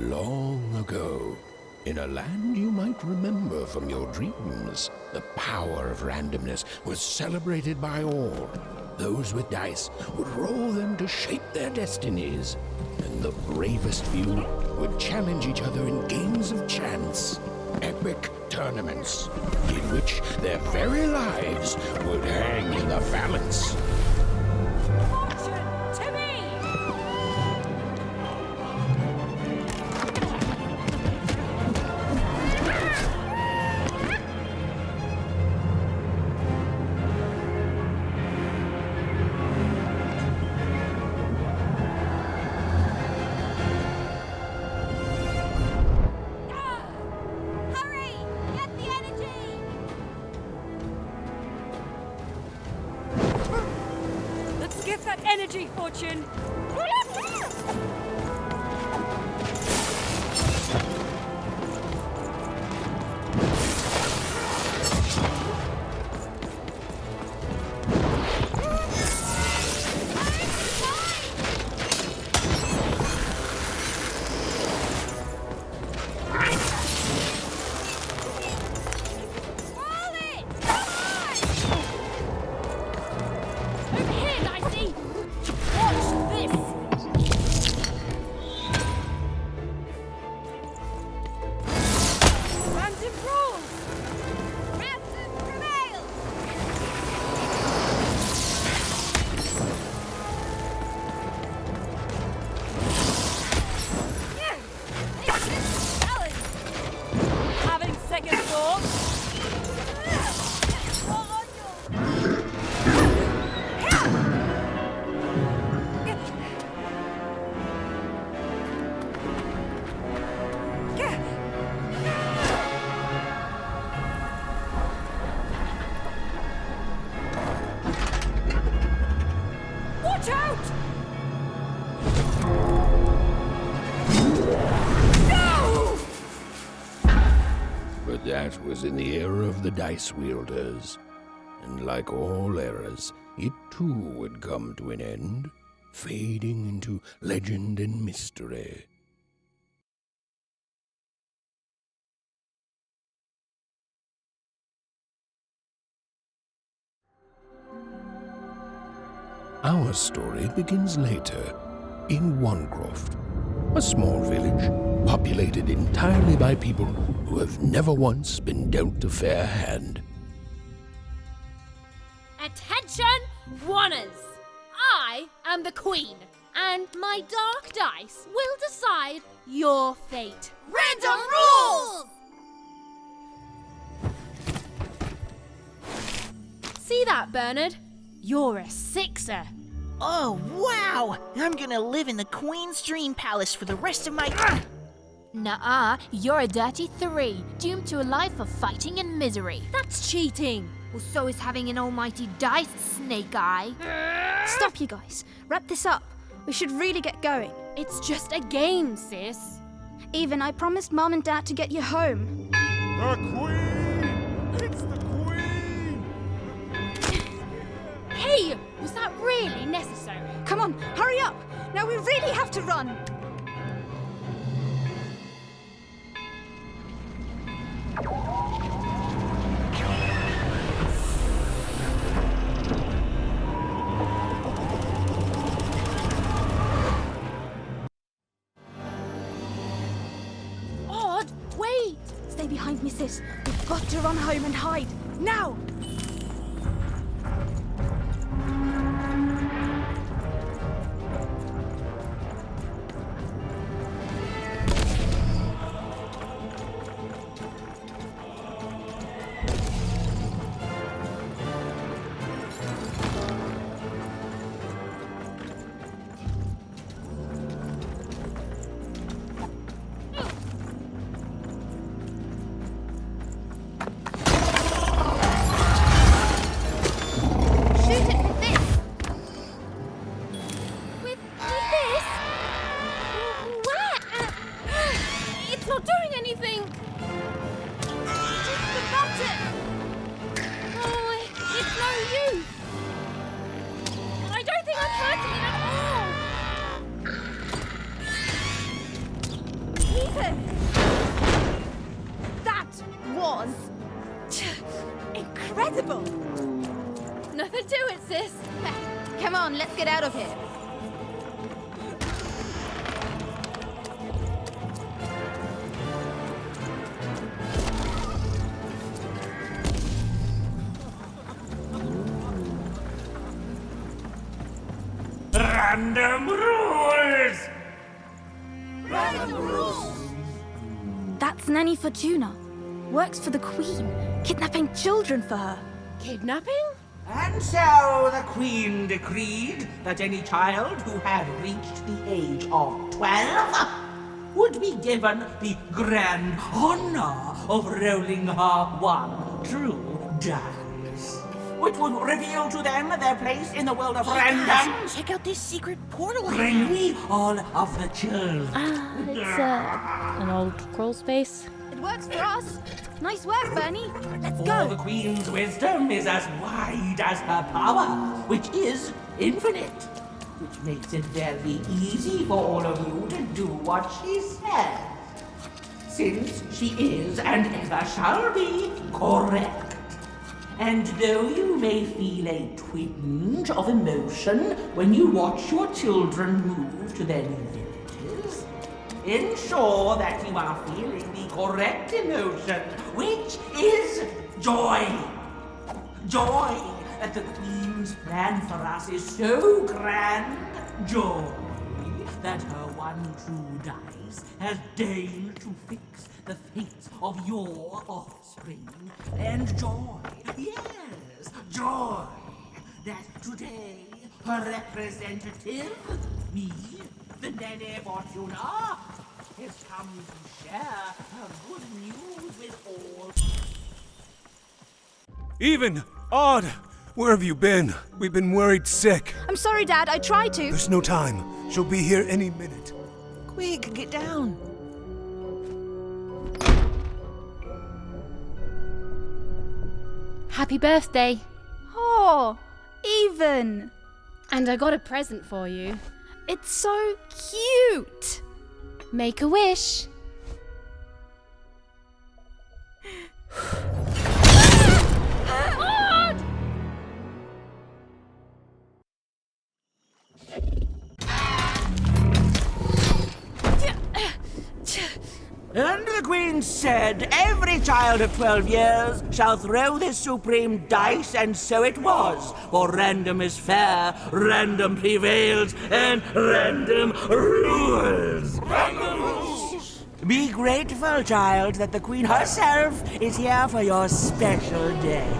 Long ago, in a land you might remember from your dreams, the power of randomness was celebrated by all. Those with dice would roll them to shape their destinies, and the bravest few would challenge each other in games of chance, epic tournaments, in which their very lives would hang in the balance. Get that energy, Fortune! That was in the era of the dice wielders, and like all eras, it too would come to an end, fading into legend and mystery. Our story begins later, in Wanecroft, a small village populated entirely by people who have never once been dealt a fair hand. Attention, Wanners! I am the Queen, and my dark dice will decide your fate. Random rules! See that, Bernard? You're a sixer. Oh, wow! I'm gonna live in the Queen's Dream Palace for the rest of my... Nuh-uh, you're a dirty 3, doomed to a life of fighting and misery. That's cheating. Well, so is having an almighty dice, Snake Eye. Stop, you guys. Wrap this up. We should really get going. It's just a game, sis. Even, I promised Mom and Dad to get you home. The Queen! It's the Queen! Hey, was that really necessary? Come on, hurry up! Now we really have to run! Odd, wait! Stay behind me, sis. We've got to run home and hide. Now! was! Incredible! Nothing to it, sis. Come on, let's get out of here. Random rules! That's Nanny Fortuna. Works for the Queen, kidnapping children for her. Kidnapping? And so the Queen decreed that any child who had reached the age of 12 would be given the grand honor of rolling her one true dice, which would reveal to them their place in the world of random. Check out this secret portal. Bring me all of the children. It's an old crawl space. It works for us. Nice work, Bernie. Let's For go. the Queen's wisdom is as wide as her power, which is infinite, which makes it very easy for all of you to do what she says, since she is and ever shall be correct. And though you may feel a twinge of emotion when you watch your children move to their new villages, ensure that you are feeling the correct emotion, which is joy. Joy that the Queen's plan for us is so grand. Joy that her one true dice has deigned to fix the fates of your offspring. And joy, yes, joy, that today her representative, me, the Nene Fortuna, has come to share her good news with all. Even! Odd! Where have you been? We've been worried sick. I'm sorry, Dad. I tried to. There's no time. She'll be here any minute. Quick, get down. Happy birthday. Oh, Even. And I got a present for you. It's so cute. Make a wish. Odd! And the Queen said, every child of 12 years shall throw this supreme dice, and so it was. For random is fair, random prevails, and random rules. Random rules! Be grateful, child, that the Queen herself is here for your special day.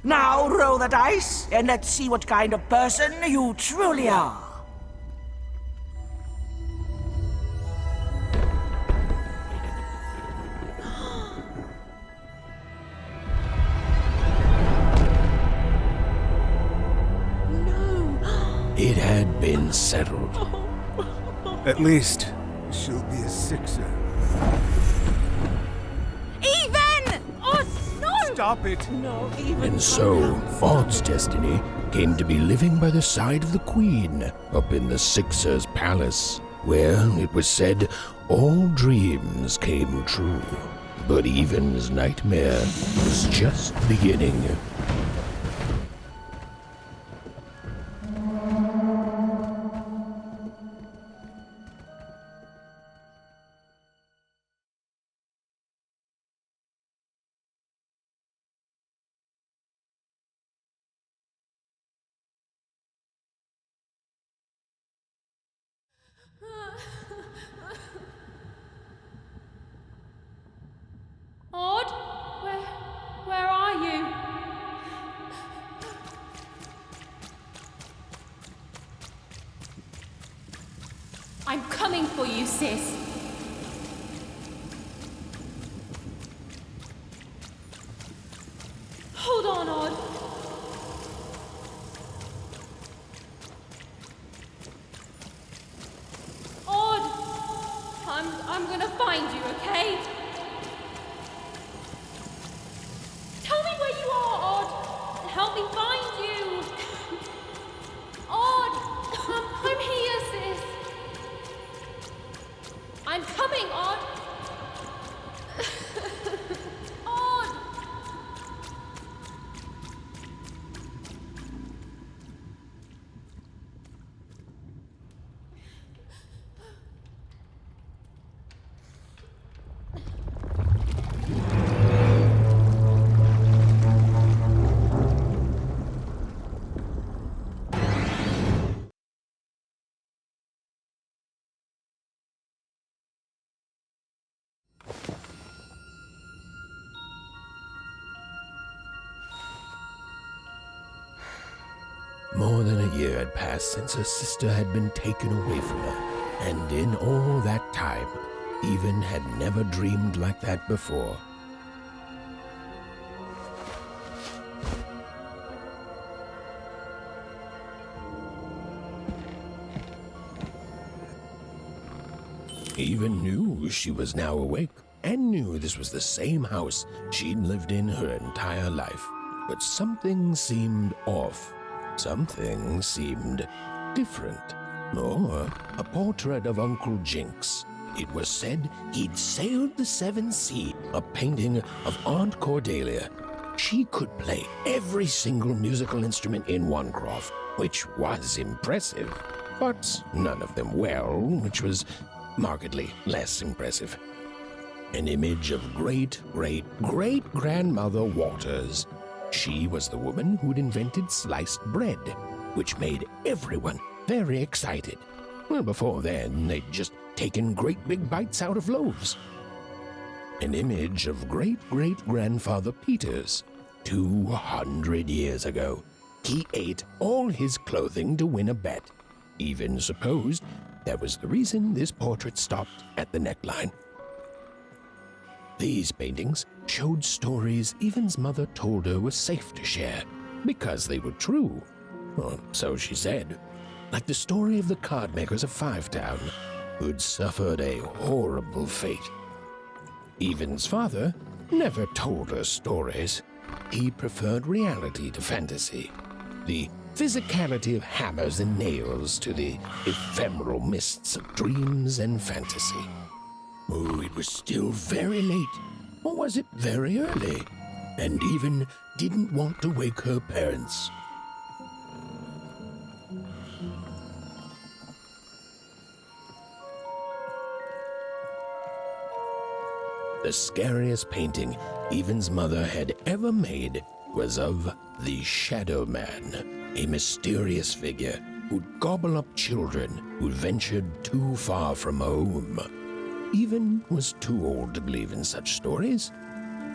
Now roll the dice, and let's see what kind of person you truly are. It had been settled. At least, she'll be a sixer. Even! Oh, no! Stop it! No, even. And so, Odd's destiny came to be living by the side of the Queen up in the Sixer's palace, where, it was said, all dreams came true. But Even's nightmare was just beginning. Odd? Where are you? I'm coming for you, sis. Hold on, Odd. Odd! I'm gonna find you, okay? Tell me where you are, Odd, and help me find you. Odd, I'm here, sis. I'm coming, Odd. Odd. More than a year had passed since her sister had been taken away from her, and in all that time, Even had never dreamed like that before. Even knew she was now awake, and knew this was the same house she'd lived in her entire life. But something seemed off. Something seemed different. Or a portrait of Uncle Jinx. It was said he'd sailed the seven seas. A painting of Aunt Cordelia. She could play every single musical instrument in Wanecroft, which was impressive. But none of them well, which was markedly less impressive. An image of great-great-great-grandmother Waters. She was the woman who'd invented sliced bread, which made everyone very excited. Well, before then, they'd just taken great big bites out of loaves. An image of great-great-grandfather Peters. 200 years ago, he ate all his clothing to win a bet. Even supposed that was the reason this portrait stopped at the neckline. These paintings showed stories Even's mother told her were safe to share, because they were true. Or so she said. Like the story of the cardmakers of Fivetown, who'd suffered a horrible fate. Even's father never told her stories. He preferred reality to fantasy. The physicality of hammers and nails to the ephemeral mists of dreams and fantasy. Oh, it was still very late, or was it very early? And Even didn't want to wake her parents. The scariest painting Even's mother had ever made was of the Shadow Man, a mysterious figure who'd gobble up children who'd ventured too far from home. Even was too old to believe in such stories,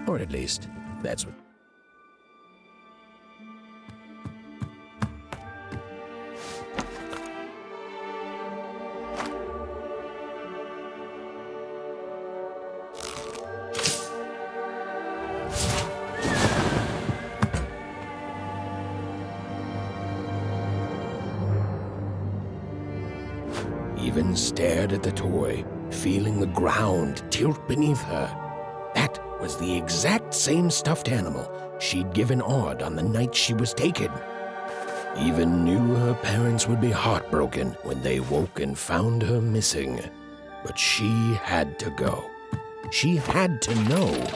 or at least that's what. Even stared at the toy, feeling the ground tilt beneath her. That was the exact same stuffed animal she'd given Odd on the night she was taken. Even knew her parents would be heartbroken when they woke and found her missing. But she had to go. She had to know.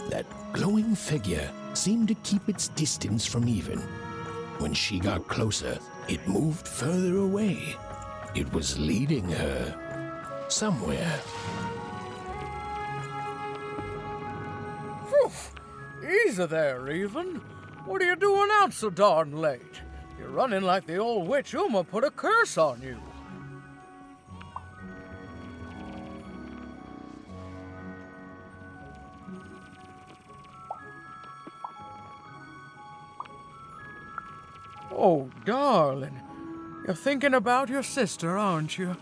That glowing figure seemed to keep its distance from Even. When she got closer, it moved further away. It was leading her somewhere. Phew! Easy there, Even. What are you doing out so darn late? You're running like the old witch Uma put a curse on you. Oh, darling, You're thinking about your sister, aren't you?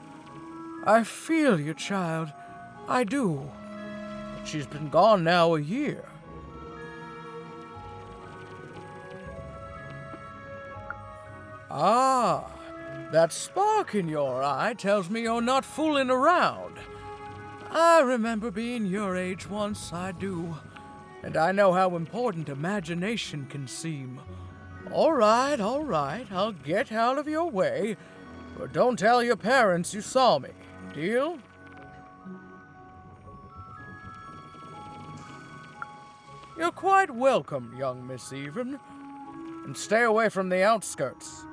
I feel you, child. I do. But she's been gone now a year. Ah, that spark in your eye tells me you're not fooling around. I remember being your age once, I do. And I know how important imagination can seem. All right, I'll get out of your way. But don't tell your parents you saw me. Deal? You're quite welcome, young Miss Even. And stay away from the outskirts.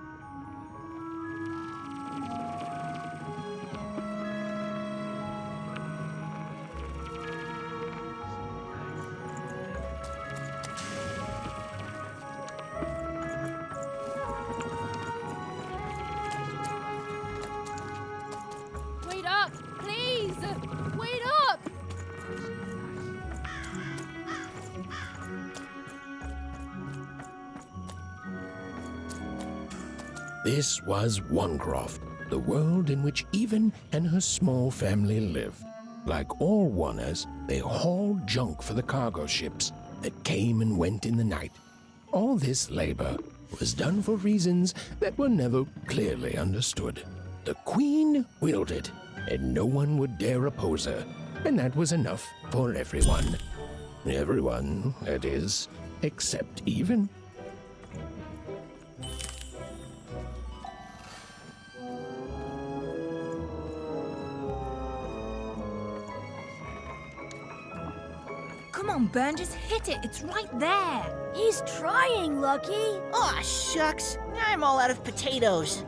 Wait up, please! Wait up! This was Onecroft, the world in which Even and her small family lived. Like all Oners, they hauled junk for the cargo ships that came and went in the night. All this labor was done for reasons that were never clearly understood. The Queen willed it, and no one would dare oppose her, and that was enough for everyone. Everyone, that is, except Even. Come on, Ben, just hit it. It's right there. He's trying, Lucky. Aw, shucks. I'm all out of potatoes.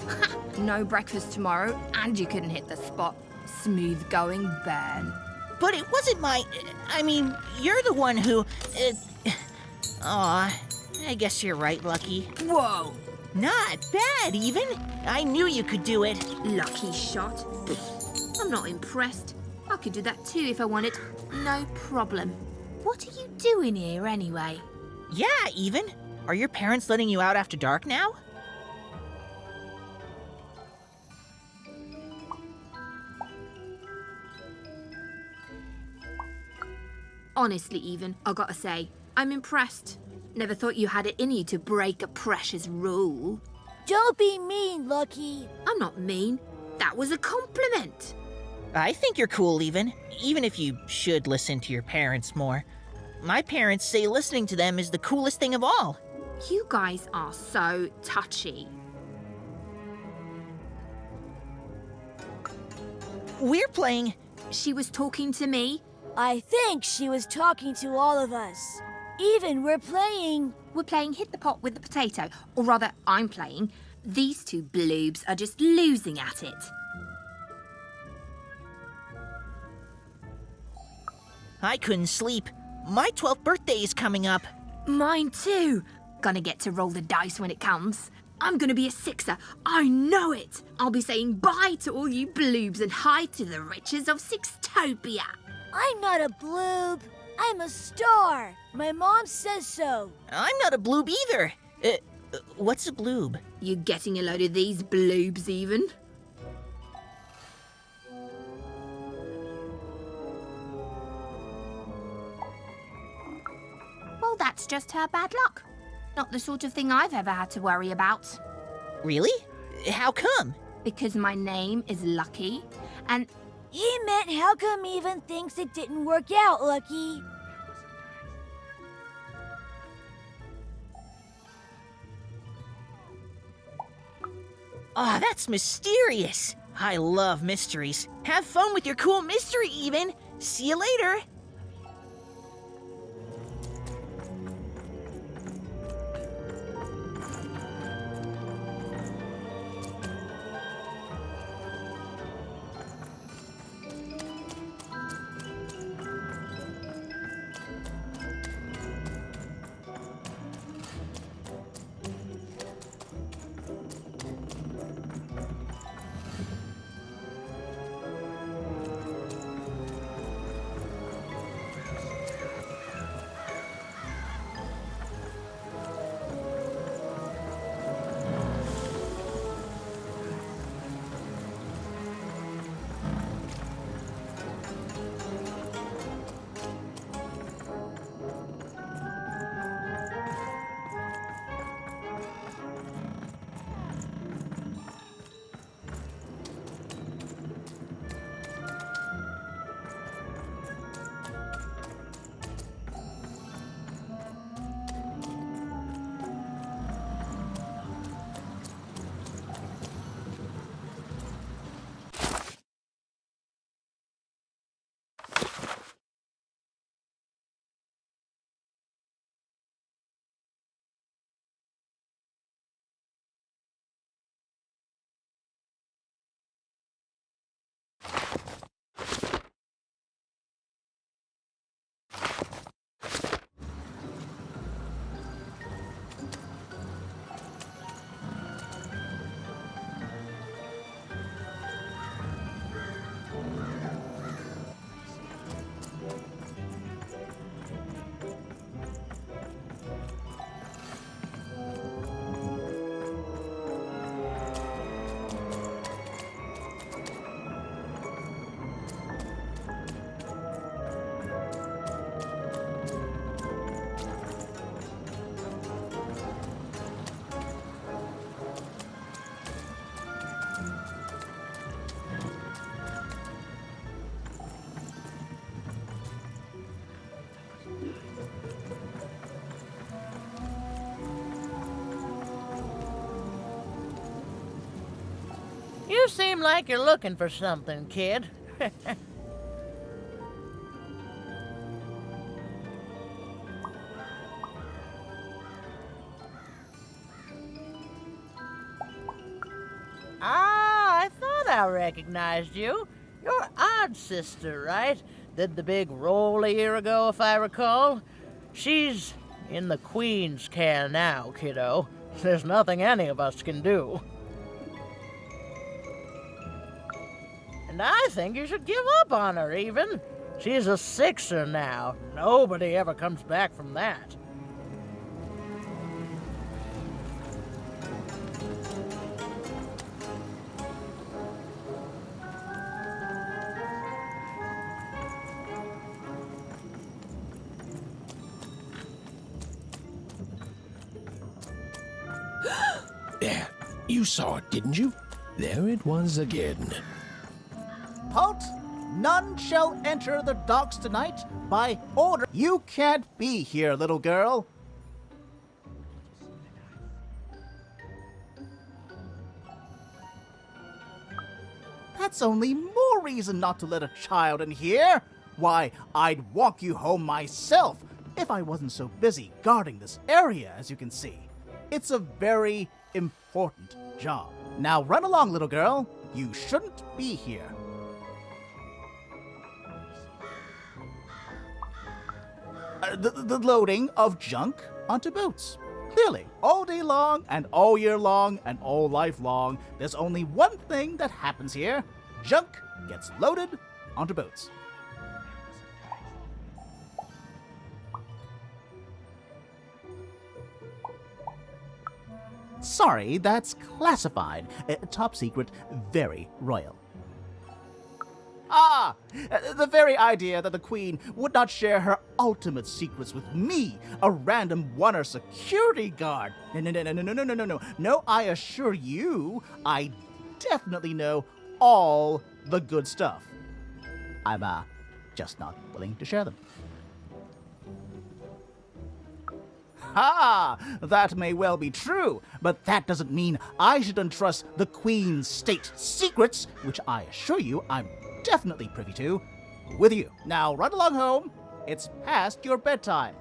No breakfast tomorrow, and you couldn't hit the spot. Smooth going, Ben. But it wasn't my... I mean, you're the one who... Aw, I guess you're right, Lucky. Whoa! Not bad, Even. I knew you could do it. Lucky shot. I'm not impressed. I could do that too if I wanted. No problem. What are you doing here anyway? Yeah, Even. Are your parents letting you out after dark now? Honestly, Even, I gotta say, I'm impressed. Never thought you had it in you to break a precious rule. Don't be mean, Lucky. I'm not mean. That was a compliment. I think you're cool, Even if you should listen to your parents more. My parents say listening to them is the coolest thing of all. You guys are so touchy. We're playing... She was talking to me. I think she was talking to all of us. Even we're playing Hit the Pot with the Potato. Or rather, I'm playing. These two bloobs are just losing at it. I couldn't sleep. My 12th birthday is coming up. Mine too. Gonna get to roll the dice when it comes. I'm gonna be a sixer. I know it. I'll be saying bye to all you bloobs and hi to the riches of Sixtopia. I'm not a bloob. I'm a star. My mom says so. I'm not a bloob either. What's a bloob? You getting a load of these bloobs, Even? Well, that's just her bad luck. Not the sort of thing I've ever had to worry about. Really? How come? Because my name is Lucky, and... He meant how come Even thinks it didn't work out, Lucky? Aw, that's mysterious. I love mysteries. Have fun with your cool mystery, Even. See you later. You seem like you're looking for something, kid. I thought I recognized you. You're Odd's sister, right? Did the big roll a year ago, if I recall. She's in the Queen's care now, kiddo. There's nothing any of us can do. And I think you should give up on her, even. She's a sixer now. Nobody ever comes back from that. There, you saw it, didn't you? There it was again. Halt! None shall enter the docks tonight by order. You can't be here, little girl. That's only more reason not to let a child in here. Why, I'd walk you home myself if I wasn't so busy guarding this area, as you can see. It's a very important job. Now run along, little girl. You shouldn't be here. The loading of junk onto boats. Clearly, all day long and all year long and all life long, there's only one thing that happens here. Junk gets loaded onto boats. Sorry, that's classified. Top secret, very royal. Ah! The very idea that the Queen would not share her ultimate secrets with me, a random oneer security guard. No. No, I assure you, I definitely know all the good stuff. I'm, just not willing to share them. Ha! That may well be true, but that doesn't mean I should entrust the Queen's state secrets, which I assure you I'm definitely privy to, with you. Now run along home. It's past your bedtime.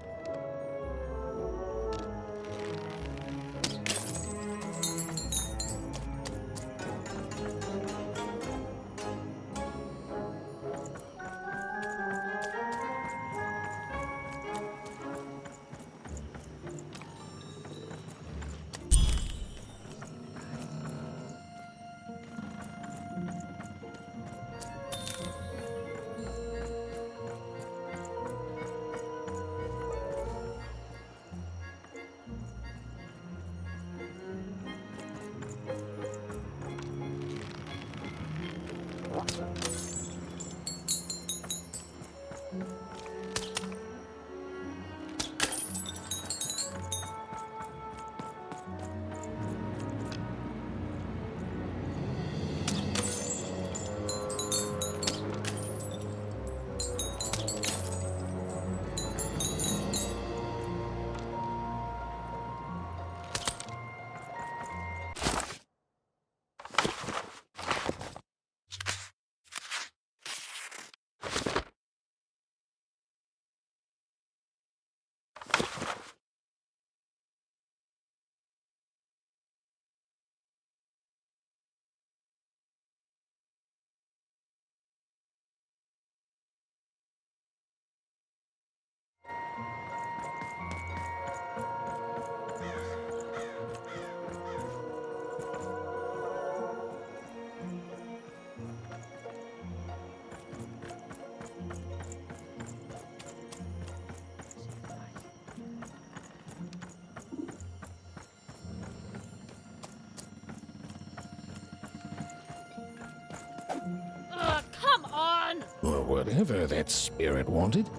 Come on! Or whatever that spirit wanted,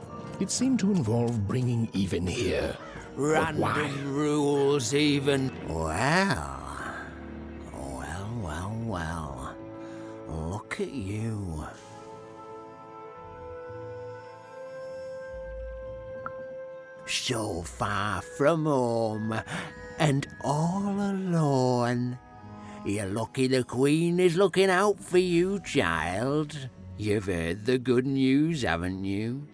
it seemed to involve bringing even here. Random why? rules, even. Well. Look at you. So far from home and all alone. You're lucky the Queen is looking out for you, child. You've heard the good news, haven't you?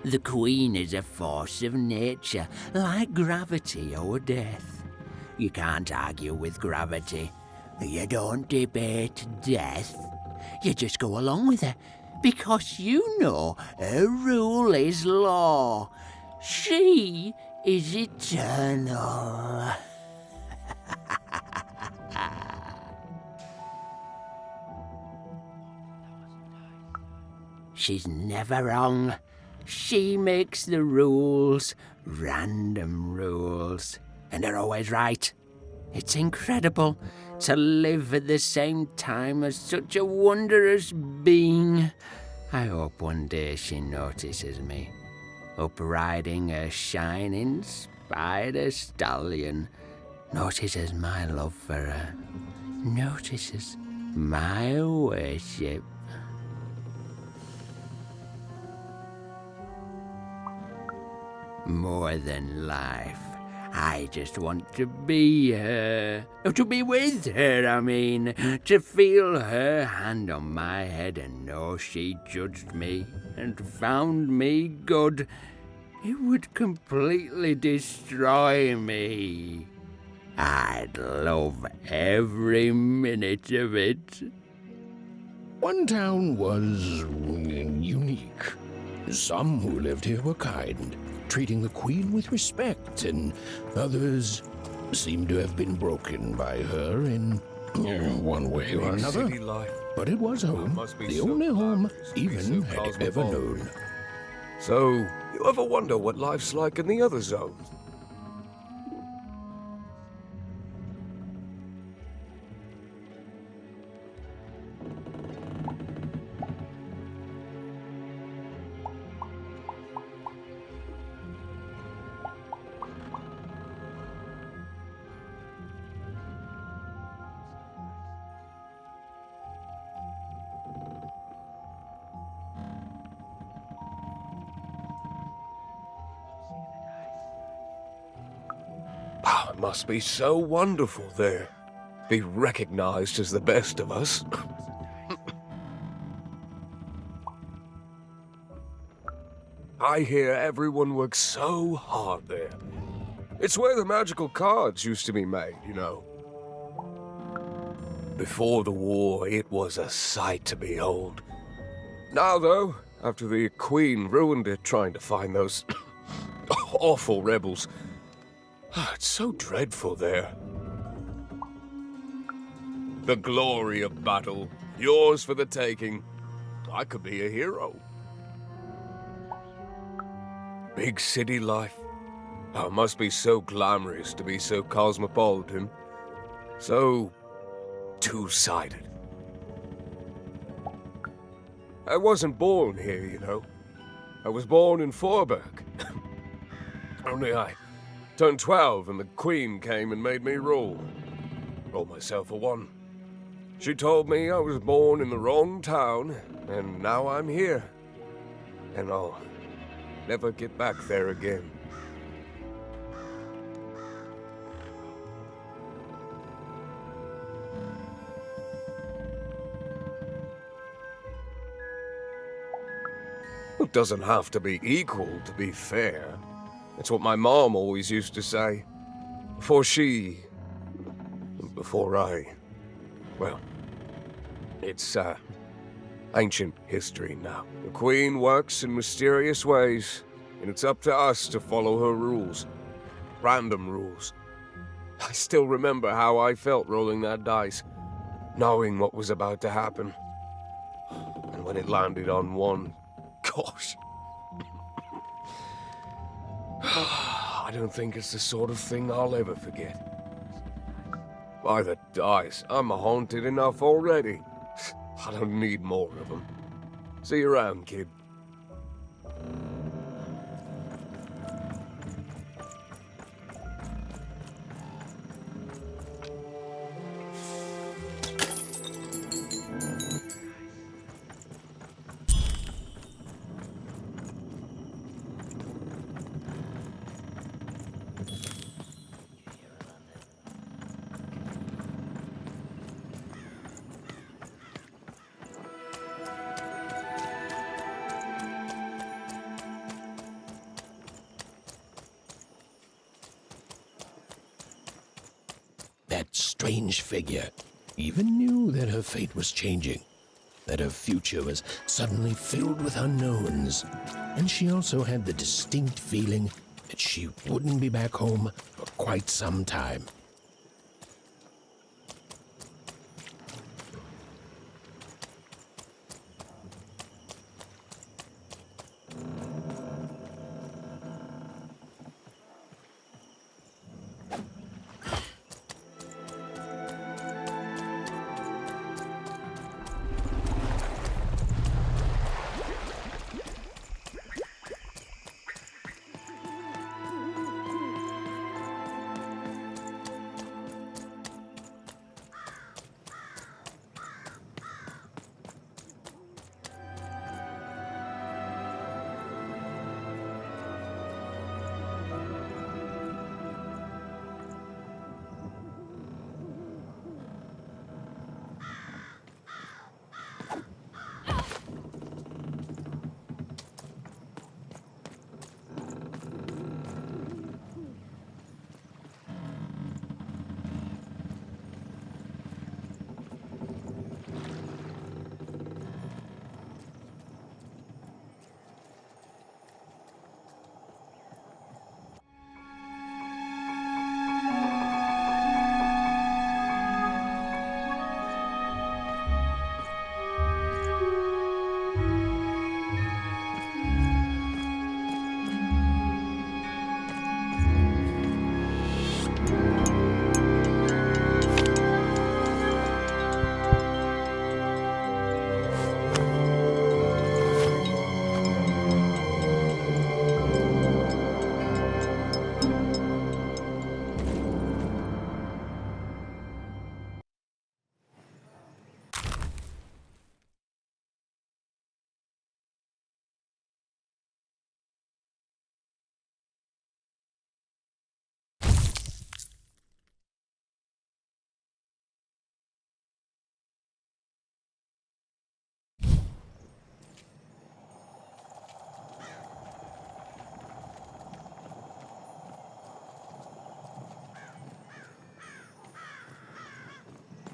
The Queen is a force of nature, like gravity or death. You can't argue with gravity. You don't debate death. You just go along with her, because you know her rule is law. She is eternal. She's never wrong. She makes the rules, random rules, and they're always right. It's incredible to live at the same time as such a wondrous being. I hope one day she notices me, up riding a shining spider stallion, notices my love for her, notices my worship. More than life, I just want to be her. To be with her, I mean. To feel her hand on my head and know she judged me and found me good. It would completely destroy me. I'd love every minute of it. One town was unique. Some who lived here were kind, treating the Queen with respect, and others seemed to have been broken by her in one way or another. City life. But it was home, the only home even had ever known. So, you ever wonder what life's like in the other zones? It must be so wonderful there. Be recognized as the best of us. I hear everyone works so hard there. It's where the magical cards used to be made, you know. Before the war, it was a sight to behold. Now, though, after the Queen ruined it trying to find those awful rebels, it's so dreadful there. The glory of battle, yours for the taking. I could be a hero. Big city life. Oh, it must be so glamorous to be so cosmopolitan. So two-sided. I wasn't born here, you know. I was born in Forberg. Only I turned 12 and the Queen came and made me rule. Roll myself a one. She told me I was born in the wrong town, and now I'm here. And I'll never get back there again. It doesn't have to be equal to be fair. That's what my mom always used to say. Before I... Well, it's, ancient history now. The Queen works in mysterious ways, and it's up to us to follow her rules. Random rules. I still remember how I felt rolling that dice, knowing what was about to happen. And when it landed on one, gosh... I don't think it's the sort of thing I'll ever forget. By the dice, I'm haunted enough already. I don't need more of them. See you around, kid. strange figure, even knew that her fate was changing, that her future was suddenly filled with unknowns, and she also had the distinct feeling that she wouldn't be back home for quite some time.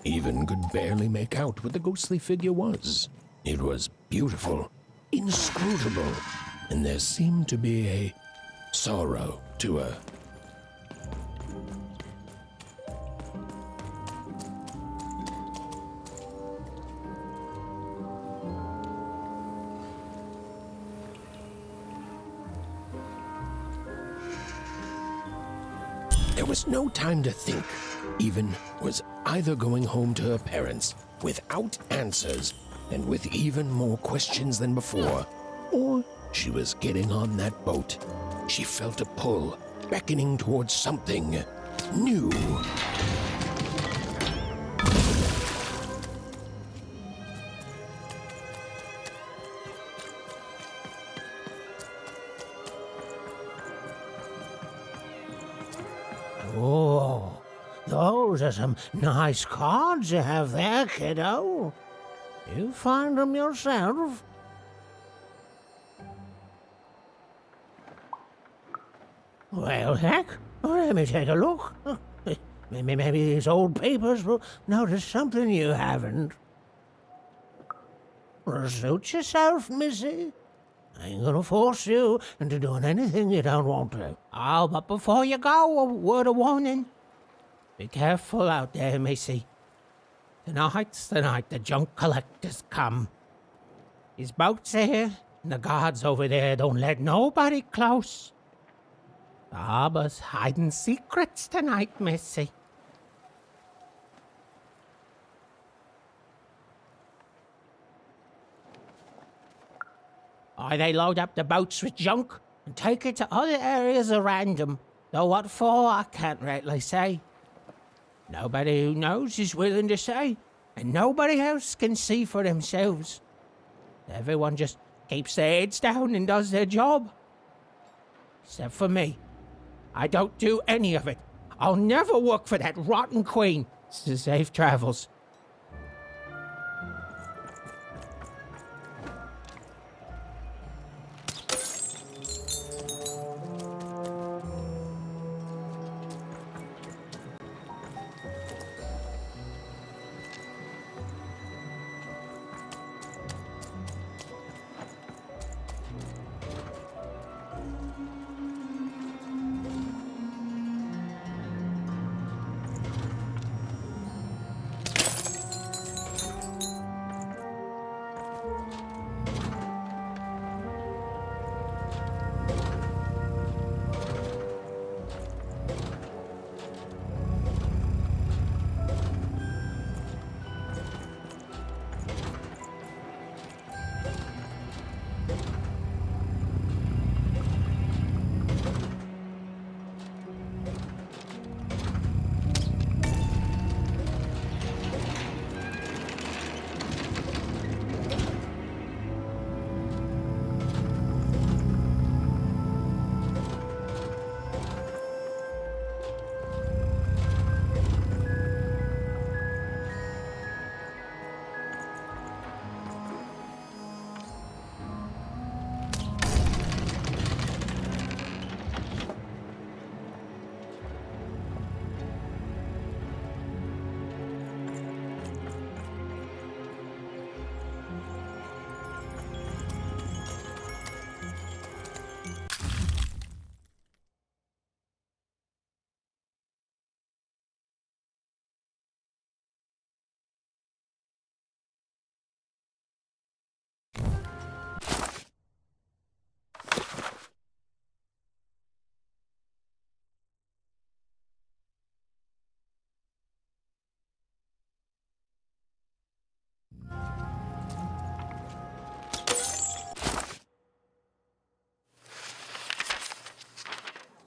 Even could barely make out what the ghostly figure was. It was beautiful, inscrutable, and there seemed to be a sorrow to her. There was no time to think. Even was either going home to her parents without answers and with even more questions than before, or she was getting on that boat. She felt a pull, beckoning towards something new. Oh, those are some nice cards you have there, kiddo. You find them yourself? Well, heck, let me take a look. Maybe these old papers will notice something you haven't. Suit yourself, missy. I ain't gonna force you into doing anything you don't want to. Oh, but before you go, a word of warning. Be careful out there, missy. Tonight's the night the junk collectors come. His boat's here, and the guards over there don't let nobody close. The harbor's hiding secrets tonight, missy. Or they load up the boats with junk and take it to other areas at random. Though what for, I can't rightly say. Nobody who knows is willing to say, and nobody else can see for themselves. Everyone just keeps their heads down and does their job. Except for me. I don't do any of it. I'll never work for that rotten queen. Safe travels.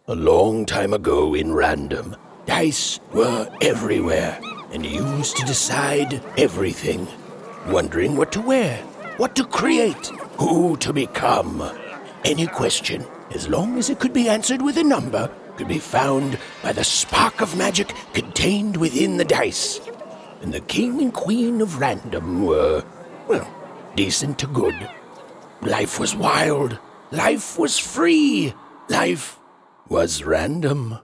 A long time ago in random, dice were everywhere and used to decide everything. Wondering what to wear, what to create, who to become. Any question, as long as it could be answered with a number, could be found by the spark of magic contained within the dice. And the king and queen of random were, well, decent to good. Life was wild. Life was free. Life was random.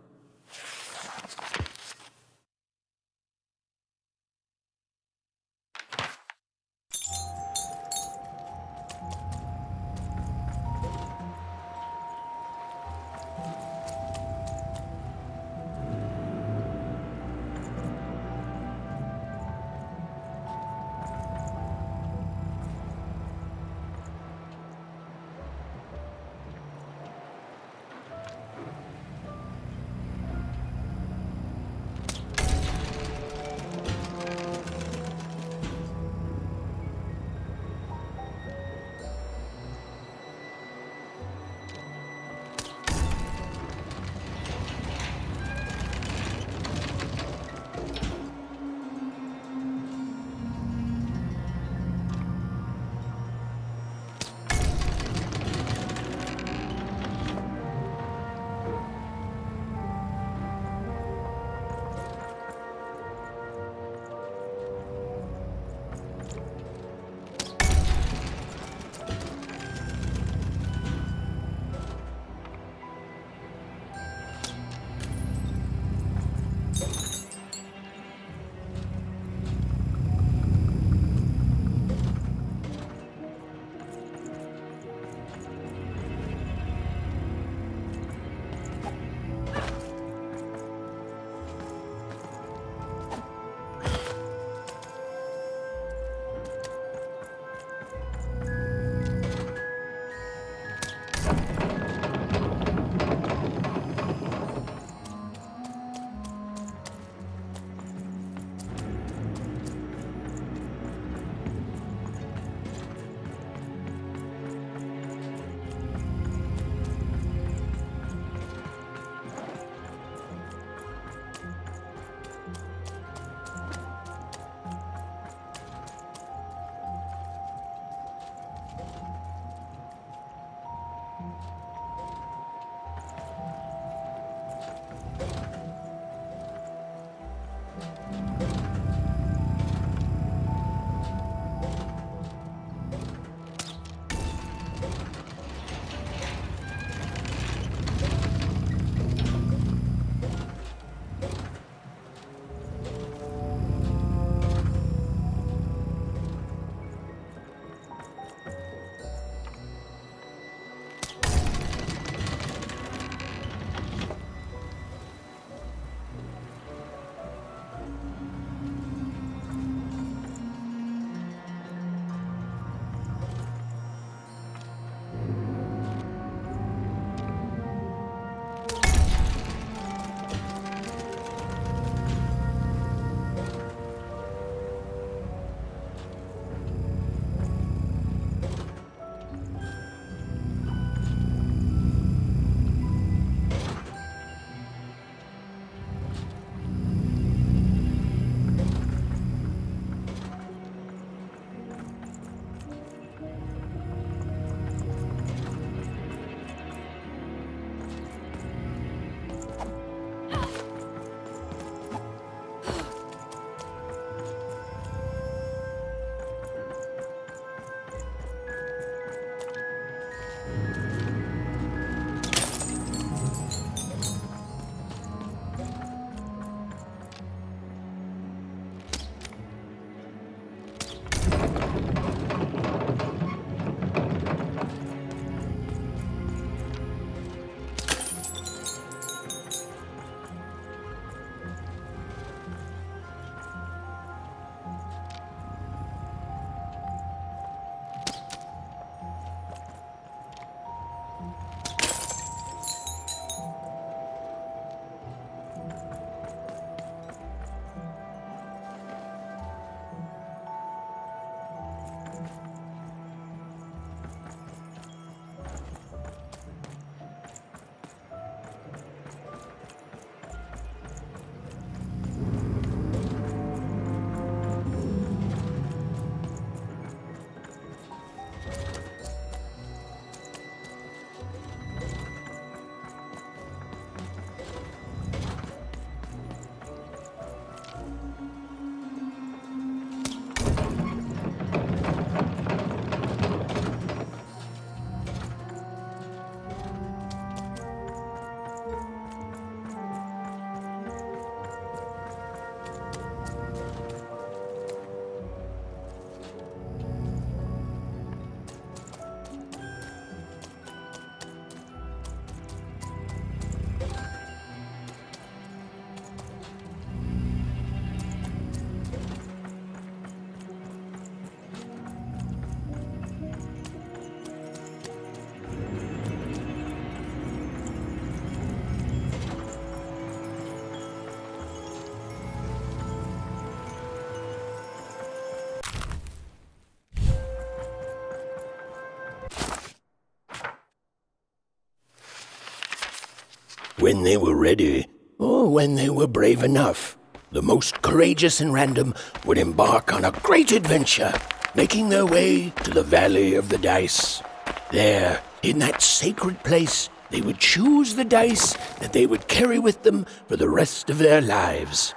when they were ready, or when they were brave enough, the most courageous and random would embark on a great adventure, making their way to the Valley of the Dice. There, in that sacred place, they would choose the dice that they would carry with them for the rest of their lives.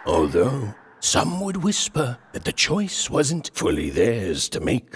Although some would whisper that the choice wasn't fully theirs to make.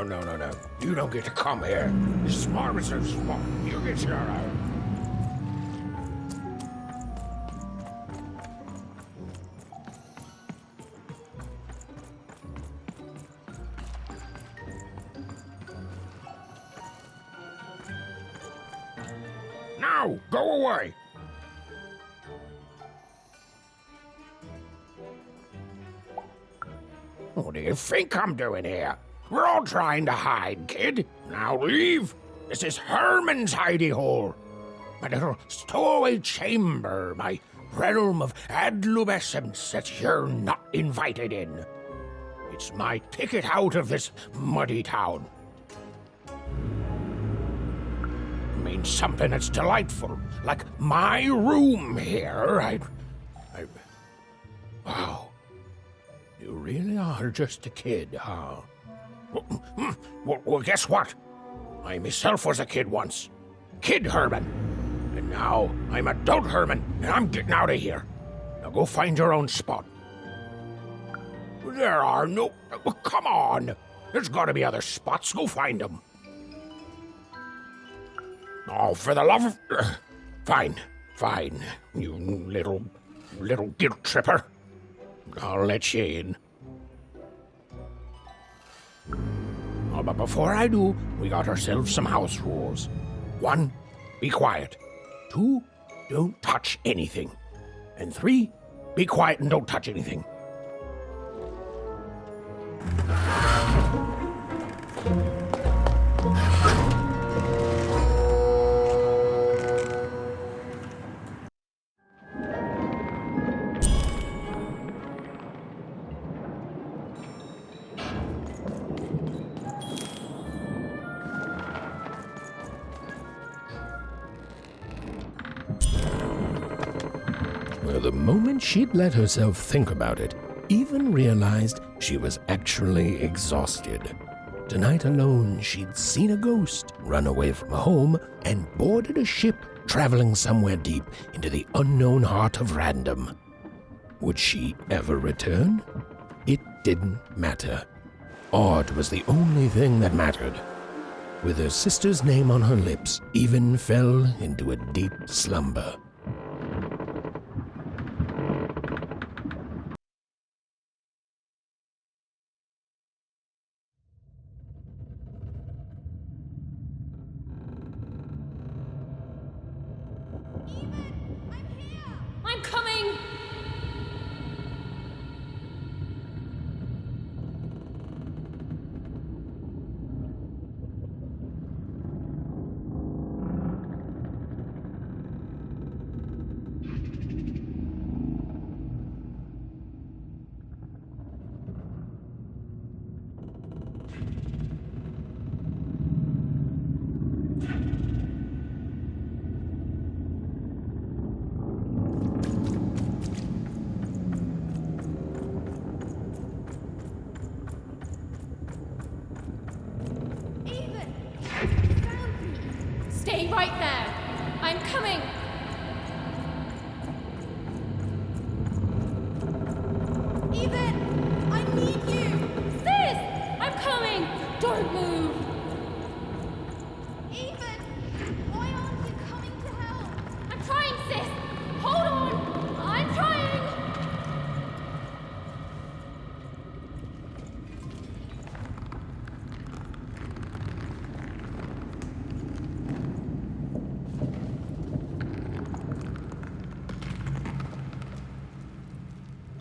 No. You don't get to come here. Smart as a smart. You get your own. Now, go away. What do you think I'm doing here? We're all trying to hide, kid. Now leave. This is Herman's hidey hole. My little stowaway chamber, my realm of adolescence that you're not invited in. It's my ticket out of this muddy town. I mean something that's delightful, like my room here. Wow. You really are just a kid, huh? Well, guess what? I myself was a kid once. Kid Herman. And now I'm adult Herman, and I'm getting out of here. Now go find your own spot. There are no... Come on. There's got to be other spots. Go find them. Oh, for the love of... Fine. You little guilt tripper. I'll let you in. Oh, but before I do, we got ourselves some house rules. 1, be quiet. 2, don't touch anything. And 3, be quiet and don't touch anything. Well, the moment she'd let herself think about it, even realized she was actually exhausted. Tonight alone, she'd seen a ghost, run away from home, and boarded a ship traveling somewhere deep into the unknown heart of random. Would she ever return? It didn't matter. Odd was the only thing that mattered. With her sister's name on her lips, Even fell into a deep slumber. I'm coming!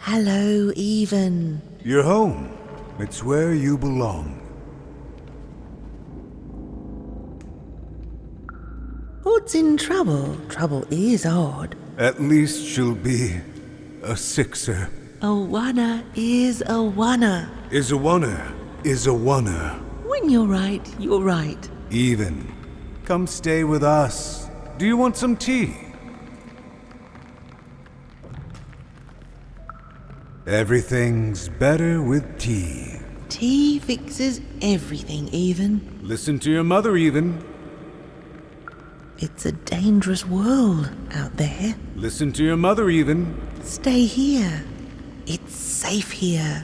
Hello, even. You're home. It's where you belong. Odd's in trouble. Trouble is Odd. At least she'll be a sixer. A oner is a oner. Is a oner. Is a oner. When you're right, you're right. Even. Come stay with us. Do you want some tea? Everything's better with tea. Tea fixes everything, even. Listen to your mother, even. It's a dangerous world out there. Listen to your mother, even. Stay here. It's safe here.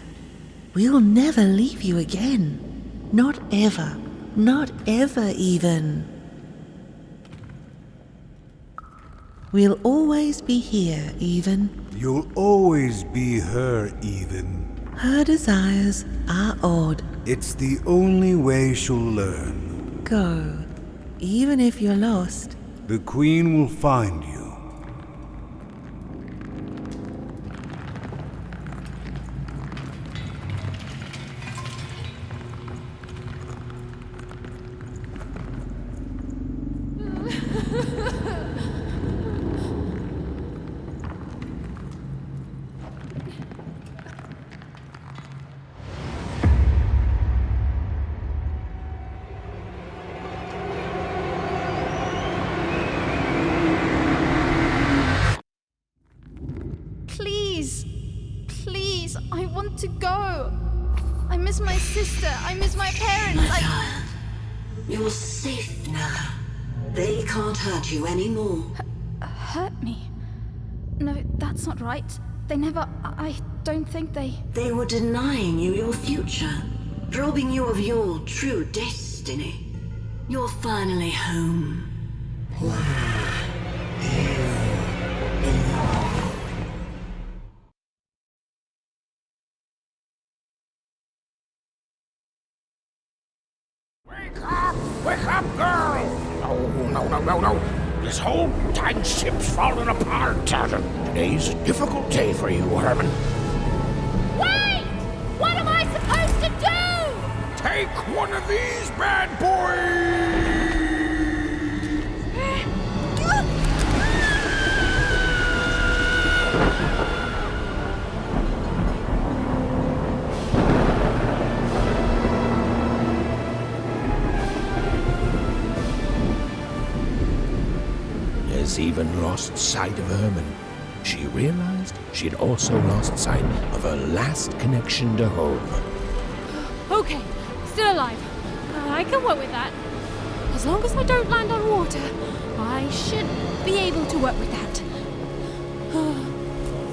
We'll never leave you again. Not ever. Not ever, even. We'll always be here, even. You'll always be her, even. Her desires are odd. It's the only way she'll learn. Go. Even if you're lost. The Queen will find you. Please, I want to go. I miss my sister. I miss my parents. You're safe now. They can't hurt you anymore. Hurt me? No, that's not right. They never... I don't think they... They were denying you your future, robbing you of your true destiny. You're finally home. Wake up, girl! No. This whole time ship's falling apart. Today's a difficult day for you, Herman. Wait! What am I supposed to do? Take one of these bad boys! As Even lost sight of Herman, she realized she'd also lost sight of her last connection to home. Okay, still alive. I can work with that. As long as I don't land on water, I should be able to work with that.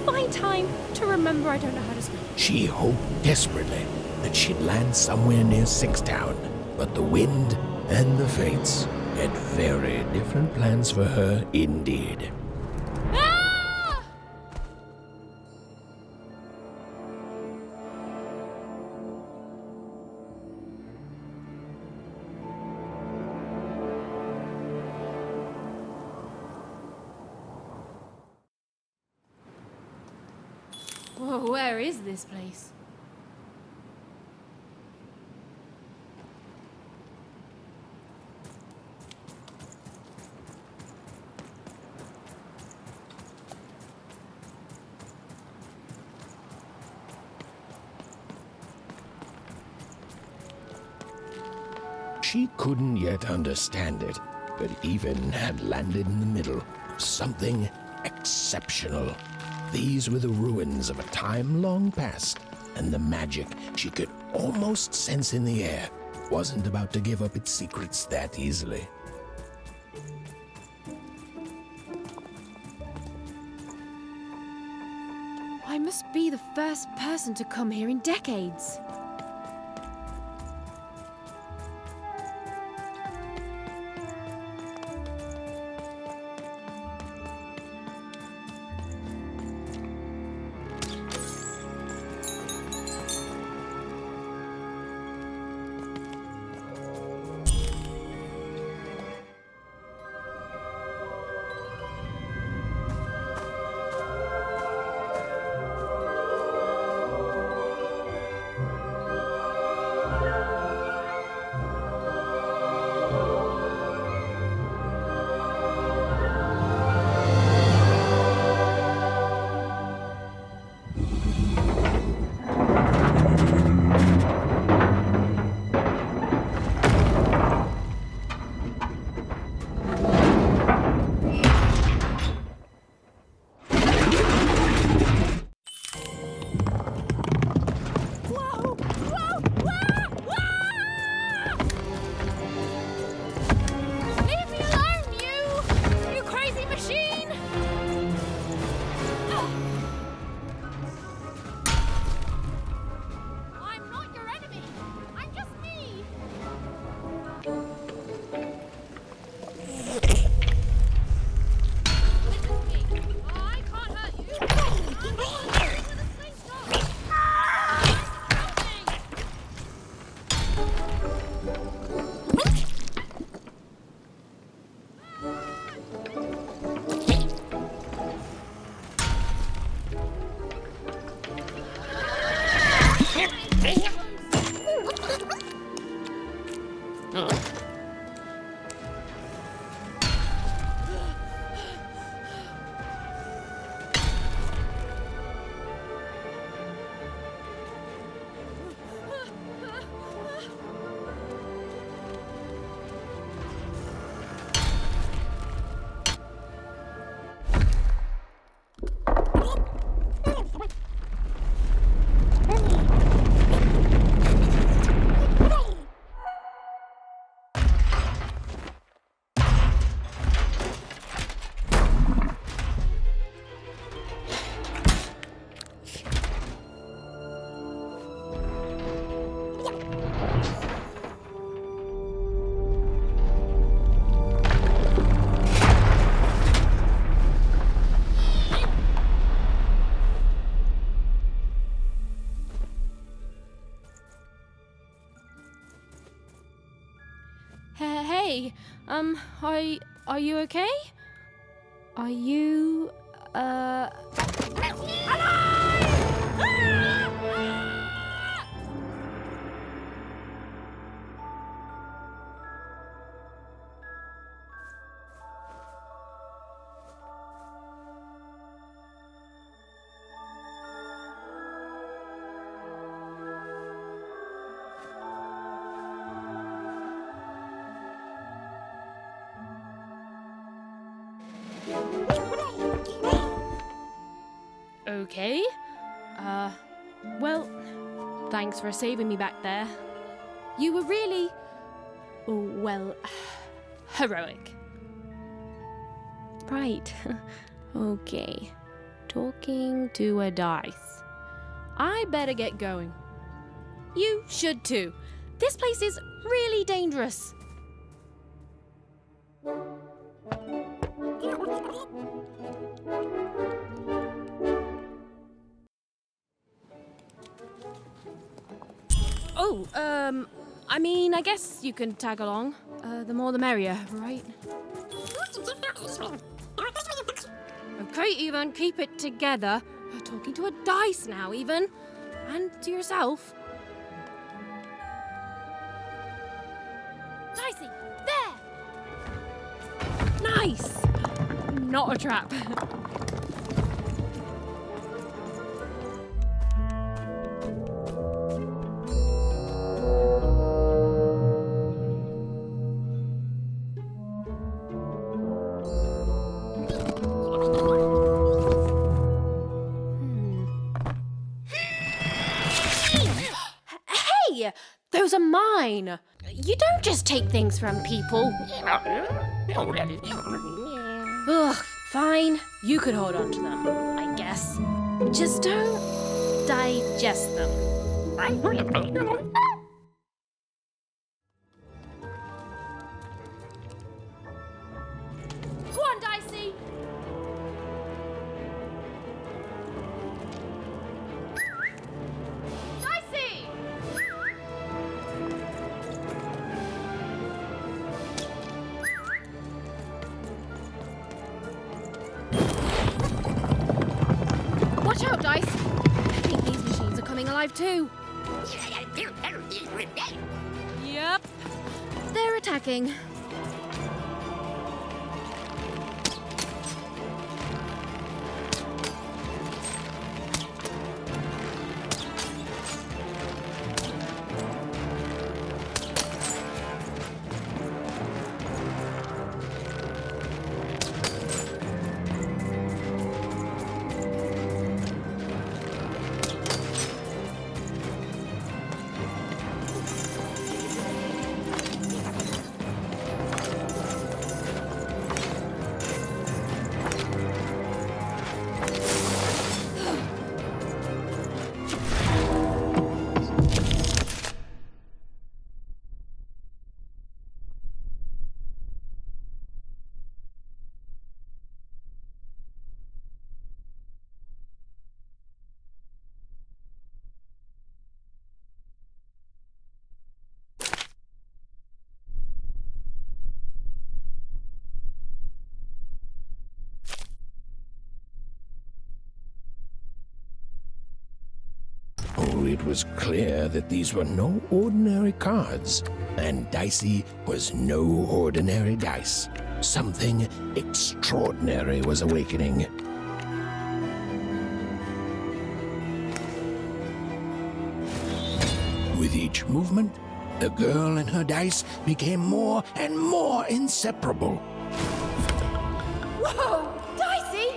Find time to remember I don't know how to swim. She hoped desperately that she'd land somewhere near Sixtown, but the wind and the fates had very different plans for her indeed. Ah! Whoa, where is this place? She couldn't yet understand it, but Even had landed in the middle of something exceptional. These were the ruins of a time long past, and the magic she could almost sense in the air wasn't about to give up its secrets that easily. I must be the first person to come here in decades. Hey, are you okay? Are you, okay? Well, thanks for saving me back there. You were really, well, heroic. Right. Okay. Talking to a dice. I better get going. You should too. This place is really dangerous. Oh, I mean, I guess you can tag along. The more the merrier, right? Okay, Even, keep it together. You're talking to a dice now, Even. And to yourself. Dicey, there! Nice! Not a trap. Those are mine. You don't just take things from people. Ugh, fine. You could hold on to them, I guess. Just don't digest them. Go on, Dicey. Watch out, Dice! I think these machines are coming alive too. Yep. They're attacking. It was clear that these were no ordinary cards, and Dicey was no ordinary dice. Something extraordinary was awakening. With each movement, the girl and her dice became more and more inseparable. Whoa! Dicey!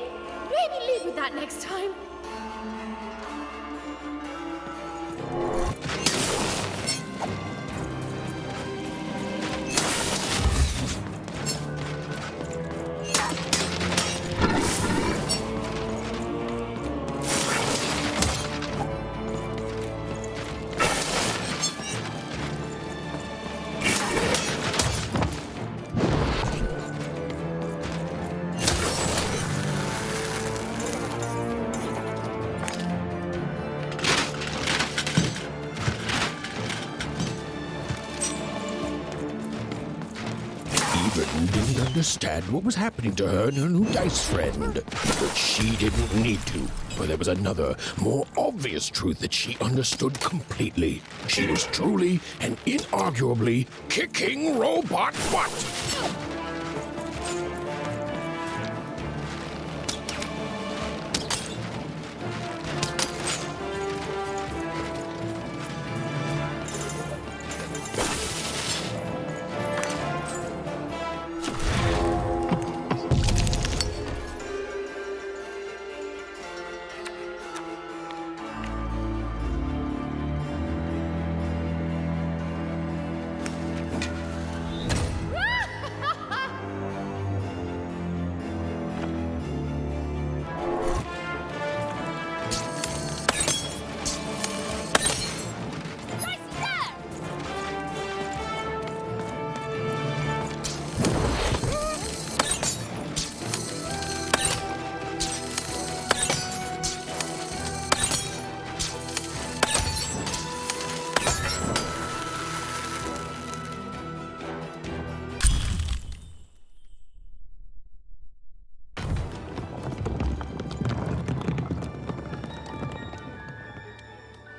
Maybe lead with that next time. even didn't understand what was happening to her and her new dice friend. But she didn't need to, for there was another, more obvious truth that she understood completely. She was truly and inarguably kicking robot butt.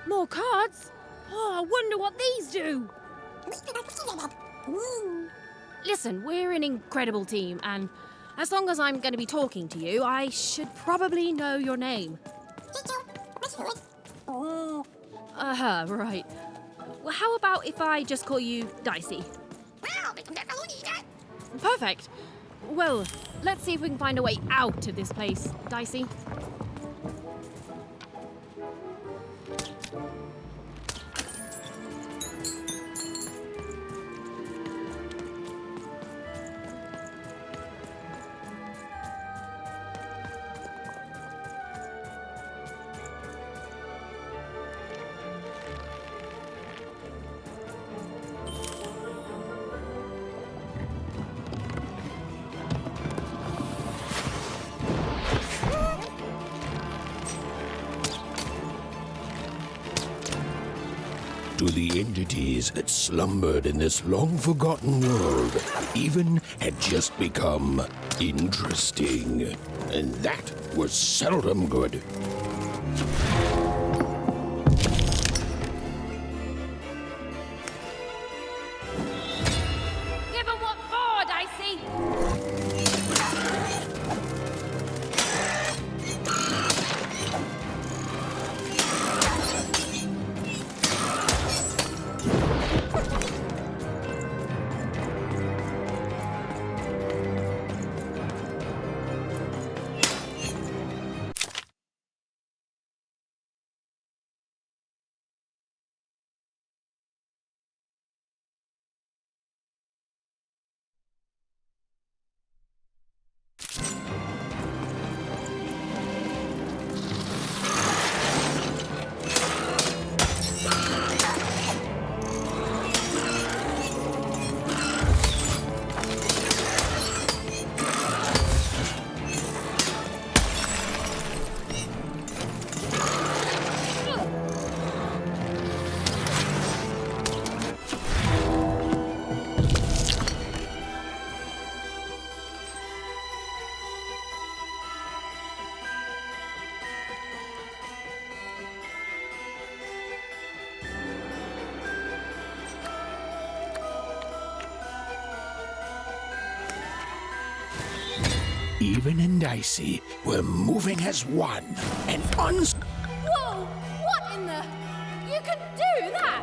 More cards? Oh, I wonder what these do. Listen, we're an incredible team, and as long as I'm going to be talking to you, I should probably know your name. Right. Well, how about if I just call you Dicey? Perfect. Well, let's see if we can find a way out of this place, Dicey. To the entities that slumbered in this long-forgotten world, even had just become interesting. And that was seldom good. Give 'em what for, Dicey! Even and Dicey were moving as one, and Whoa! What in the... You can do that!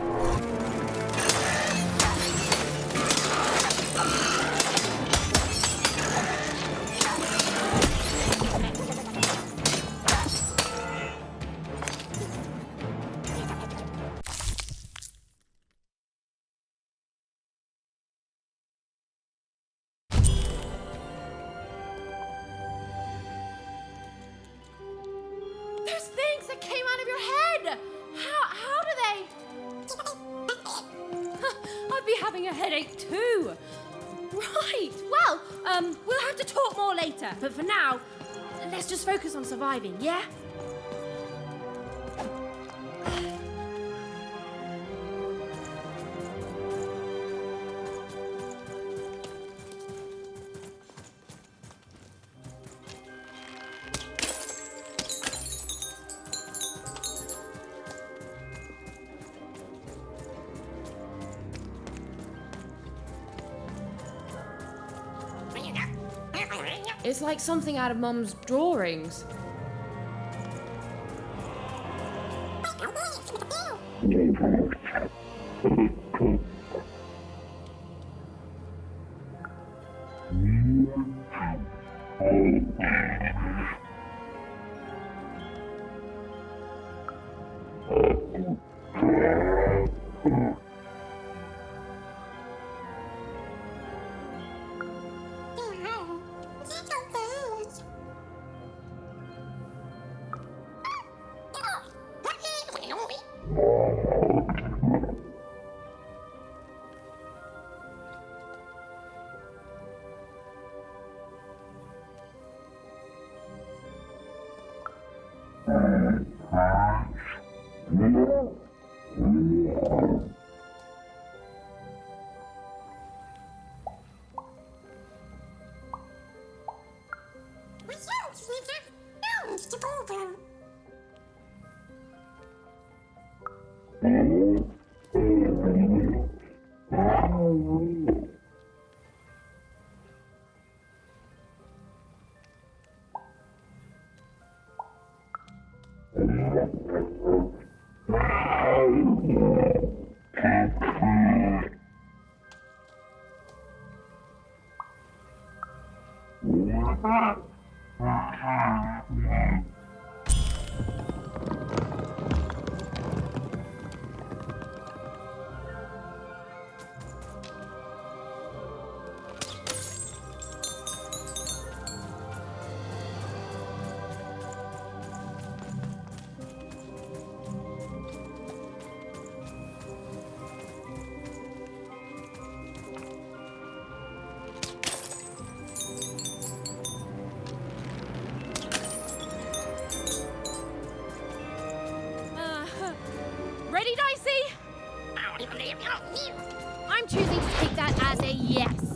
Those things that came out of your head! How do they... I'd be having a headache too. Right, well, we'll have to talk more later. But for now, let's just focus on surviving, yeah? It's like something out of Mum's drawings. Ready, Dicey? I'm choosing to take that as a yes.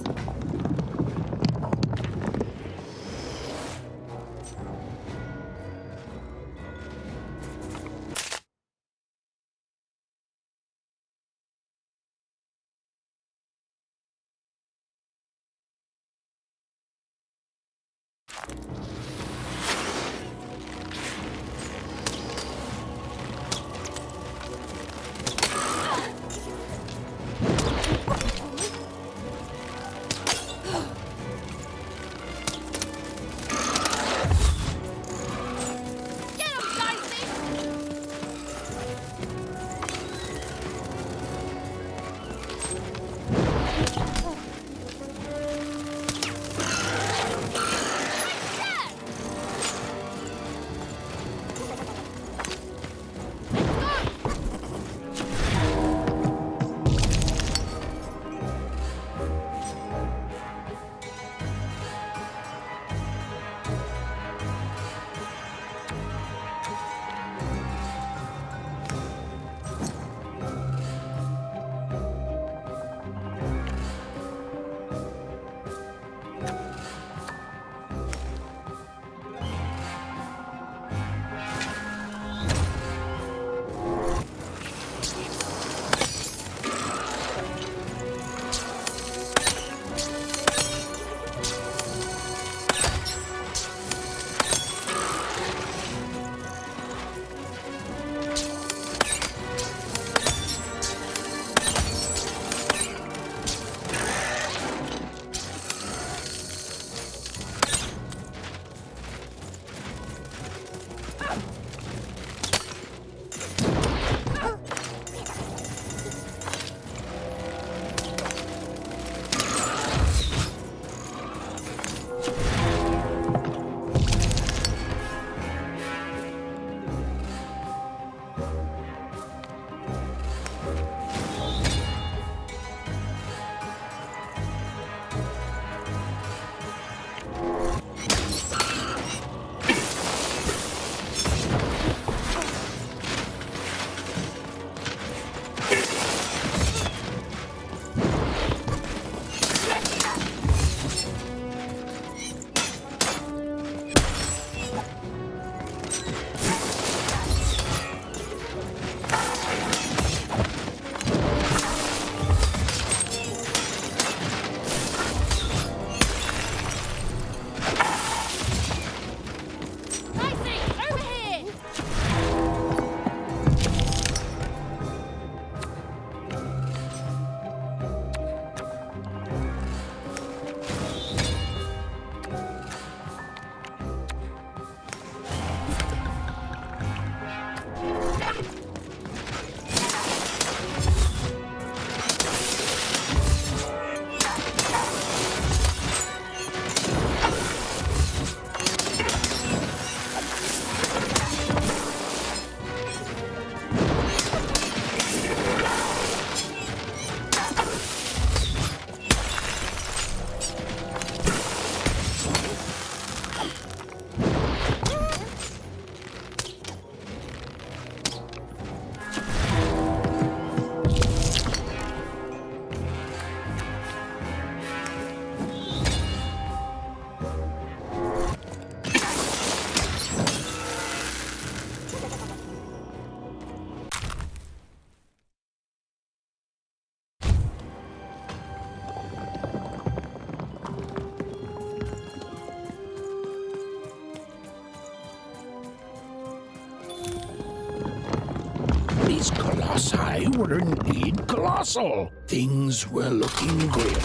These colossi were indeed colossal. Things were looking grim.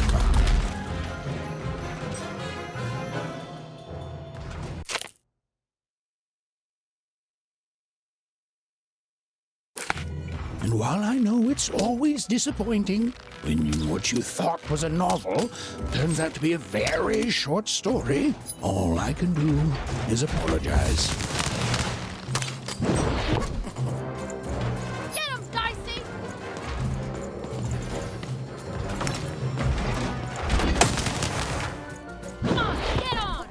And while I know it's always disappointing when what you thought was a novel turns out to be a very short story, all I can do is apologize. Get him, Dicey! Come on, get on!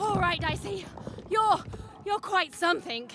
All right, Dicey. You're quite something.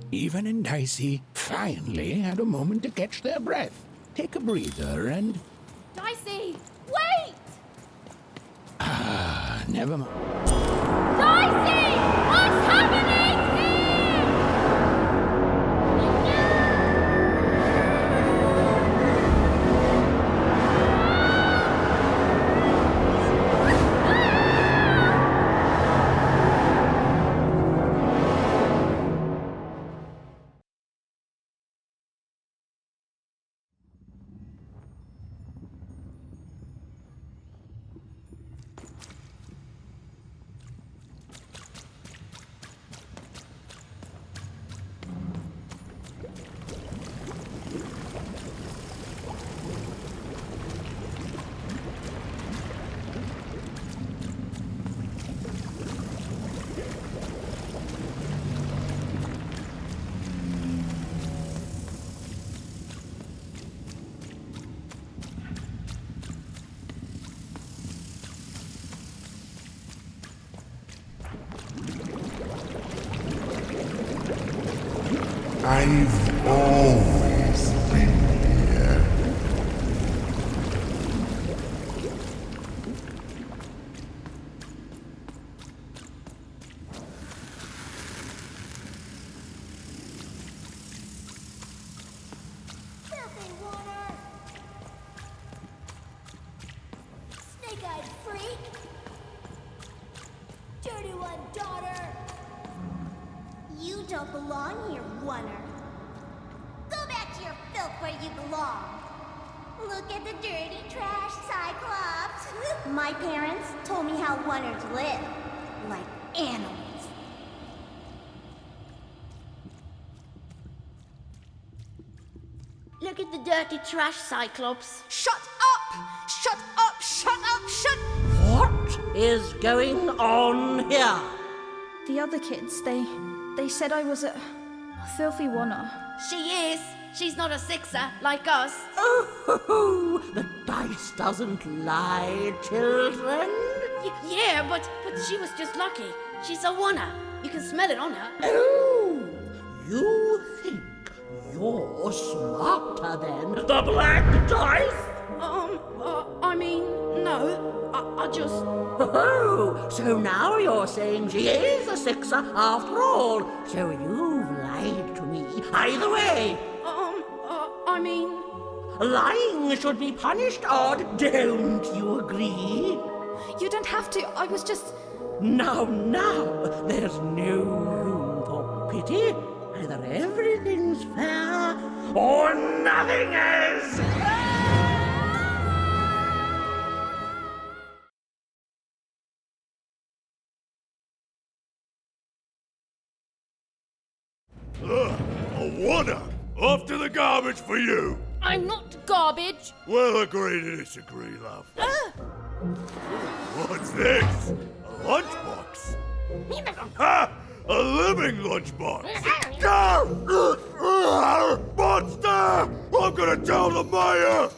Even and Dicey finally had a moment to catch their breath, take a breather, and... Dicey, wait! Never mind. Dicey! What's happening I've always been here. Snake-eyed freak! Dirty one, daughter! You don't belong here, Oner. Go back to your filth where you belong. Look at the dirty trash, Cyclops. My parents told me how Oners live. Like animals. Look at the dirty trash, Cyclops. Shut up! Shut up! Shut up! Shut... What is going on here? The other kids, they said I was a filthy Oner. She is. She's not a sixer like us. Oh, the dice doesn't lie, children. Yeah, but she was just lucky. She's a Oner. You can smell it on her. Oh, You think you're smarter than the black dice? I mean, no. I just... Oh, so now you're saying she is a sixer after all. So you've lied to me. Either way. I mean... Lying should be punished, Odd. Don't you agree? You don't have to. I was just... Now, there's no room for pity. Either everything's fair, or nothing is! A one-up! Off to the garbage for you! I'm not garbage. We'll agree to disagree, love. What's this? A lunchbox? Ha! A living lunchbox! Monster! I'm gonna tell the mayor!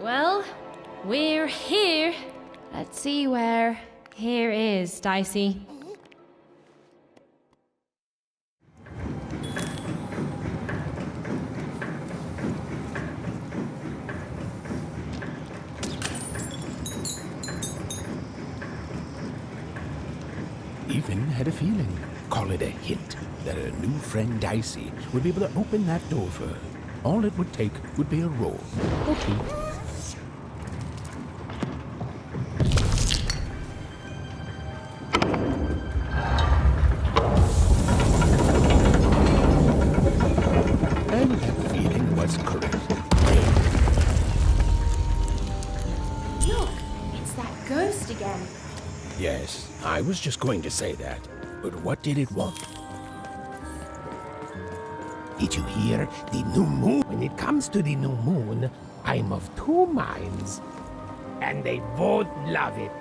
Well, we're here. Let's see where here is, Dicey. Even had a feeling, call it a hint, that her new friend Dicey would be able to open that door for her. All it would take would be a roll or two. And that feeling was correct. Look, it's that ghost again. Yes, I was just going to say that. But what did it want? Did you hear the new moon? When it comes to the new moon, I'm of two minds. And they both love it.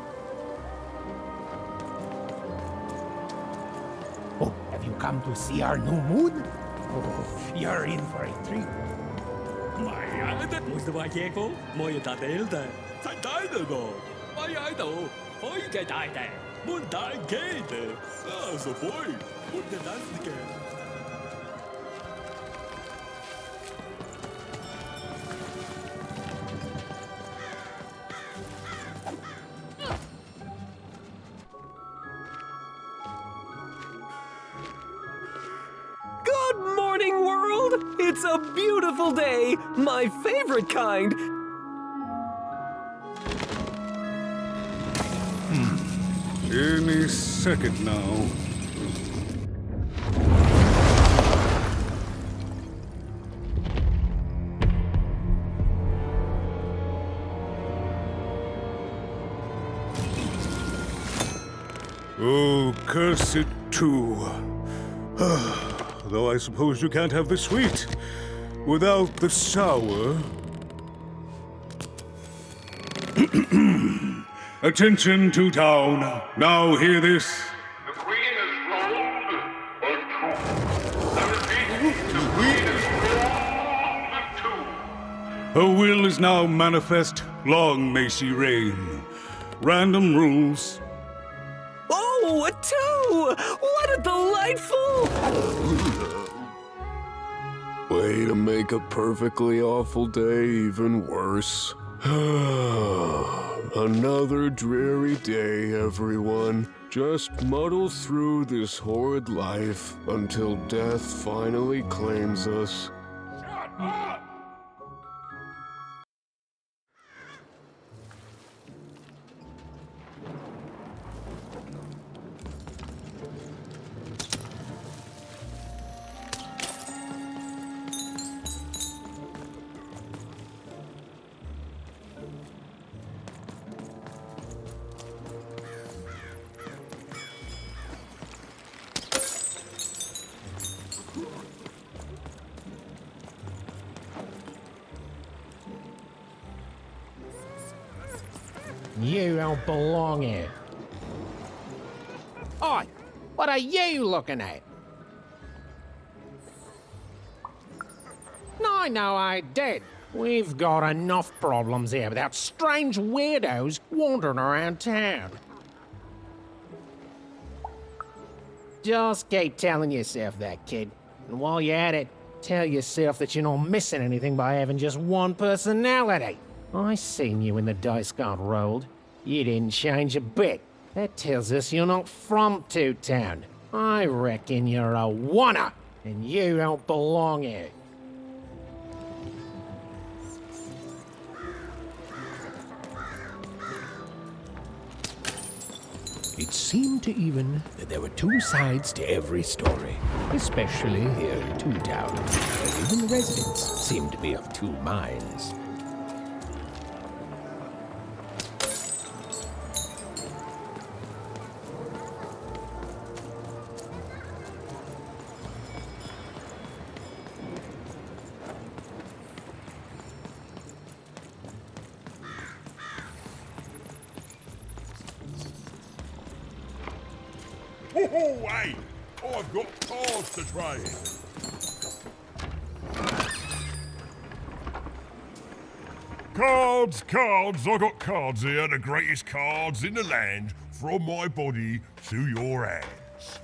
Oh, have you come to see our new moon? Oh, you're in for a treat. Maar ja, dat moest wel kijken. Mooie tadeelde. Zijn tijdige. Maar jij toch? Hoi, kijk tijde. Moet daar kijken. Ah, zo mooi. Moet de laatste keer. Good morning, world! It's a beautiful day, my favorite kind. Any second now. Oh, curse it too. Though I suppose you can't have the sweet without the sour. Attention to town. Now hear this. The Queen is rolled or two. I repeat, the Queen is rolled or two. Her will is now manifest. Long may she reign. Random rules. Oh, a two! What a delightful... Way to make a perfectly awful day even worse. Another dreary day, everyone. Just muddle through this horrid life until death finally claims us. Shut up! You don't belong here. Oi, what are you looking at? No, I did. We've got enough problems here without strange weirdos wandering around town. Just keep telling yourself that, kid. And while you're at it, tell yourself that you're not missing anything by having just one personality. I seen you when the dice got rolled. You didn't change a bit. That tells us you're not from Two Town. I reckon you're a oner, and you don't belong here. It seemed to even that there were two sides to every story, especially here in Two Town, where even the residents seemed to be of two minds. Oh, hey! I've got cards to trade. Cards, I got cards here, the greatest cards in the land, from my body to your hands.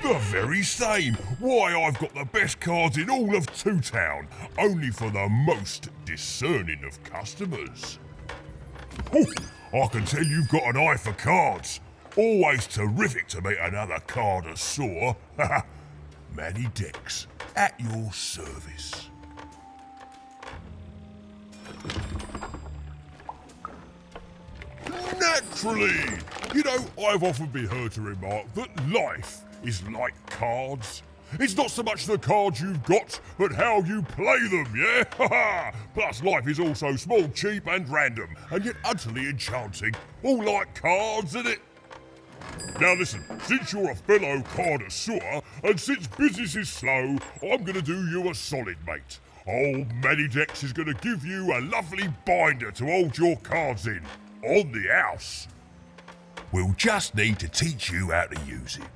The very same. Why, I've got the best cards in all of Two Town, only for the most discerning of customers. Oh, I can tell you've got an eye for cards. Always terrific to meet another connoisseur. Manny Dex, at your service. Naturally! You know, I've often been heard to remark that life is like cards. It's not so much the cards you've got, but how you play them, yeah? Plus, life is also small, cheap, and random, and yet utterly enchanting. All like cards, isn't it? Now listen, since you're a fellow connoisseur, and since business is slow, I'm gonna do you a solid, mate. Old Manny Dex is gonna give you a lovely binder to hold your cards in, on the house. We'll just need to teach you how to use it.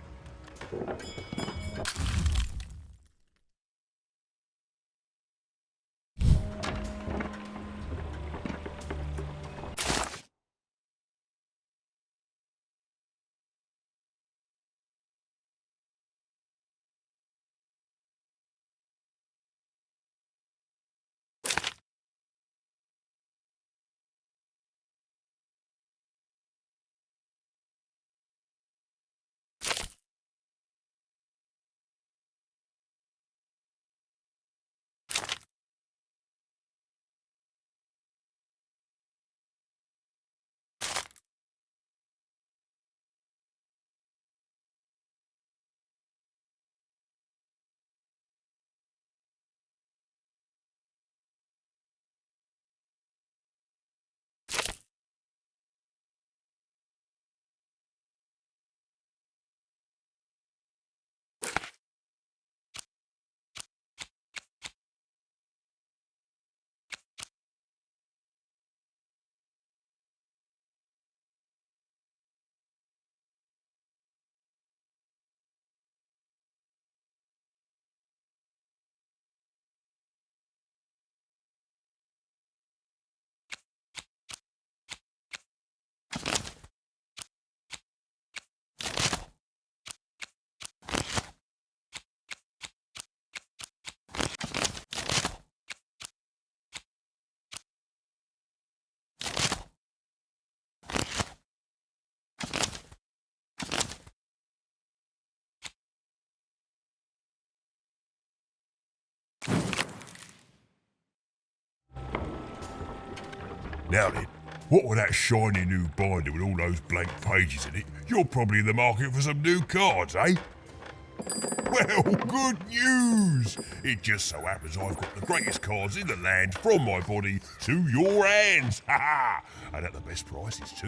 Now then, what with that shiny new binder with all those blank pages in it, you're probably in the market for some new cards, eh? Well, good news! It just so happens I've got the greatest cards in the land from my body to your hands, ha ha! And at the best prices too.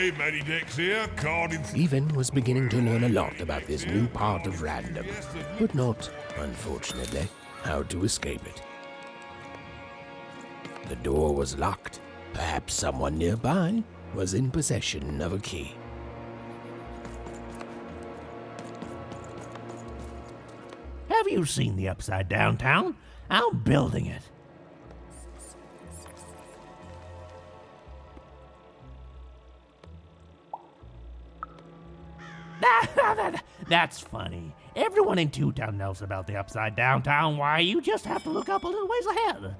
Hey, Matty Dex here, card in... Stephen was beginning to learn a lot about this new part of random, but not, unfortunately, how to escape it. The door was locked. Perhaps someone nearby was in possession of a key. Have you seen the Upside Down Town? I'm building it. That's funny. Everyone in Two Town knows about the Upside Down Town. Why, you just have to look up a little ways ahead.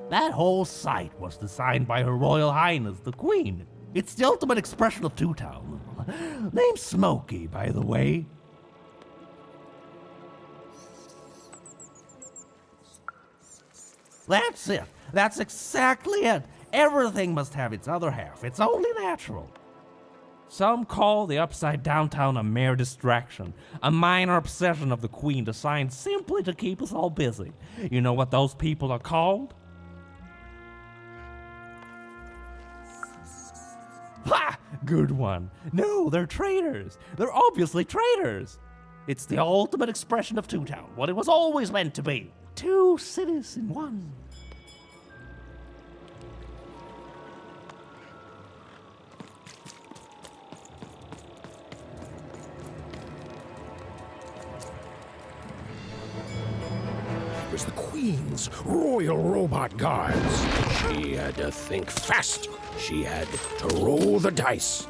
That whole site was designed by Her Royal Highness, the Queen. It's the ultimate expression of Two Town. Name's Smokey, by the way. That's it. That's exactly it. Everything must have its other half. It's only natural. Some call the Upside Down Town a mere distraction, a minor obsession of the Queen designed simply to keep us all busy. You know what those people are called? Ha! Good one. No, they're traitors. They're obviously traitors. It's the ultimate expression of Two Town, what it was always meant to be. Two cities in one. It was the Queen's Royal Robot Guards. She had to think fast. She had to roll the dice.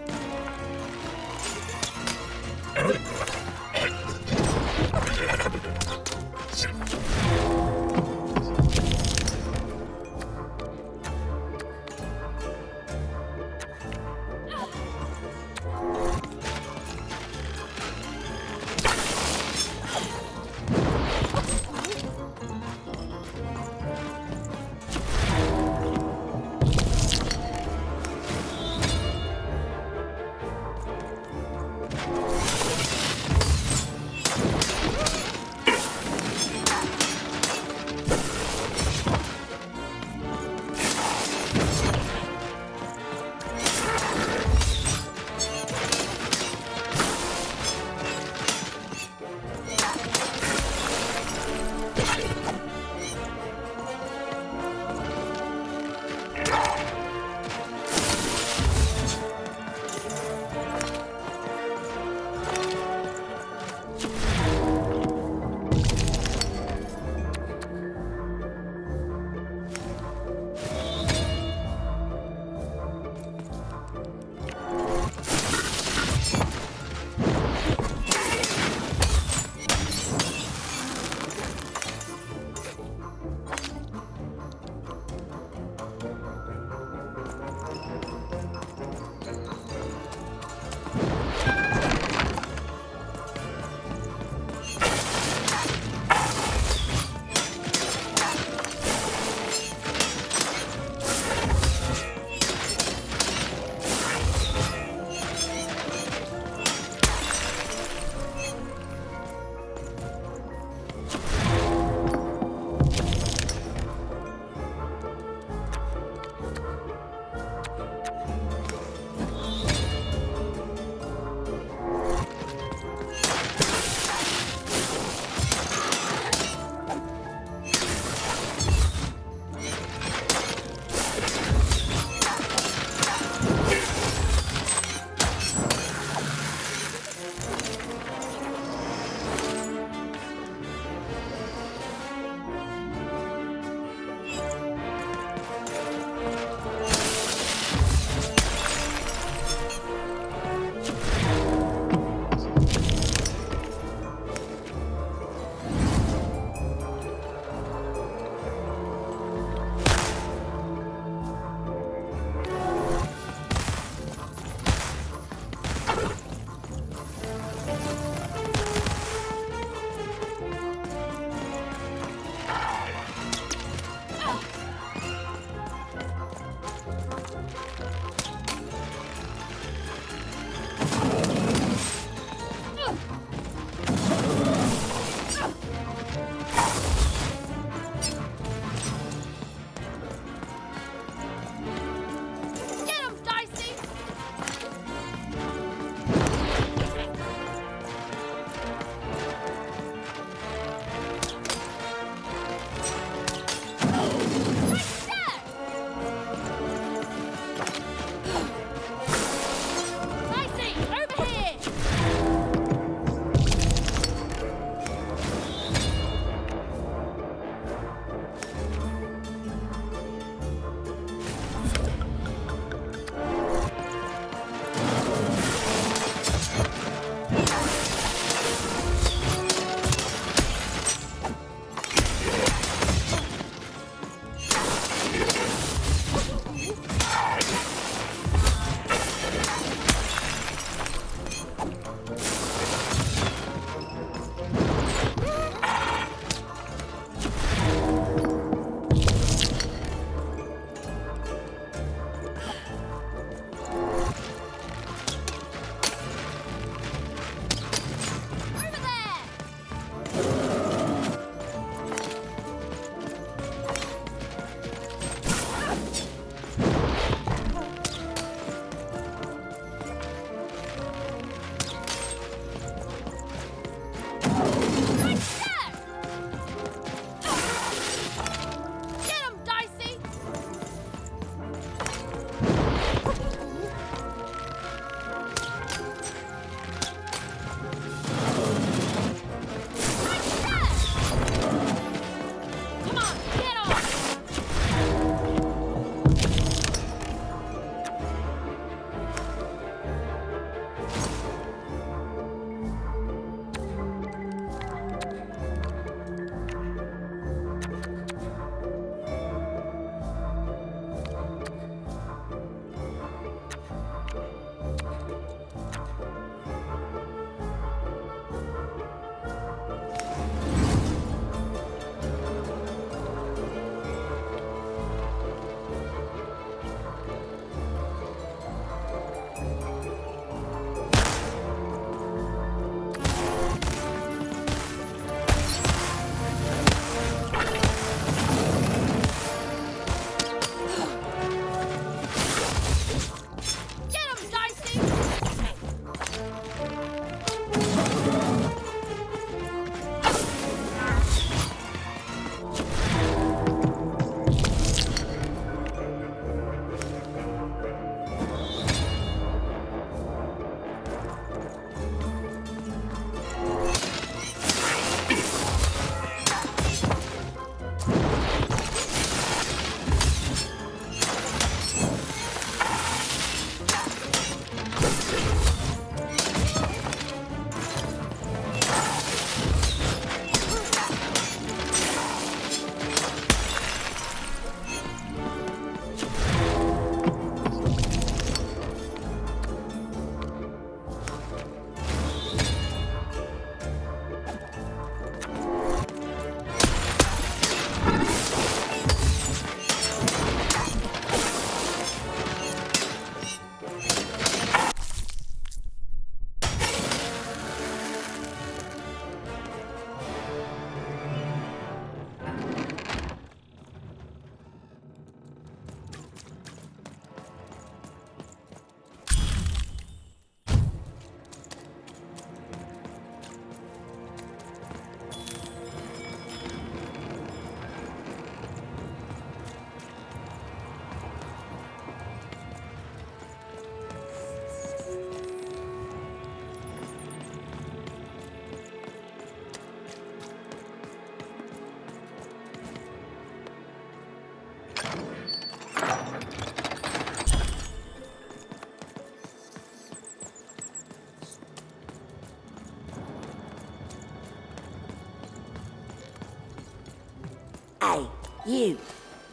Hey, you.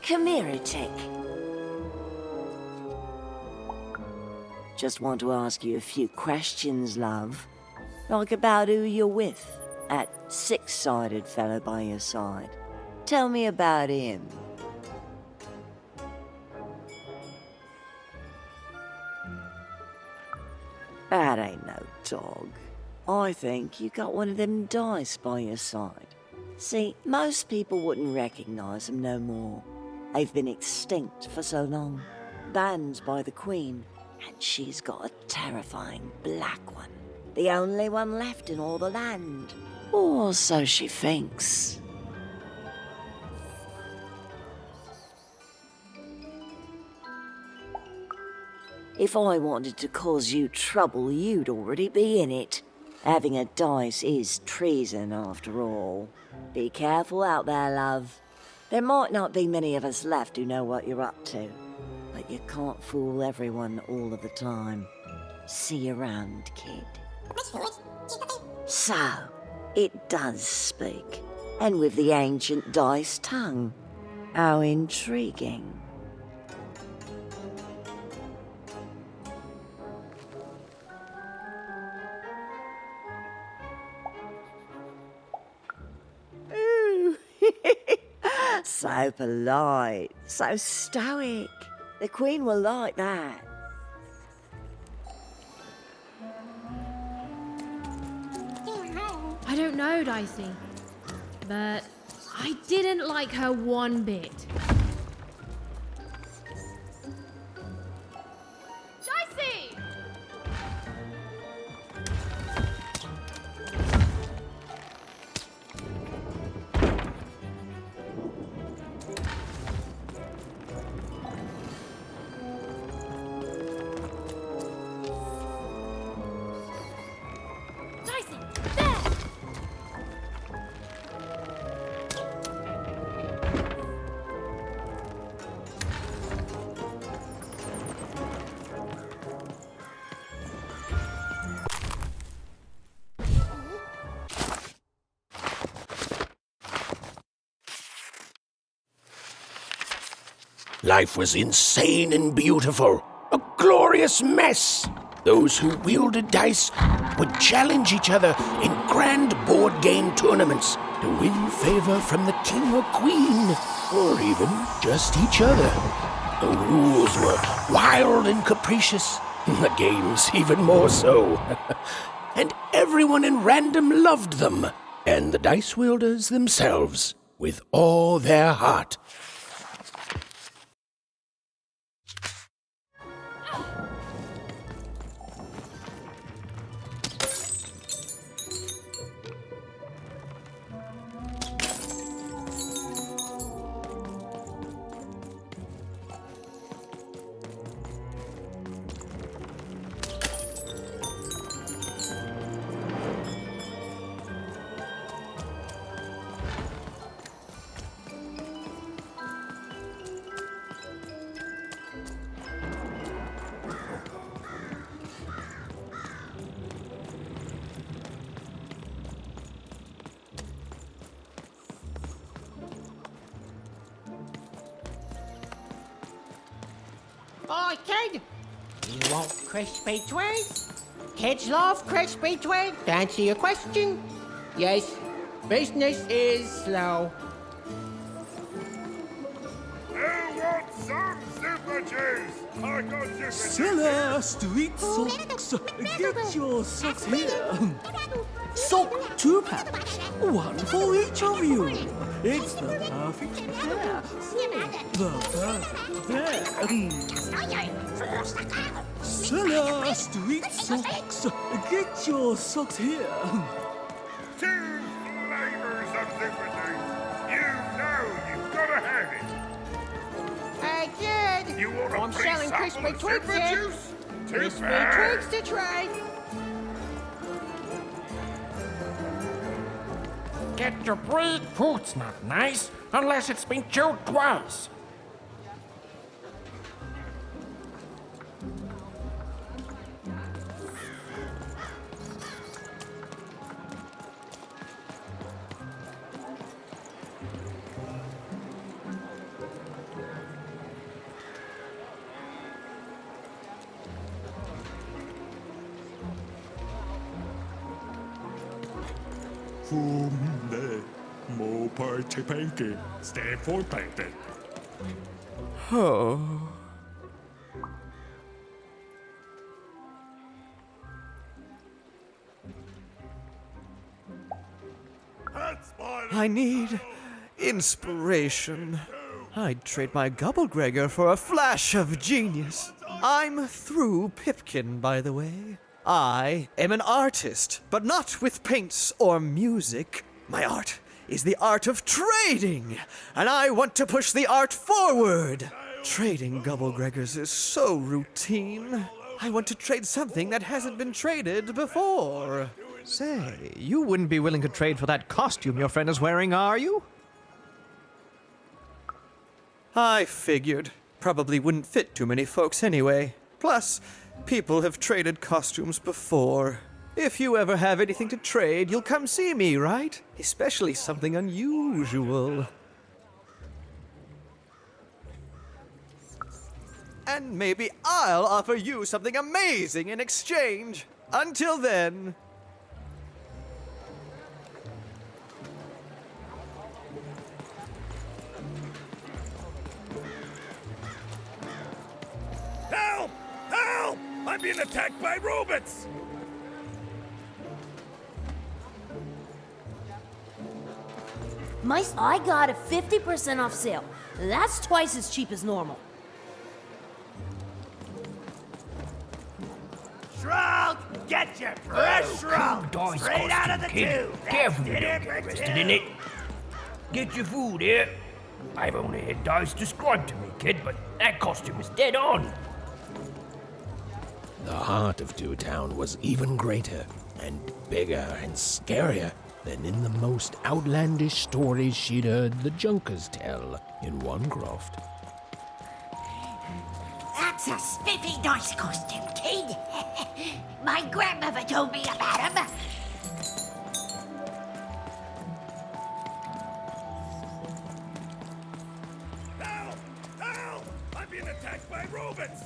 Come here a tick. Just want to ask you a few questions, love. Like about who you're with. That six-sided fellow by your side. Tell me about him. That ain't no dog. I think you got one of them dice by your side. See, most people wouldn't recognize them no more. They've been extinct for so long. Banned by the Queen, and she's got a terrifying black one. The only one left in all the land. Or so she thinks. If I wanted to cause you trouble, you'd already be in it. Having a dice is treason after all. Be careful out there, love. There might not be many of us left who know what you're up to, but you can't fool everyone all of the time. See you around, kid. So, it does speak, and with the ancient dice tongue. How intriguing. So polite, so stoic. The Queen will like that. I don't know, Dicey, but I didn't like her one bit. Dicey! Life was insane and beautiful, a glorious mess. Those who wielded dice would challenge each other in grand board game tournaments to win favor from the king or queen, or even just each other. The rules were wild and capricious, the games even more so. And everyone in random loved them, and the dice wielders themselves, with all their heart. Hi, kid. You want crispy twigs? Kids love crispy twigs. To answer your question, yes, business is slow. Who wants some super juice? I got super Seller Street Socks. Get your socks here. Sock 2 packs. One for each of you. It's the perfect pair. The perfect pair. Seller Street Socks. Get your socks here. 2 flavors of super juice. You know you've got to have it. Hey, kid. You want a I'm free selling sample crispy of twigs super here. juice? Too Crispy bad. twigs to try. Get your breed food's not nice unless it's been chewed twice. Funde. Mo partipeke. Stay fortpete. Oh. I need inspiration. I'd trade my Gubblegregor for a flash of genius. I'm through Pipkin, by the way. I am an artist, but not with paints or music. My art is the art of trading, and I want to push the art forward. Trading Gubblegregors is so routine. I want to trade something that hasn't been traded before. Say, you wouldn't be willing to trade for that costume your friend is wearing, are you? I figured. Probably wouldn't fit too many folks anyway. Plus, people have traded costumes before. If you ever have anything to trade, you'll come see me, right? Especially something unusual. And maybe I'll offer you something amazing in exchange. Until then... Help! Help! I'm being attacked by robots! I got a 50% off sale. That's twice as cheap as normal. Shroud! Get your fresh shroud! Dice Straight out of the costume, kid. tube! Careful you That's don't dinner get for arrested two. in it. Get your food here. I've only had dice described to me, kid, but that costume is dead on. The heart of Two Town was even greater and bigger and scarier than in the most outlandish stories she'd heard the Junkers tell in Onecroft. That's a spiffy dice costume, kid. My grandmother told me about him. Help! Help! I'm being attacked by robots!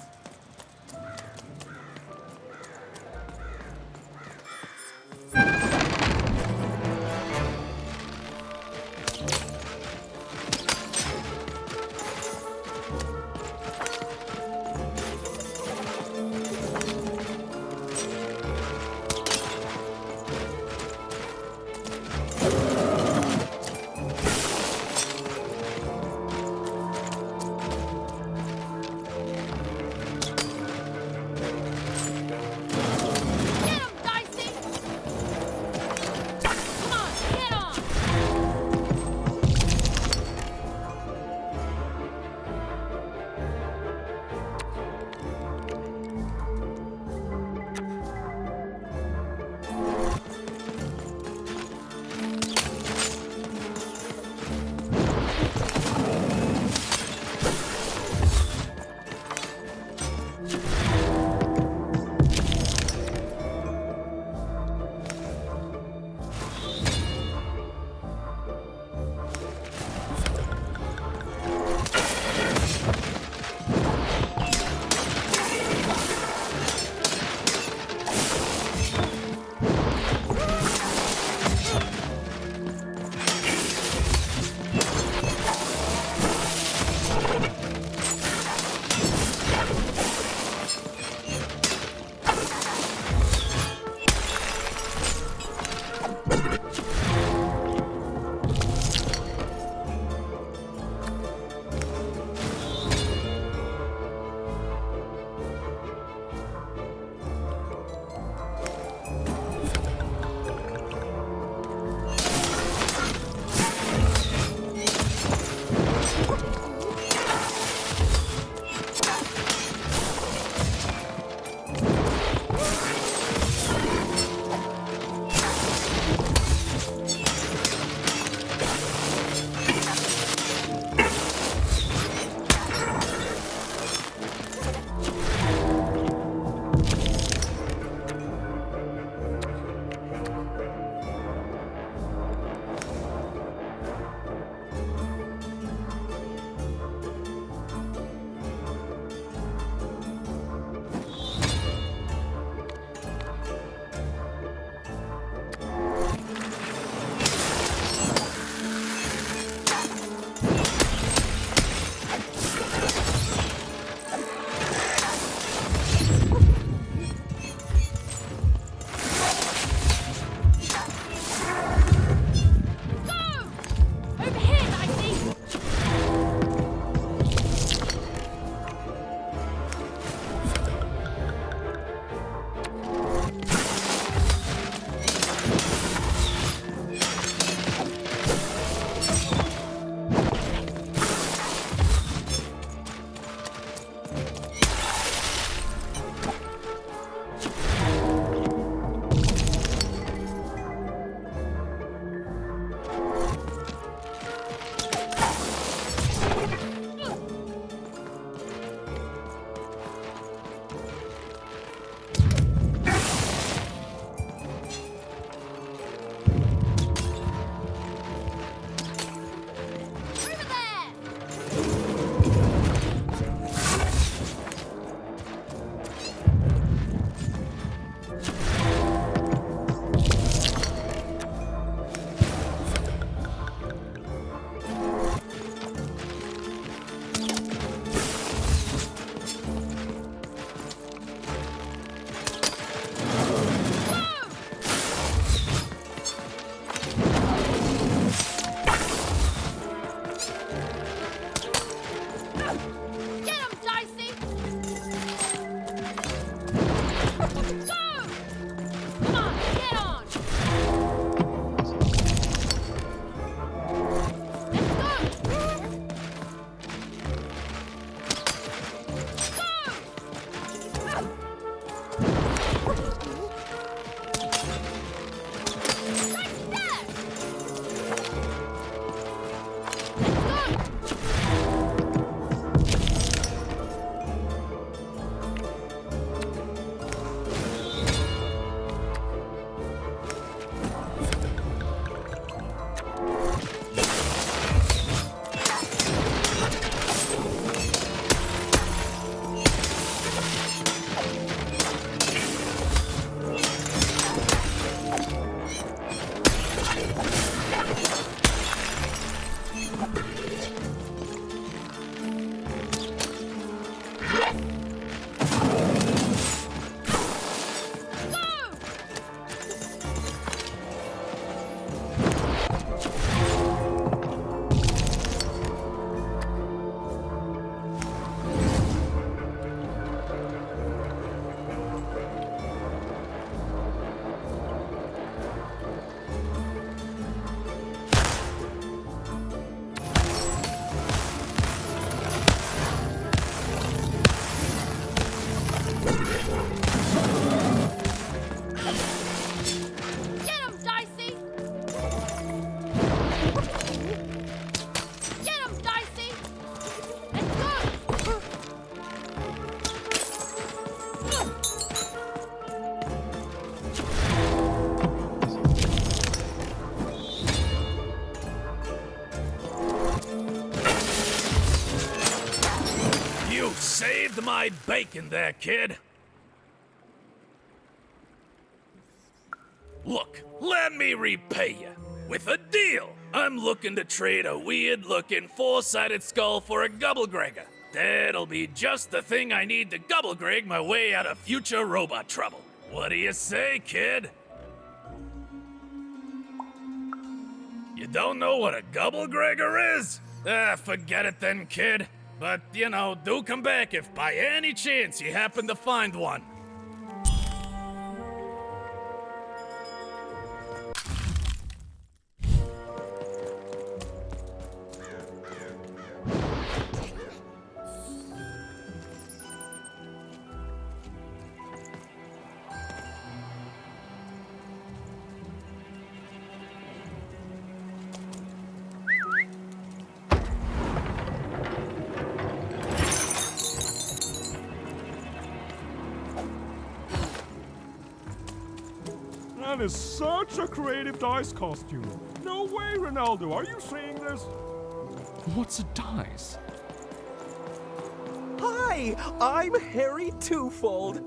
saved my bacon there, kid. Look, let me repay you with a deal. I'm looking to trade a weird-looking four-sided skull for a gobblegregger. That'll be just the thing I need to gobblegreg my way out of future robot trouble. What do you say, kid? You don't know what a gobblegregger is? Forget it then, kid. But, do come back if by any chance you happen to find one. That is such a creative dice costume. No way, Ronaldo. Are you seeing this? What's a dice? Hi, I'm Harry Twofold.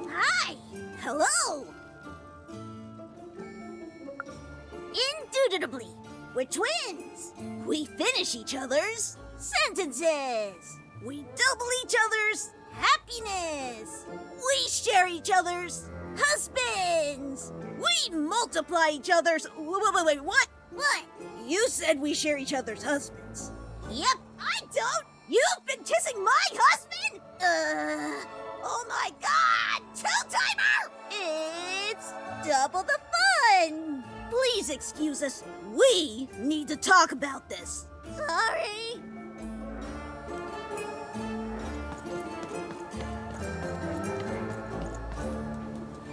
Hi! Hello! Indubitably, we're twins. We finish each other's sentences. We double each other's happiness. We share each other's husbands. We multiply each other's... Wait, what? What? You said we share each other's husbands. Yep, I don't. You've been kissing my husband? Oh my God! Two-timer! It's double the fun! Please excuse us. We need to talk about this. Sorry.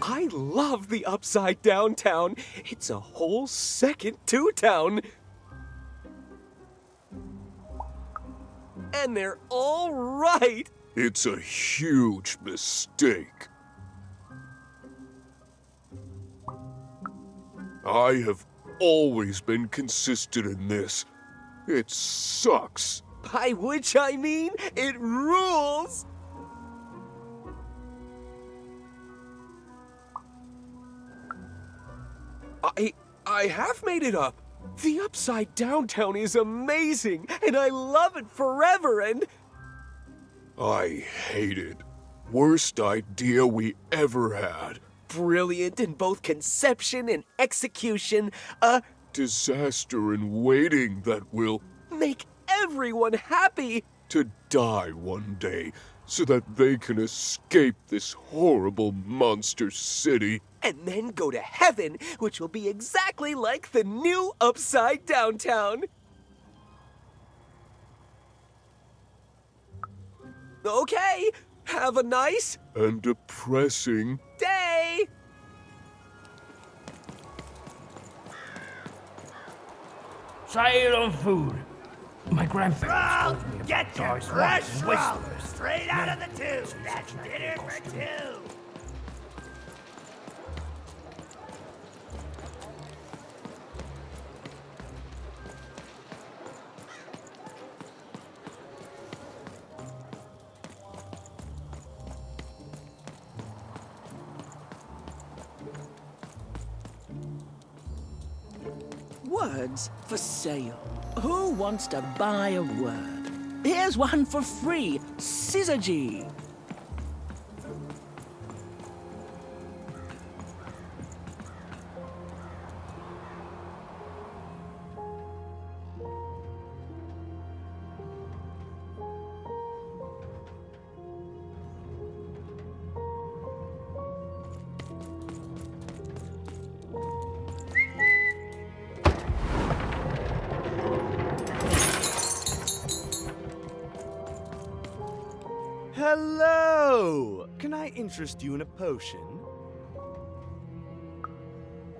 I love the Upside Down Town. It's a whole second Two-Town. And they're all right. It's a huge mistake. I have always been consistent in this. It sucks. By which I mean, it rules. I have made it up. The Upside Down Town is amazing, and I love it forever, and... I hate it. Worst idea we ever had. Brilliant in both conception and execution. A disaster in waiting that will make everyone happy. To die one day so that they can escape this horrible monster city. And then go to heaven, which will be exactly like the new Upside Down Town. Okay, have a nice and depressing day. Sale on food. My grandparents told me about Get your dice, fresh wines, and roll whistlers. straight out of the tube. That's dinner for two. Words for sale. Who wants to buy a word? Here's one for free. Syzygy. Hello! Can I interest you in a potion?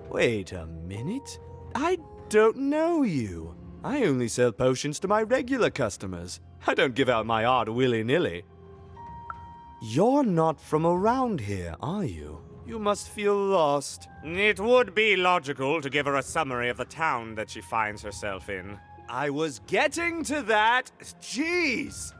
Wait a minute. I don't know you. I only sell potions to my regular customers. I don't give out my art willy-nilly. You're not from around here, are you? You must feel lost. It would be logical to give her a summary of the town that she finds herself in. I was getting to that. Jeez.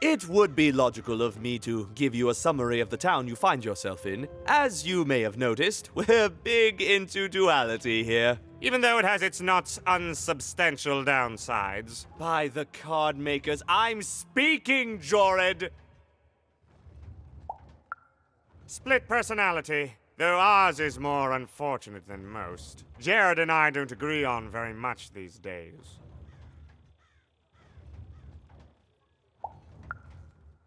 It would be logical of me to give you a summary of the town you find yourself in. As you may have noticed, we're big into duality here. Even though it has its not unsubstantial downsides. By the card makers, I'm speaking, Jorid! Split personality, though ours is more unfortunate than most. Jared and I don't agree on very much these days.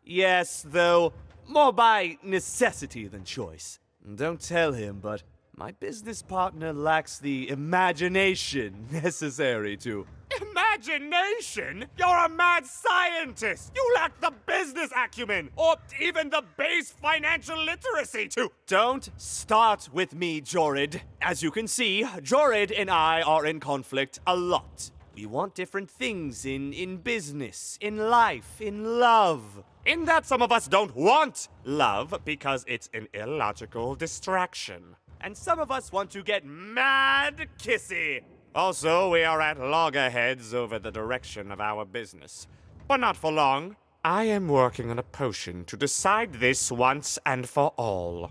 Yes, though, more by necessity than choice. Don't tell him, but my business partner lacks the imagination necessary to... Imagination? You're a mad scientist! You lack the business acumen, or even the base financial literacy to... Don't start with me, Jorid. As you can see, Jorid and I are in conflict a lot. We want different things in business, in life, in love. In that some of us don't want love because it's an illogical distraction. And some of us want to get mad kissy. Also, we are at loggerheads over the direction of our business. But not for long. I am working on a potion to decide this once and for all.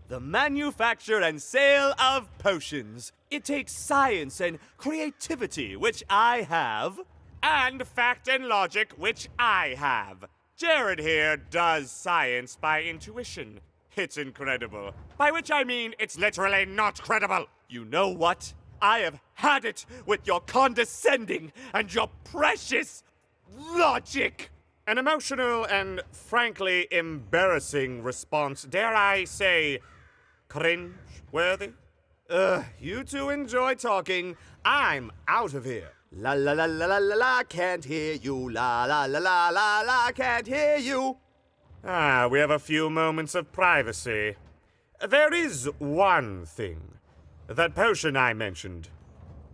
The manufacture and sale of potions. It takes science and creativity, which I have, and fact and logic, which I have. Jared here does science by intuition. It's incredible. By which I mean it's literally not credible. You know what? I have had it with your condescending and your precious logic. An emotional and frankly embarrassing response, dare I say, cringe-worthy? You two enjoy talking. I'm out of here. La la la la la la la, can't hear you. La la la la la la, can't hear you. We have a few moments of privacy. There is one thing. That potion I mentioned.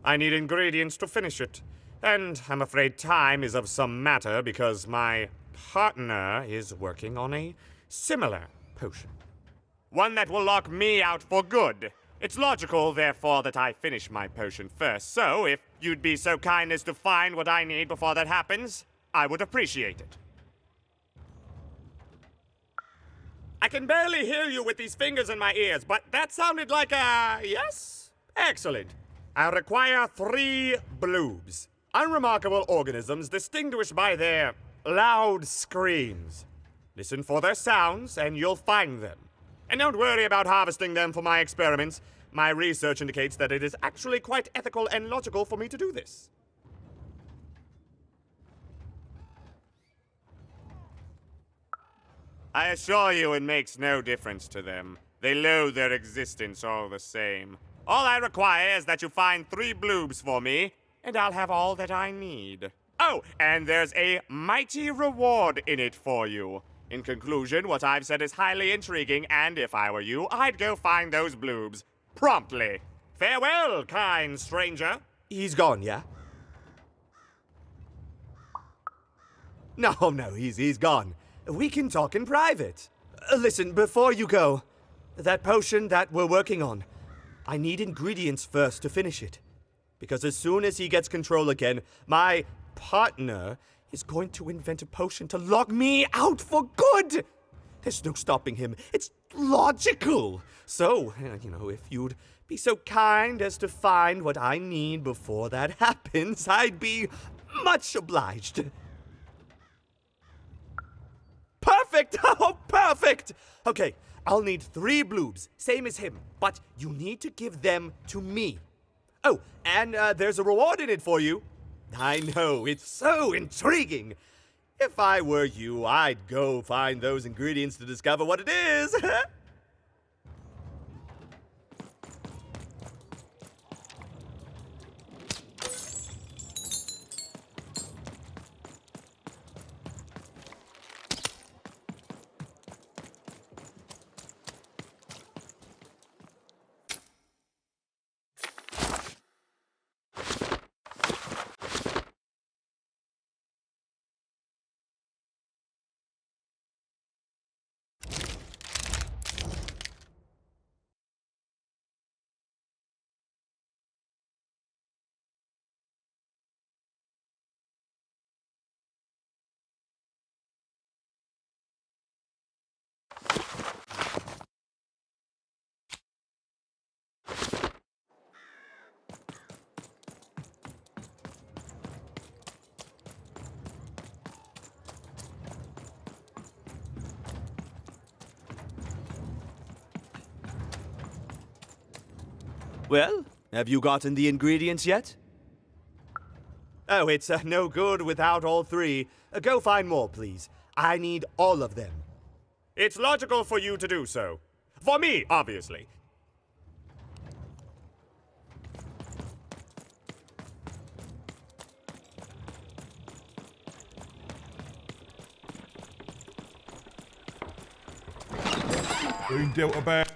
I need ingredients to finish it. And I'm afraid time is of some matter because my partner is working on a similar potion. One that will lock me out for good. It's logical, therefore, that I finish my potion first. So, if you'd be so kind as to find what I need before that happens, I would appreciate it. I can barely hear you with these fingers in my ears, but that sounded like a yes? Excellent. I require 3 bloobs. Unremarkable organisms distinguished by their loud screams. Listen for their sounds, and you'll find them. And don't worry about harvesting them for my experiments. My research indicates that it is actually quite ethical and logical for me to do this. I assure you it makes no difference to them. They loathe their existence all the same. All I require is that you find 3 bloobs for me, and I'll have all that I need. Oh, and there's a mighty reward in it for you. In conclusion, what I've said is highly intriguing, and if I were you, I'd go find those bloobs. Promptly. Farewell, kind stranger. He's gone, yeah? No, he's gone. We can talk in private. Listen, before you go, that potion that we're working on, I need ingredients first to finish it. Because as soon as he gets control again, my partner is going to invent a potion to lock me out for good. There's no stopping him. It's logical. So, if you'd be so kind as to find what I need before that happens, I'd be much obliged. Perfect! Oh, perfect! Okay, I'll need 3 bloobs, same as him, but you need to give them to me. Oh, and there's a reward in it for you. I know, it's so intriguing. If I were you, I'd go find those ingredients to discover what it is. Well, have you gotten the ingredients yet? Oh, it's no good without all three. Go find more, please. I need all of them. It's logical for you to do so. For me, obviously. Been dealt a bad...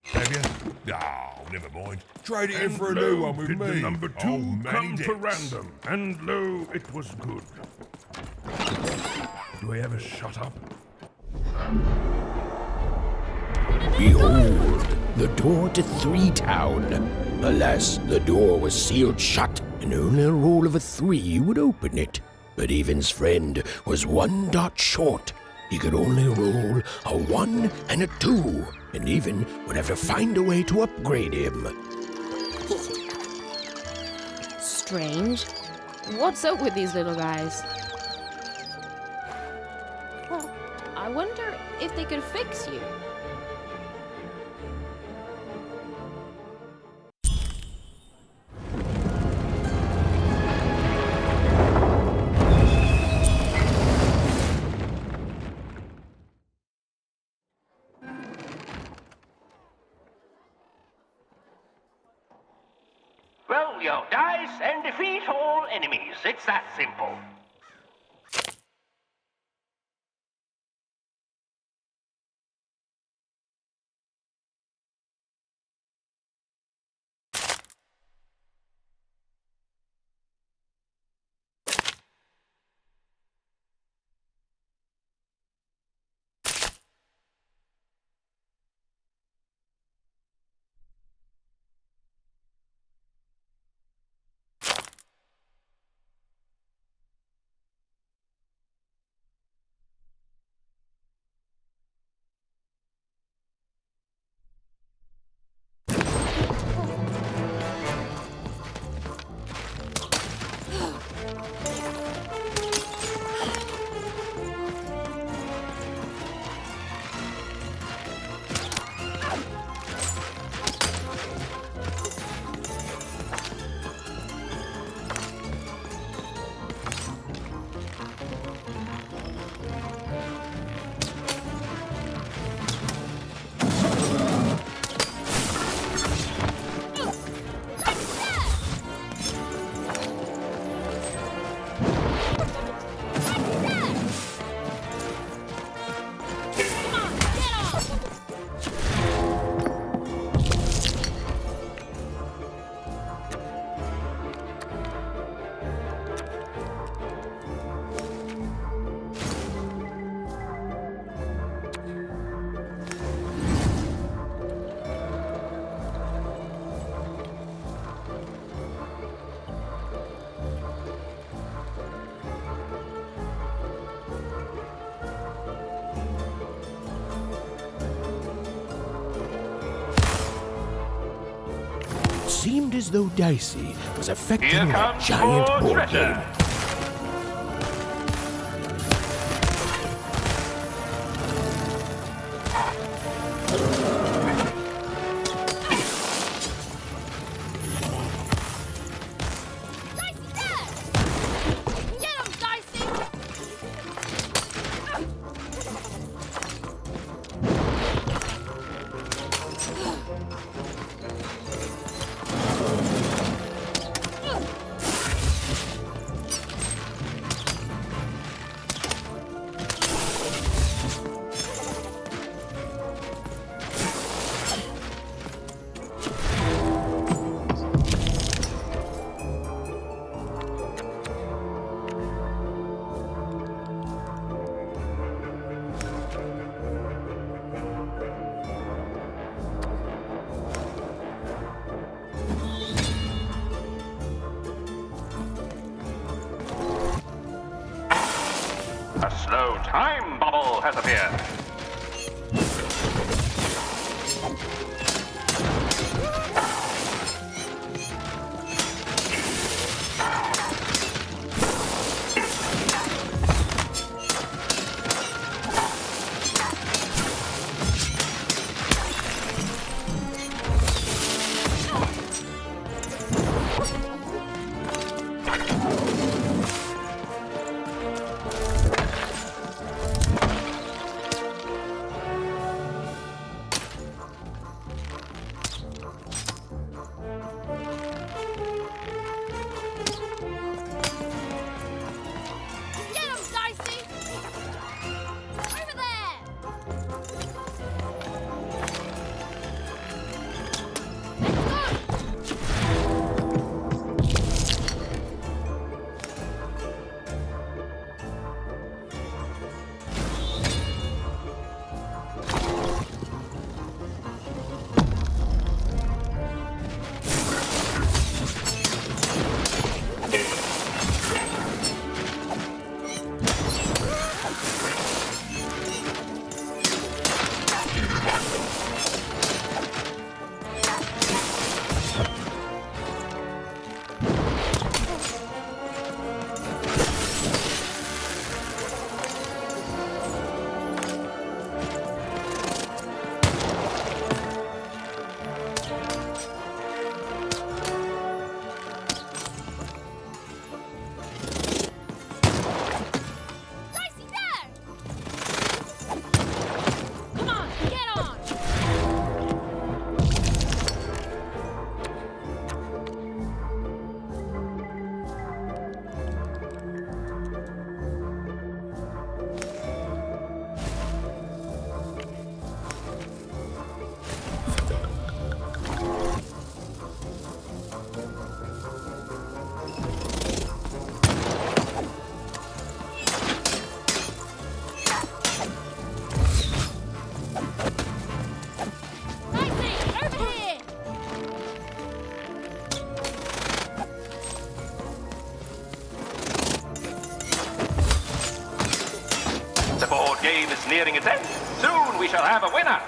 Have you? Oh, never mind. Trade it in And for a lo, new one with did me. the number two Oh, many come to debts. random, and lo, it was good. Do I ever shut up? Behold, the door to Three Town. Alas, the door was sealed shut, and only a roll of a 3 would open it. But Evan's friend was 1 dot short. He could only roll a 1 and a 2, and Evan would have to find a way to upgrade him. Strange. What's up with these little guys? Well, I wonder if they could fix you. Roll your dice and defeat all enemies. It's that simple. seemed as though Dicey was affecting that giant board game. A slow time bubble has appeared. Game is nearing its end. Soon we shall have a winner.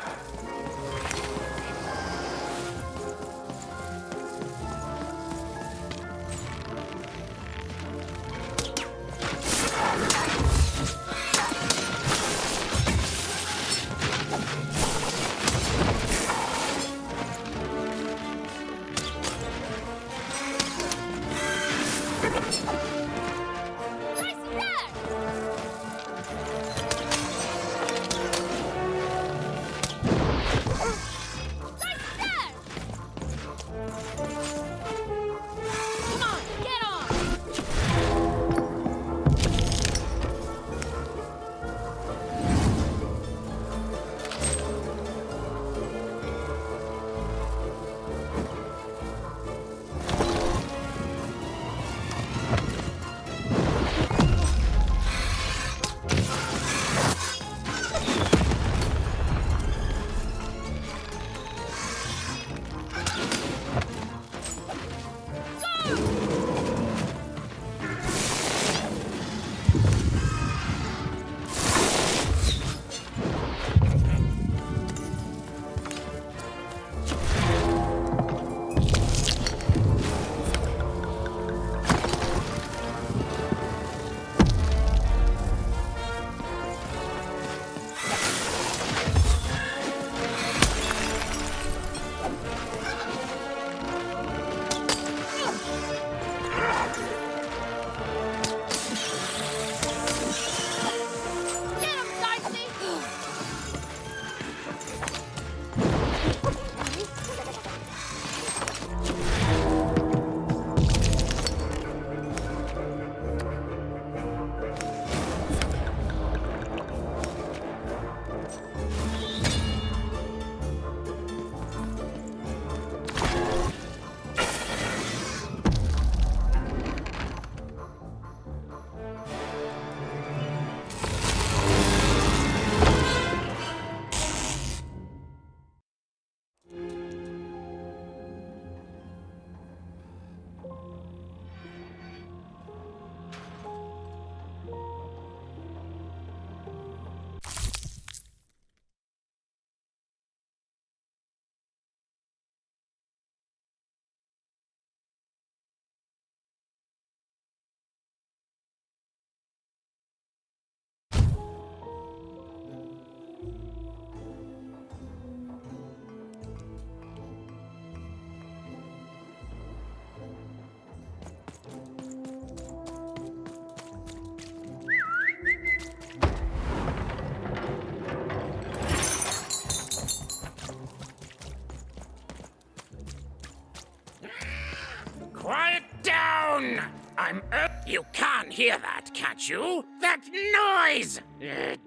You can't hear that, can't you? That noise!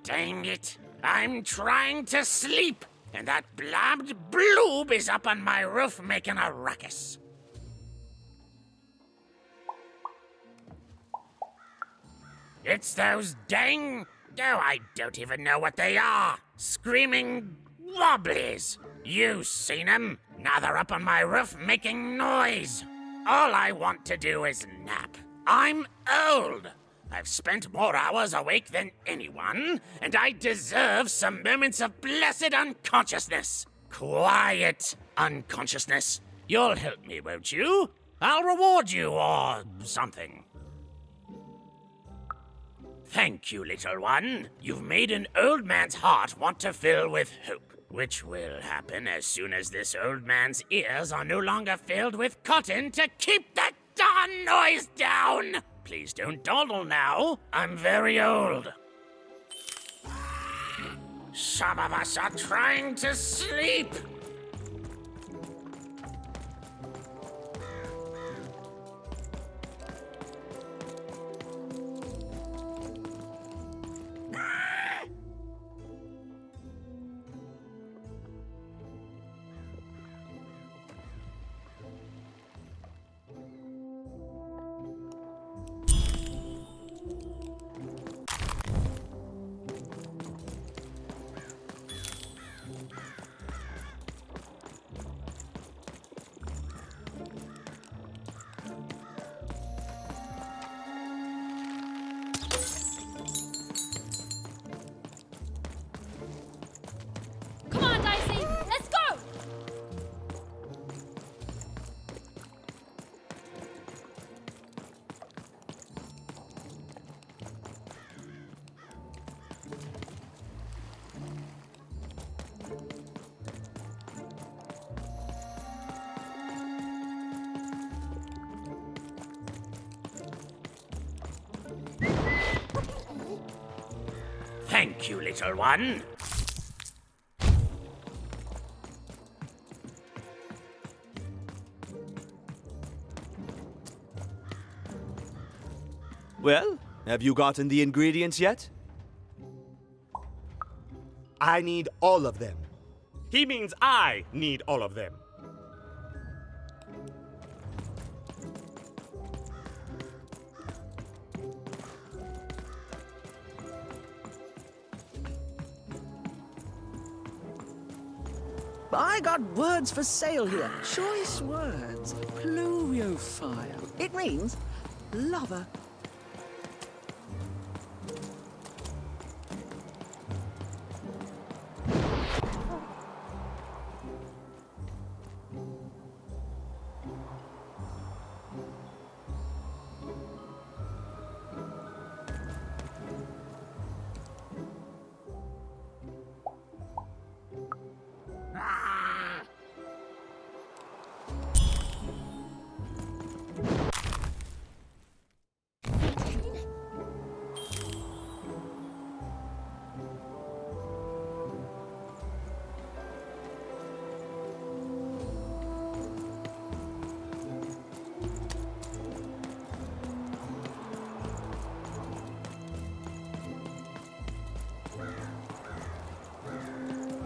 Dang it. I'm trying to sleep, and that blabbed bloob is up on my roof making a ruckus. It's those dang... Oh, I don't even know what they are. Screaming wobblies. You seen them? Now they're up on my roof making noise. All I want to do is nap. I'm old. I've spent more hours awake than anyone, and I deserve some moments of blessed unconsciousness. Quiet unconsciousness. You'll help me, won't you? I'll reward you or something. Thank you, little one. You've made an old man's heart want to fill with hope, which will happen as soon as this old man's ears are no longer filled with cotton to keep that darn noise down. Please don't dawdle now. I'm very old. Some of us are trying to sleep. Come on, Dicey, let's go! Thank you, little one. Well, have you gotten the ingredients yet? I need all of them. He means I need all of them. I got words for sale here. Choice words. Pluviophile. It means lover.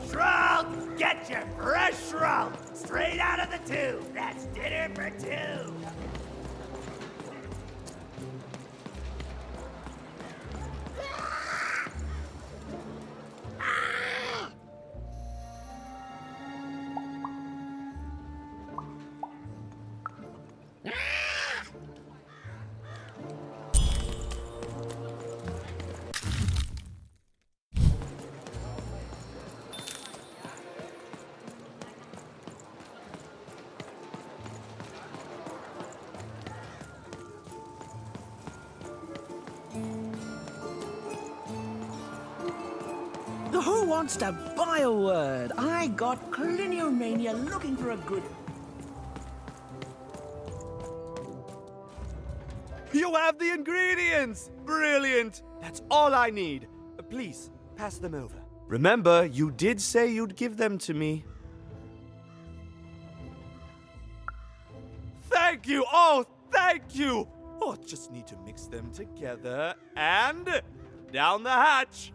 Shroud, get your fresh shroud straight out of the tube. That's dinner for two. Who wants to buy a word? I got cliniomania looking for a good... You have the ingredients! Brilliant! That's all I need. Please, pass them over. Remember, you did say you'd give them to me. Thank you! Oh, thank you! Oh, just need to mix them together and down the hatch.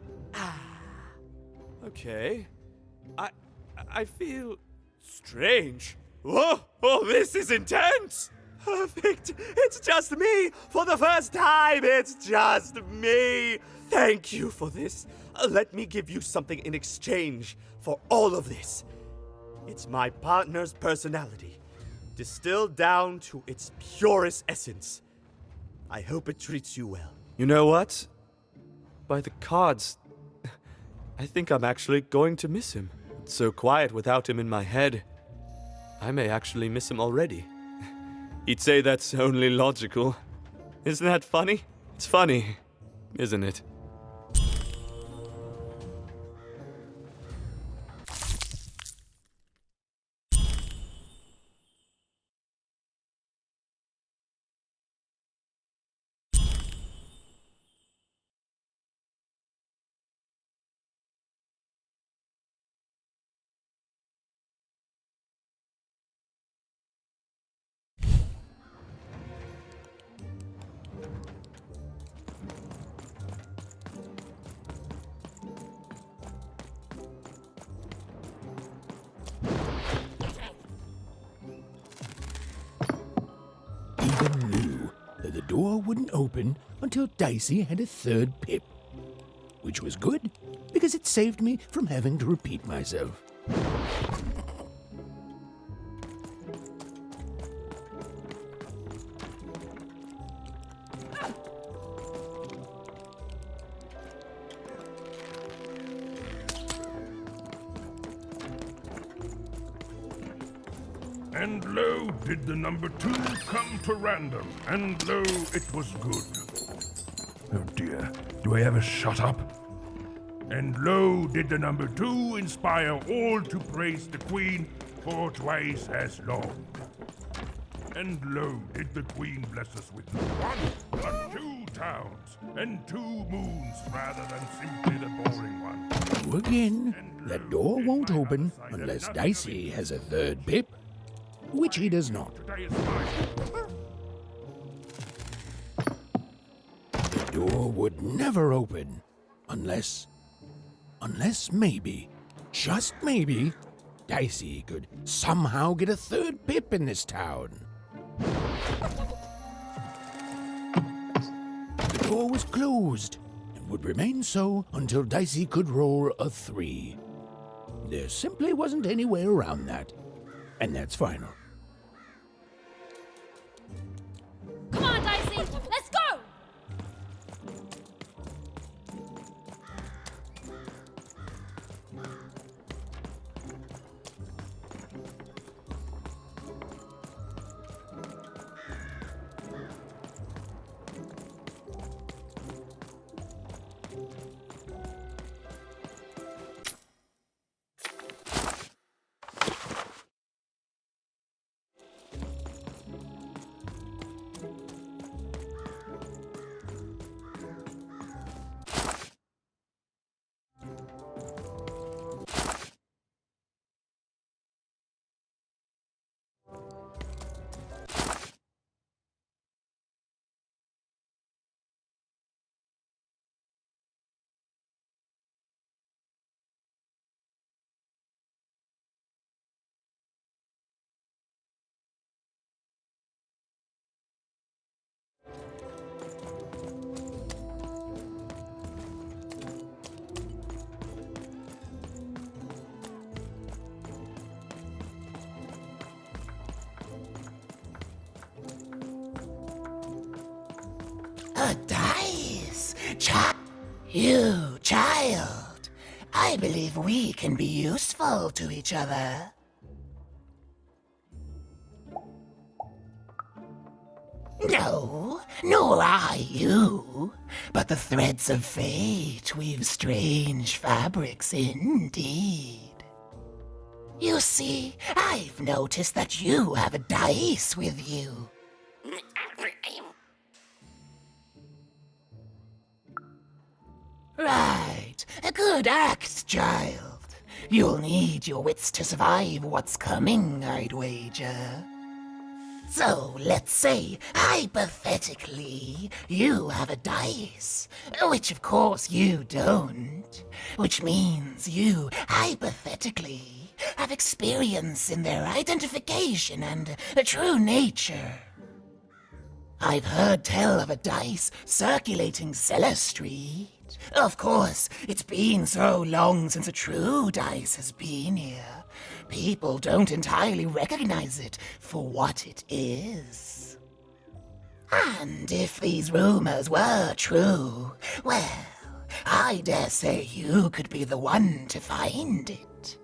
Okay. I feel strange. Whoa! Oh, this is intense! Perfect! It's just me! For the first time, it's just me! Thank you for this. Let me give you something in exchange for all of this. It's my partner's personality, distilled down to its purest essence. I hope it treats you well. You know what? By the cards, I think I'm actually going to miss him. It's so quiet without him in my head. I may actually miss him already. He'd say that's only logical. Isn't that funny? It's funny, isn't it? Even knew that the door wouldn't open until Dicey had a third pip. Which was good, because it saved me from having to repeat myself. And lo, did the number 2 come to random, and lo, it was good. Oh dear, do I ever shut up? And lo, did the number 2 inspire all to praise the Queen for twice as long. And lo, did the Queen bless us with 1 but 2 towns, and 2 moons rather than simply the boring one. Again, that door won't open unless Dicey has a third pip. Which he does not. The door would never open unless maybe, just maybe, Dicey could somehow get a third pip in this town. The door was closed and would remain so until Dicey could roll a 3. There simply wasn't any way around that. And that's final. Come on, Dicey, let's go! A dice! You, child! I believe we can be useful to each other. No, nor I you, but the threads of fate weave strange fabrics indeed. You see, I've noticed that you have a dice with you. Right, a good act, child. You'll need your wits to survive what's coming, I'd wager. So, let's say, hypothetically, you have a dice, which of course you don't, which means you, hypothetically, have experience in their identification and true nature. I've heard tell of a dice circulating Cellar Street. Of course, it's been so long since a true dice has been here. People don't entirely recognize it for what it is. And if these rumors were true, well, I dare say you could be the one to find it.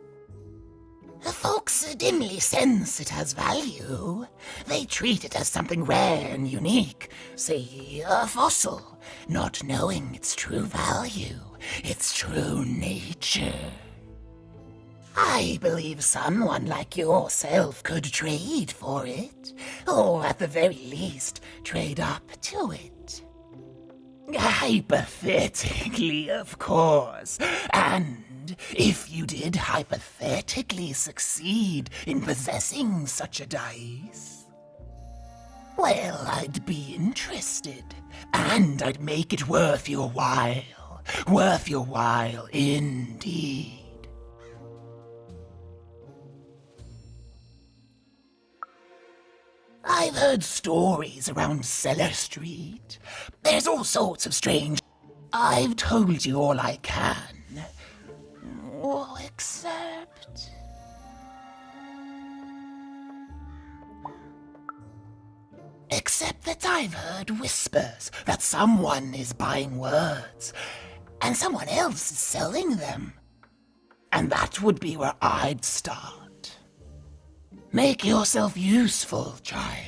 Folks dimly sense it has value. They treat it as something rare and unique, say a fossil, not knowing its true value, its true nature. I believe someone like yourself could trade for it, or at the very least, trade up to it. Hypothetically, of course, and if you did hypothetically succeed in possessing such a dice, well, I'd be interested, and I'd make it worth your while indeed. I've heard stories around Cellar Street. There's all sorts of strange... I've told you all I can. Except... Except that I've heard whispers that someone is buying words, and someone else is selling them. And that would be where I'd start. Make yourself useful, child.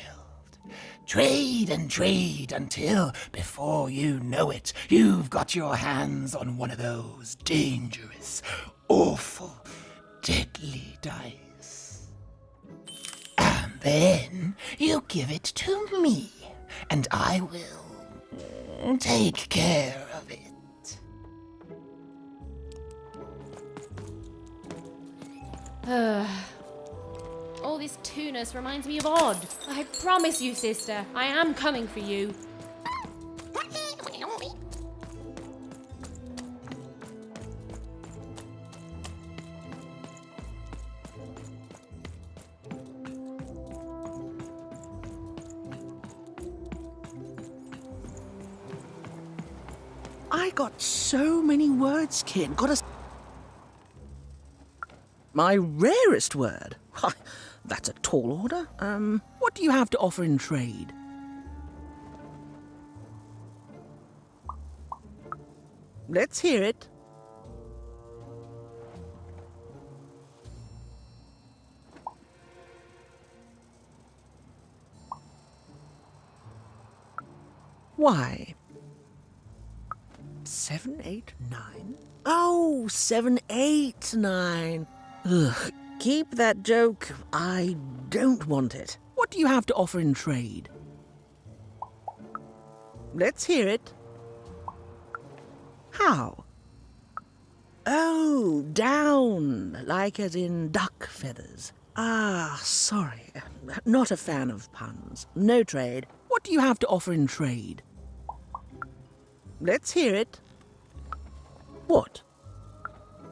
Trade and trade until, before you know it, you've got your hands on one of those dangerous, awful, deadly dice. And then you give it to me, and I will take care of it. All this tunus reminds me of Odd. I promise you, sister, I am coming for you. I got so many words, kid. My rarest word? That's a tall order. What do you have to offer in trade? Let's hear it. Why? 7, 8, 9? Oh, 7, 8, 9. Ugh, keep that joke. I don't want it. What do you have to offer in trade? Let's hear it. How? Oh, down, like as in duck feathers. Ah, sorry. Not a fan of puns. No trade. What do you have to offer in trade? Let's hear it. What?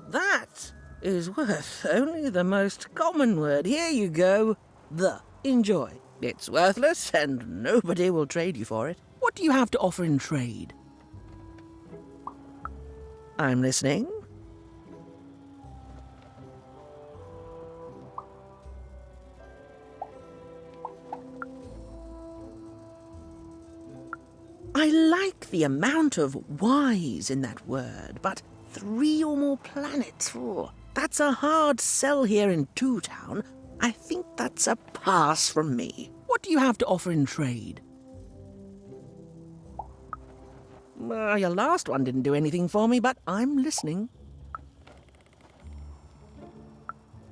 That is worth only the most common word. Here you go. The. Enjoy. It's worthless and nobody will trade you for it. What do you have to offer in trade? I'm listening. I like the amount of Y's in that word, but 3 or more planets, that's a hard sell here in Two Town. I think that's a pass from me. What do you have to offer in trade? Your last one didn't do anything for me, but I'm listening.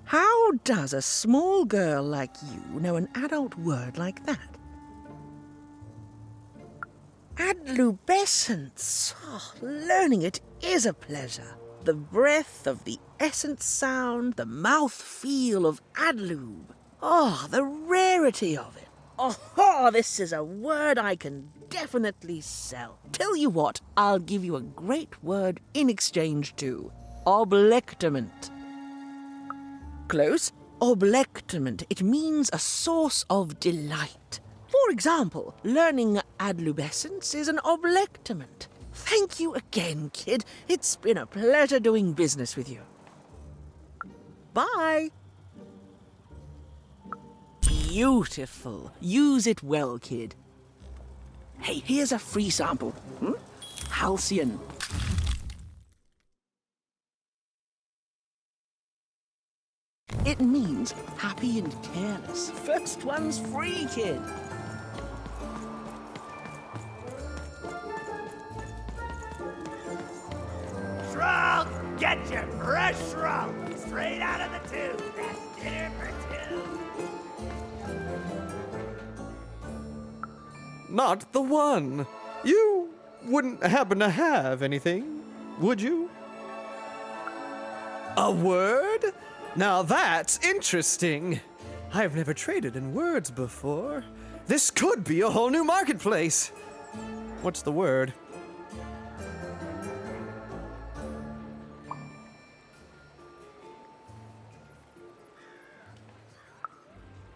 How does a small girl like you know an adult word like that? Adlubescence. Oh, learning it is a pleasure. The breath of the essence sound, the mouth feel of adlube. Oh, the rarity of it. Oh, this is a word I can definitely sell. Tell you what, I'll give you a great word in exchange too. Oblectament. Close. Oblectament. It means a source of delight. For example, learning adolescence is an oblectament. Thank you again, kid. It's been a pleasure doing business with you. Bye. Beautiful. Use it well, kid. Hey, here's a free sample. Halcyon. It means happy and careless. First one's free, kid. Shrunk! Get your fresh shrunk! Straight out of the tube. That's dinner for two. Not the one. You wouldn't happen to have anything, would you? A word? Now that's interesting. I've never traded in words before. This could be a whole new marketplace. What's the word?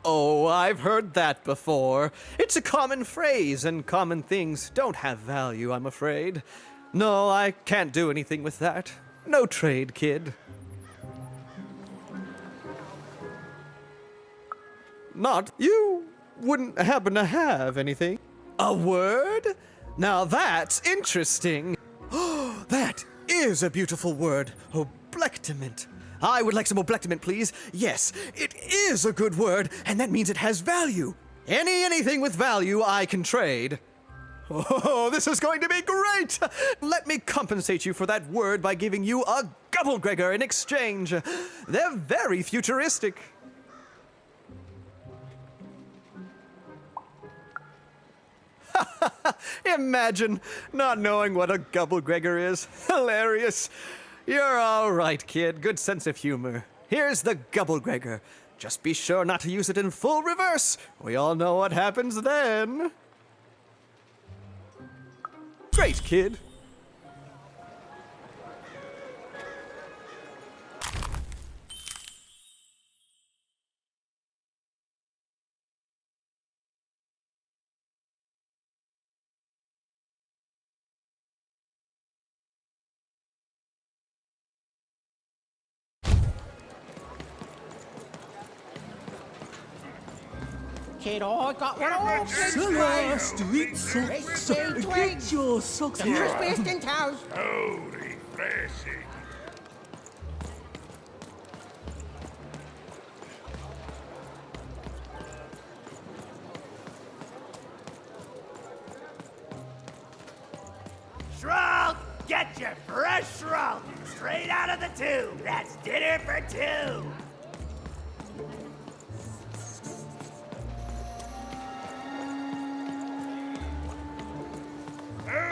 Oh, I've heard that before. It's a common phrase, and common things don't have value, I'm afraid. No, I can't do anything with that. No trade, kid. Not you wouldn't happen to have anything. A word? Now that's interesting. Oh, that is a beautiful word. Oblectament. I would like some oblectament, please. Yes, it is a good word, and that means it has value. Anything with value I can trade. Oh, this is going to be great! Let me compensate you for that word by giving you a Gubblegregor in exchange. They're very futuristic. Imagine not knowing what a Gubblegregor is. Hilarious. You're all right, kid. Good sense of humor. Here's the Gubblegregor. Just be sure not to use it in full reverse. We all know what happens then. Great, kid. Kid, I got one all Celeste, eat socks. Get your socks the here. crispiest in town. Holy flashy. Shrunk! Get your fresh shrunk! Straight out of the tube. That's dinner for two.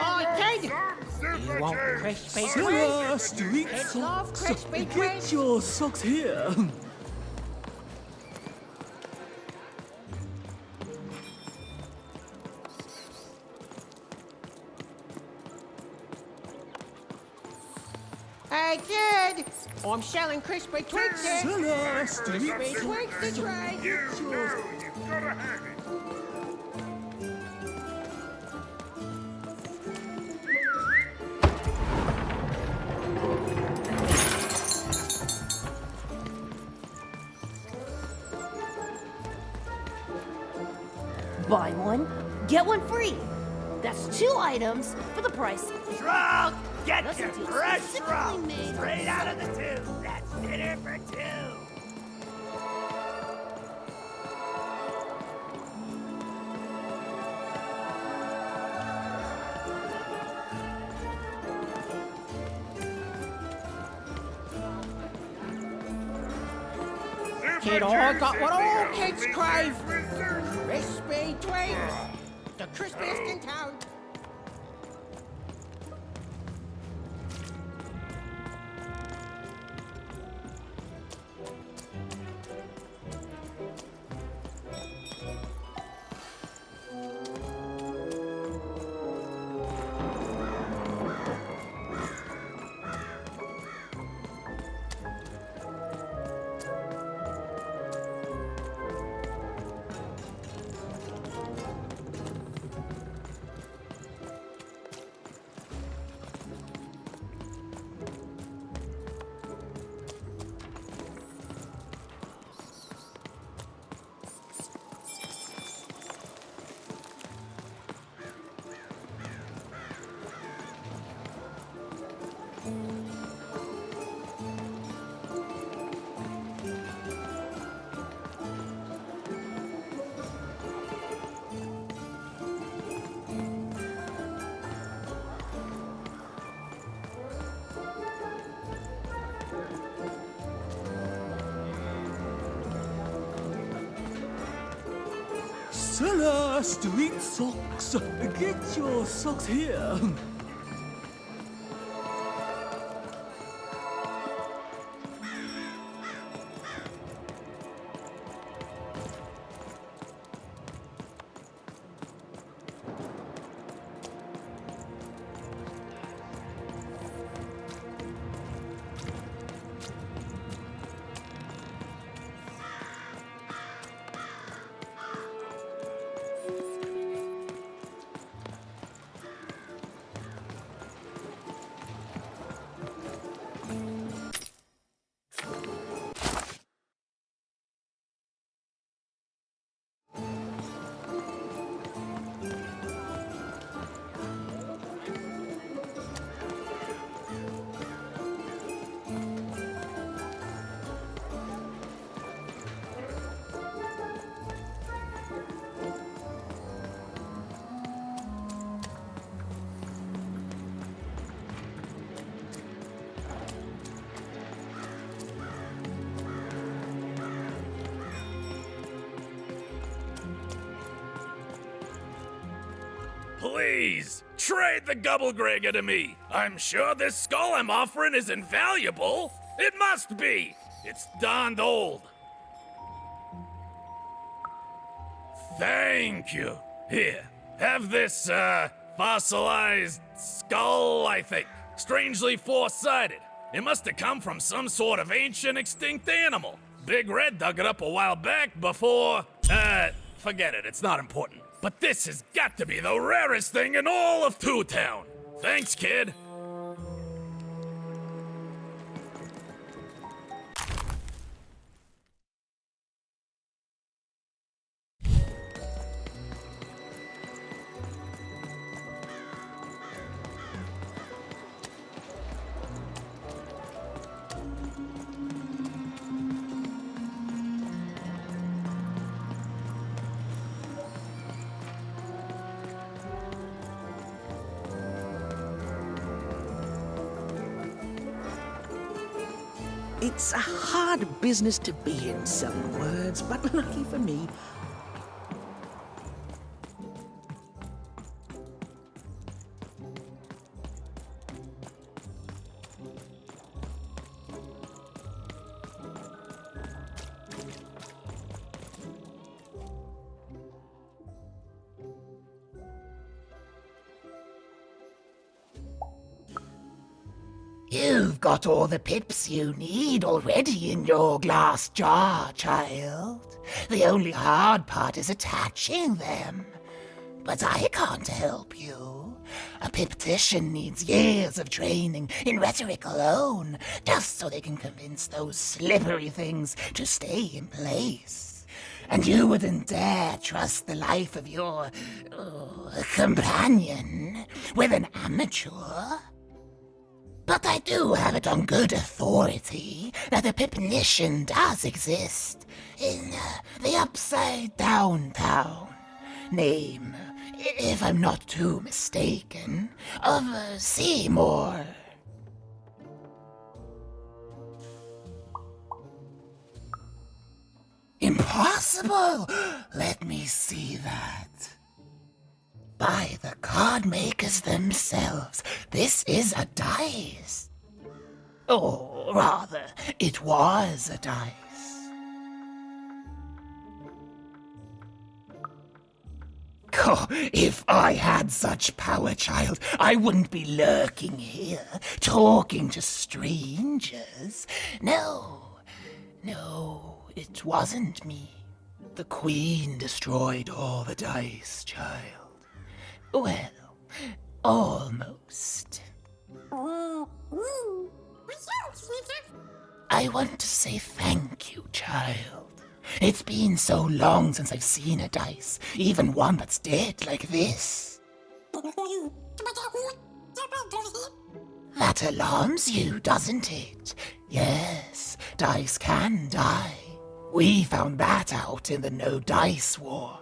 Oh, kid! You want crispy Celeste, treats? eat Kids love socks. crispy Get treats. your socks here. Hey, kid! I'm selling crispy treats here. Celeste, Crispy eat treats to trade. You know you've got to have it. Buy one, get one free. That's 2 items for the price. Shrunk! Get That's your a deal fresh specifically shrunk! made Straight out of the tube. That's dinner for two. Kid, I got what all kids crave. Crispy treats. The crispiest in town. Seller, street socks. Get your socks here. Please, trade the Gubblegregger to me. I'm sure this skull I'm offering is invaluable. It must be. It's darned old. Thank you. Here, have this, fossilized skull, I think. Strangely four-sided. It must have come from some sort of ancient extinct animal. Big Red dug it up a while back before... forget it, it's not important. But this has got to be the rarest thing in all of Two Town. Thanks, kid. It's a hard business to be in, some words, but lucky for me, You've got all the pips you need already in your glass jar, child. The only hard part is attaching them. But I can't help you. A piptician needs years of training in rhetoric alone, just so they can convince those slippery things to stay in place. And you wouldn't dare trust the life of your companion with an amateur. But I do have it on good authority that a pipnician does exist in the upside down town. Name, if I'm not too mistaken, of Seymour. Impossible! Let me see that. By the card makers themselves, this is a dice. Or rather, it was a dice. Oh, if I had such power, child, I wouldn't be lurking here, talking to strangers. No, it wasn't me. The Queen destroyed all the dice, child. Well, almost. I want to say thank you, child. It's been so long since I've seen a dice, even one that's dead like this. That alarms you, doesn't it? Yes, dice can die. We found that out in the No Dice War.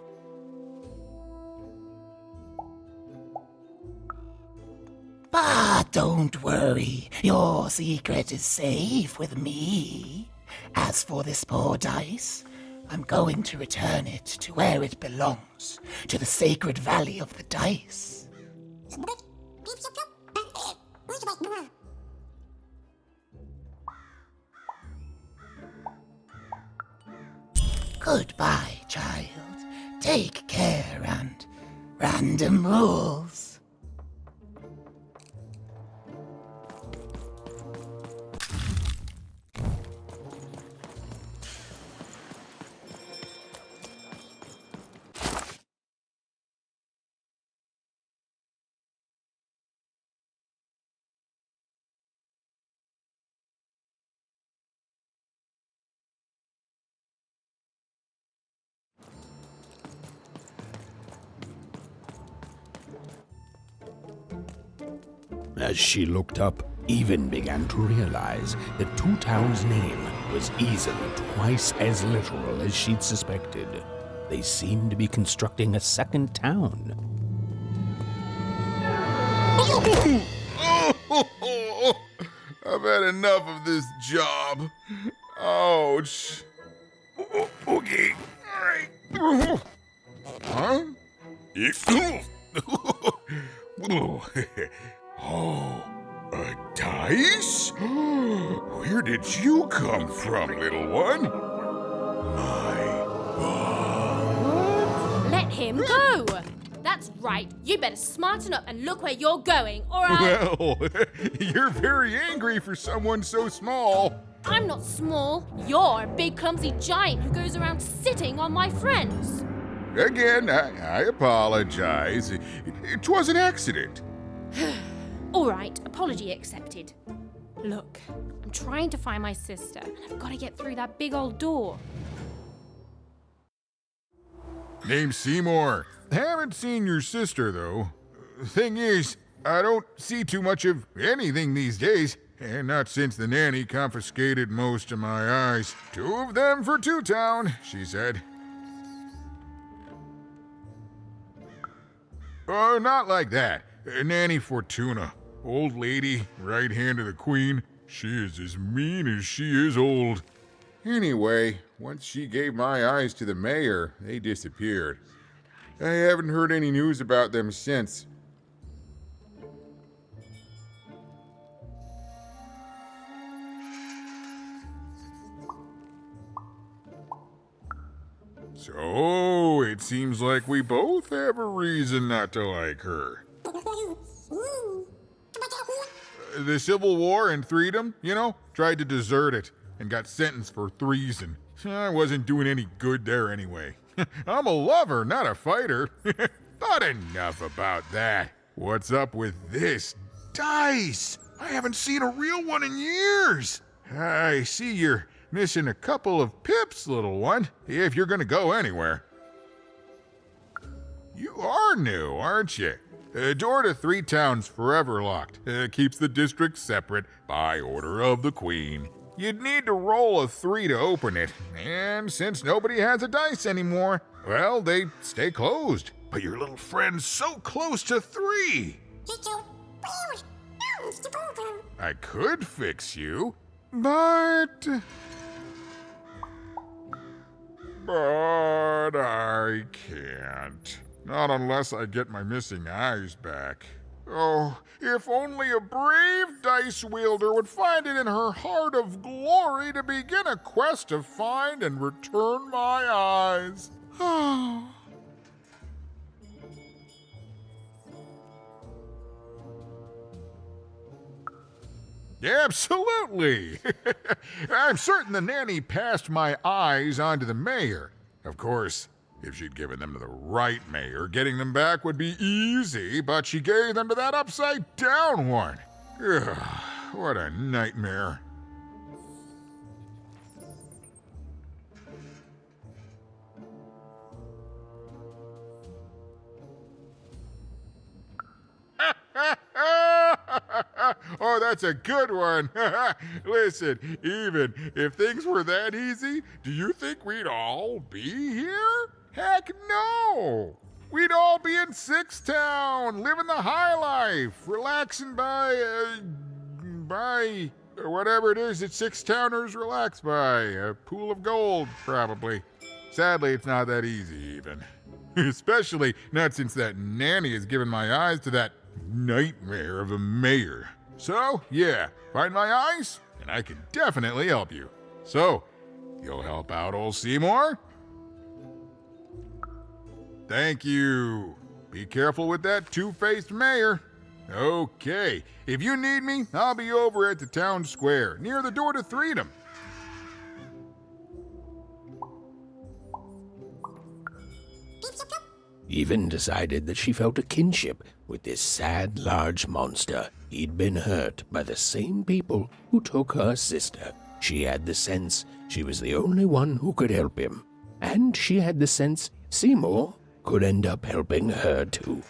But don't worry, your secret is safe with me. As for this poor dice, I'm going to return it to where it belongs, to the sacred valley of the dice. Goodbye, child. Take care and random rules. As she looked up, Even began to realize that Two Town's name was easily twice as literal as she'd suspected. They seemed to be constructing a second town. I've had enough of this job. Ouch. Okay. All right. Huh? Oh, a dice? Where did you come from, little one? Let him go! That's right. You better smarten up and look where you're going, or I... Well, you're very angry for someone so small. I'm not small. You're a big, clumsy giant who goes around sitting on my friends. Again, I apologize. It was an accident. All right, apology accepted. Look, I'm trying to find my sister, and I've got to get through that big old door. Name's Seymour. Haven't seen your sister, though. Thing is, I don't see too much of anything these days, and not since the nanny confiscated most of my eyes. 2 of them for Two Town, she said. Oh, not like that. Nanny Fortuna. Old lady, right hand of the queen. She is as mean as she is old. Anyway, once she gave my eyes to the mayor, they disappeared. I haven't heard any news about them since. So, it seems like we both have a reason not to like her. The Civil War and freedom, you know, tried to desert it and got sentenced for treason. I wasn't doing any good there anyway. I'm a lover, not a fighter. But enough about that. What's up with this dice? I haven't seen a real one in years. I see you're missing a couple of pips, little one, if you're gonna go anywhere. You are new, aren't you? Door to 3 Towns forever locked. Keeps the district separate by order of the Queen. You'd need to roll a 3 to open it, and since nobody has a dice anymore, well, they stay closed. But your little friend's so close to 3. I could fix you, but I can't. Not unless I get my missing eyes back. Oh, if only a brave dice wielder would find it in her heart of glory to begin a quest to find and return my eyes. Absolutely! I'm certain the nanny passed my eyes on to the mayor. Of course, if she'd given them to the right mayor, getting them back would be easy, but she gave them to that upside-down one. Ugh, what a nightmare. Oh, that's a good one. Listen, even if things were that easy, do you think we'd all be here? Heck no! We'd all be in Six Town, living the high life, relaxing by whatever it is that Six Towners relax by. A pool of gold, probably. Sadly, it's not that easy, even. Especially not since that nanny has given my eyes to that nightmare of a mayor. So, yeah, find my eyes, and I can definitely help you. So, you'll help out old Seymour? Thank you. Be careful with that two-faced mayor. Okay, if you need me, I'll be over at the town square, near the door to Freedom. Even decided that she felt a kinship with this sad, large monster. He'd been hurt by the same people who took her sister. She had the sense she was the only one who could help him. And she had the sense Seymour could end up helping her too.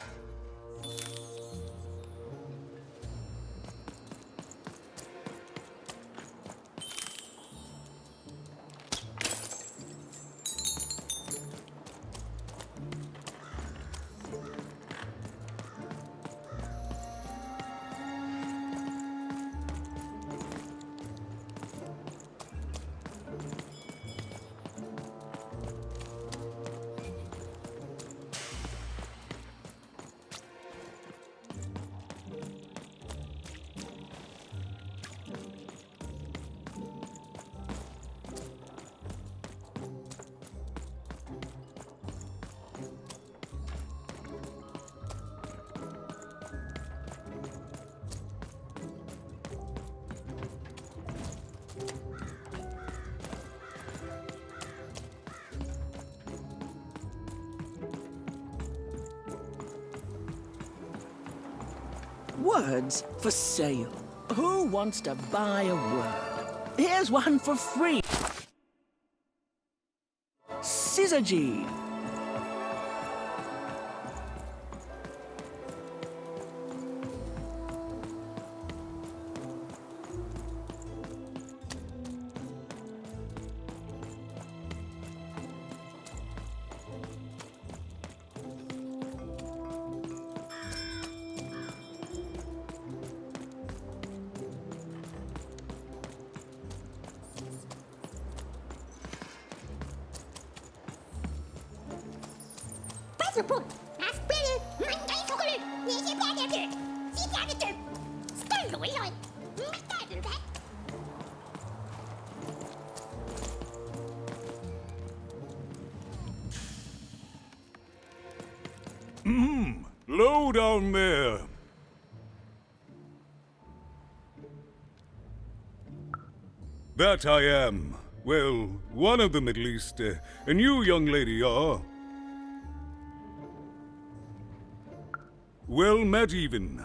Words for sale. Who wants to buy a word? Here's one for free. Syzygy. Low down there. That I am. Well, one of them at least. And you, young lady, are. Well met, Even.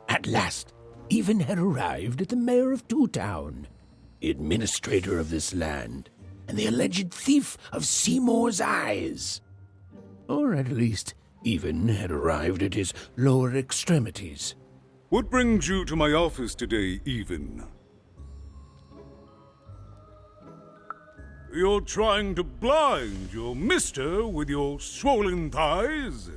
At last, Even had arrived at the mayor of Two Town, administrator of this land, and the alleged thief of Seymour's eyes. Or at least, Even had arrived at his lower extremities. What brings you to my office today, Even? You're trying to blind your mister with your swollen thighs?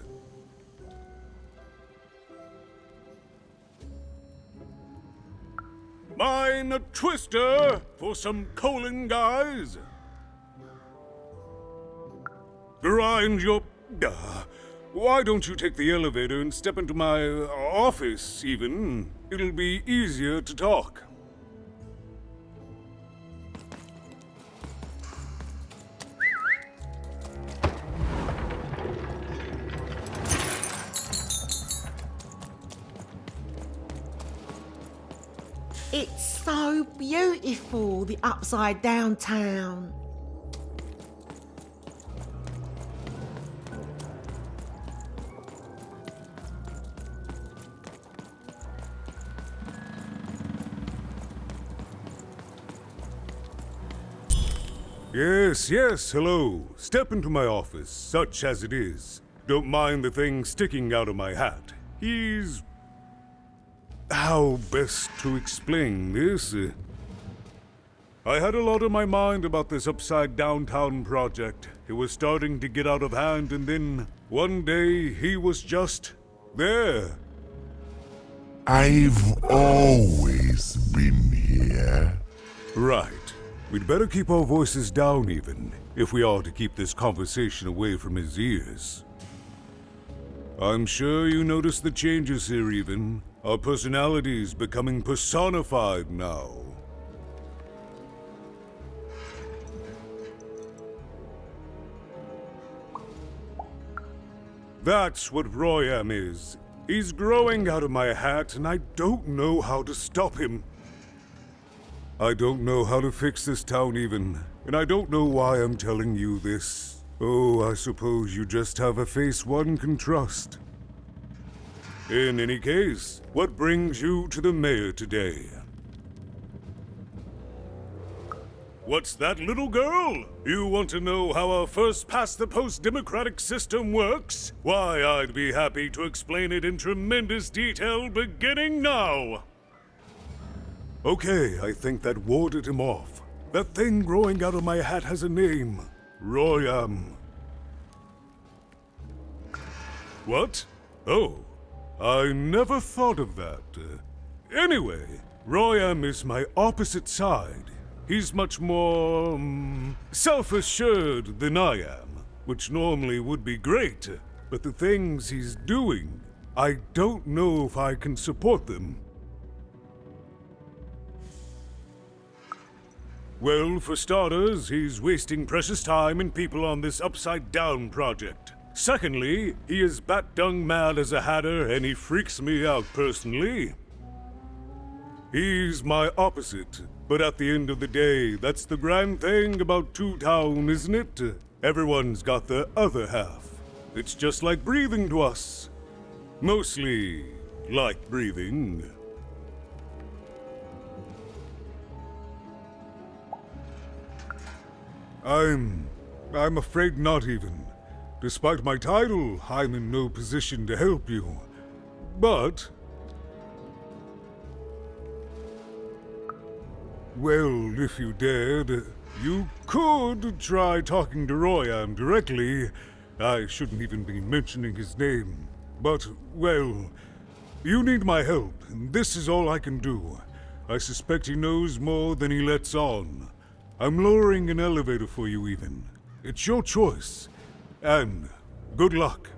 Mine a twister for some colon guys? Grind your... why don't you take the elevator and step into my office, Even? It'll be easier to talk. It's so beautiful, the upside down town. Yes, yes, hello. Step into my office, such as it is. Don't mind the thing sticking out of my hat. He's how best to explain this? I had a lot on my mind about this upside downtown project. It was starting to get out of hand, and then one day he was just there. I've always been here. Right. We'd better keep our voices down even, if we are to keep this conversation away from his ears. I'm sure you noticed the changes here even. Our personalities becoming personified now. That's what Royam is. He's growing out of my hat, and I don't know how to stop him. I don't know how to fix this town even, and I don't know why I'm telling you this. Oh, I suppose you just have a face one can trust. In any case, what brings you to the mayor today? What's that, little girl? You want to know how our first-past-the-post democratic system works? Why, I'd be happy to explain it in tremendous detail beginning now. Okay, I think that warded him off. That thing growing out of my hat has a name. Royam. What? Oh, I never thought of that. Anyway, Royam is my opposite side. He's much more, self-assured than I am, which normally would be great, but the things he's doing, I don't know if I can support them. Well, for starters, he's wasting precious time and people on this upside-down project. Secondly, he is bat-dung mad as a hatter, and he freaks me out personally. He's my opposite, but at the end of the day, that's the grand thing about Two-Town, isn't it? Everyone's got the other half. It's just like breathing to us. Mostly like breathing. I'm afraid not even. Despite my title, I'm in no position to help you. But... well, if you dared, you could try talking to Royam directly. I shouldn't even be mentioning his name. But, well, you need my help, and this is all I can do. I suspect he knows more than he lets on. I'm lowering an elevator for you even. It's your choice. And good luck.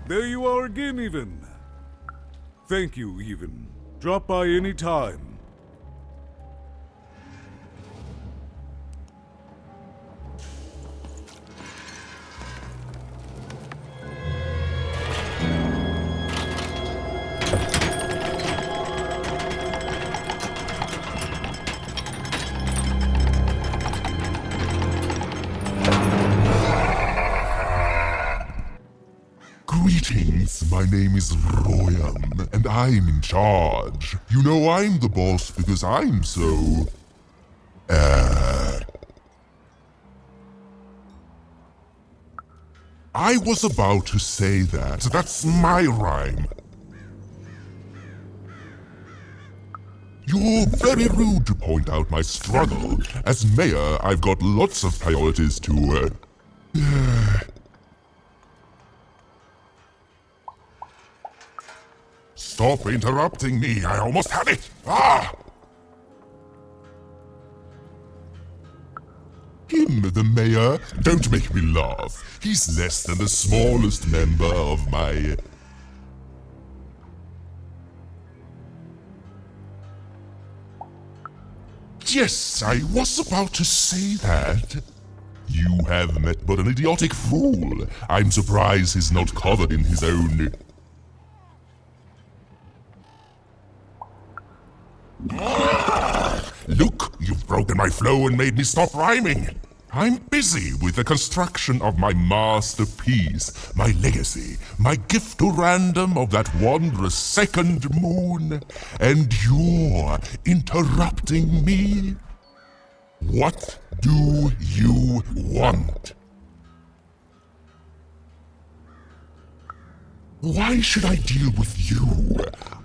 There you are again, even. Thank you, even. Drop by any time. Greetings, my name is Royam, and I'm in charge. You know I'm the boss because I'm so... I was about to say that. That's my rhyme. You're very rude to point out my struggle. As mayor, I've got lots of priorities to... Stop interrupting me, I almost had it! Ah! Him, the mayor? Don't make me laugh. He's less than the smallest member of my... Yes, I was about to say that. You have met but an idiotic fool. I'm surprised he's not covered in his own... Look, you've broken my flow and made me stop rhyming. I'm busy with the construction of my masterpiece, my legacy, my gift to random of that wondrous second moon, and you're interrupting me? What do you want? Why should I deal with you?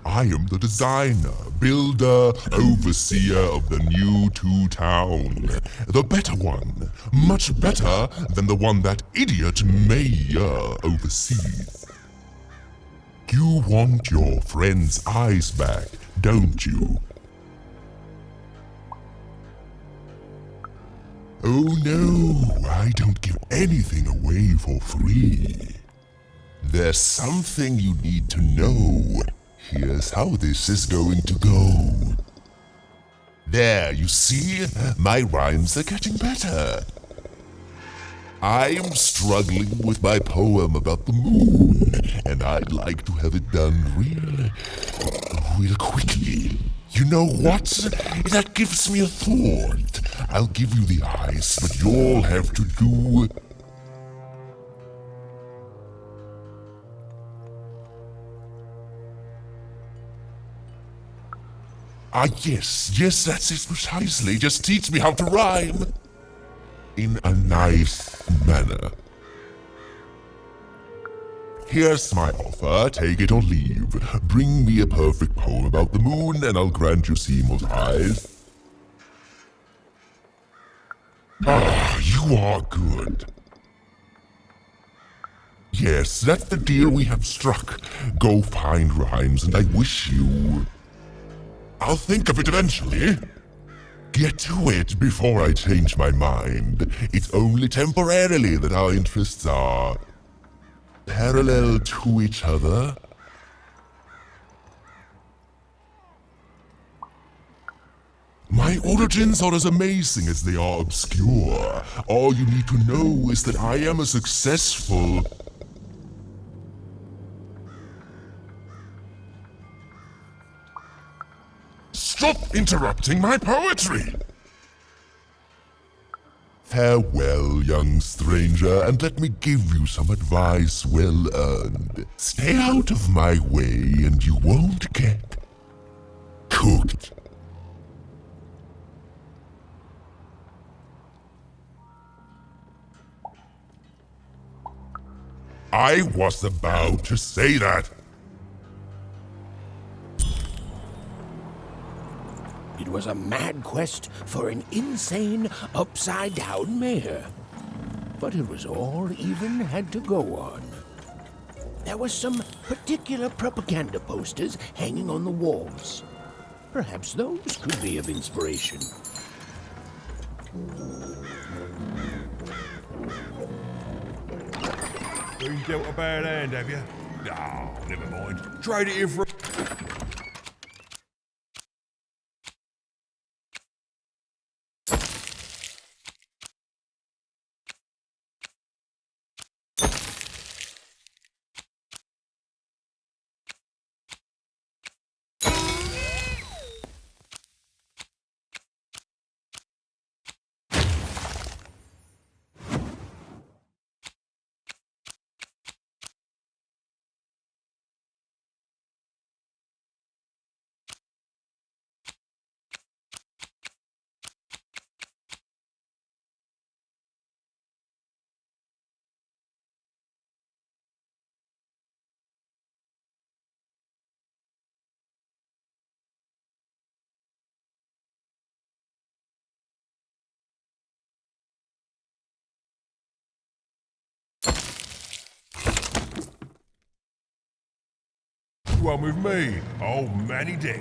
I am the designer, builder, overseer of the new town. The better one. Much better than the one that idiot mayor oversees. You want your friend's eyes back, don't you? Oh no, I don't give anything away for free. There's something you need to know. Here's how this is going to go. There, you see? My rhymes are getting better. I'm struggling with my poem about the moon, and I'd like to have it done real quickly. You know what? That gives me a thought. I'll give you the eyes, but you'll have to do... yes, that's it precisely. Just teach me how to rhyme. In a nice manner. Here's my offer, take it or leave. Bring me a perfect poem about the moon and I'll grant you Seymour's eyes. Ah, you are good. Yes, that's the deal we have struck. Go find rhymes and I wish you... I'll think of it eventually. Get to it before I change my mind. It's only temporarily that our interests are parallel to each other. My origins are as amazing as they are obscure. All you need to know is that I am a successful... Stop interrupting my poetry! Farewell, young stranger, and let me give you some advice well earned. Stay out of my way and you won't get cooked. I was about to say that. It was a mad quest for an insane, upside-down mayor. But it was all even had to go on. There were some particular propaganda posters hanging on the walls. Perhaps those could be of inspiration. Been dealt a bad hand, have you? No, never mind. Trade it in for... One with me, old Manny Dick.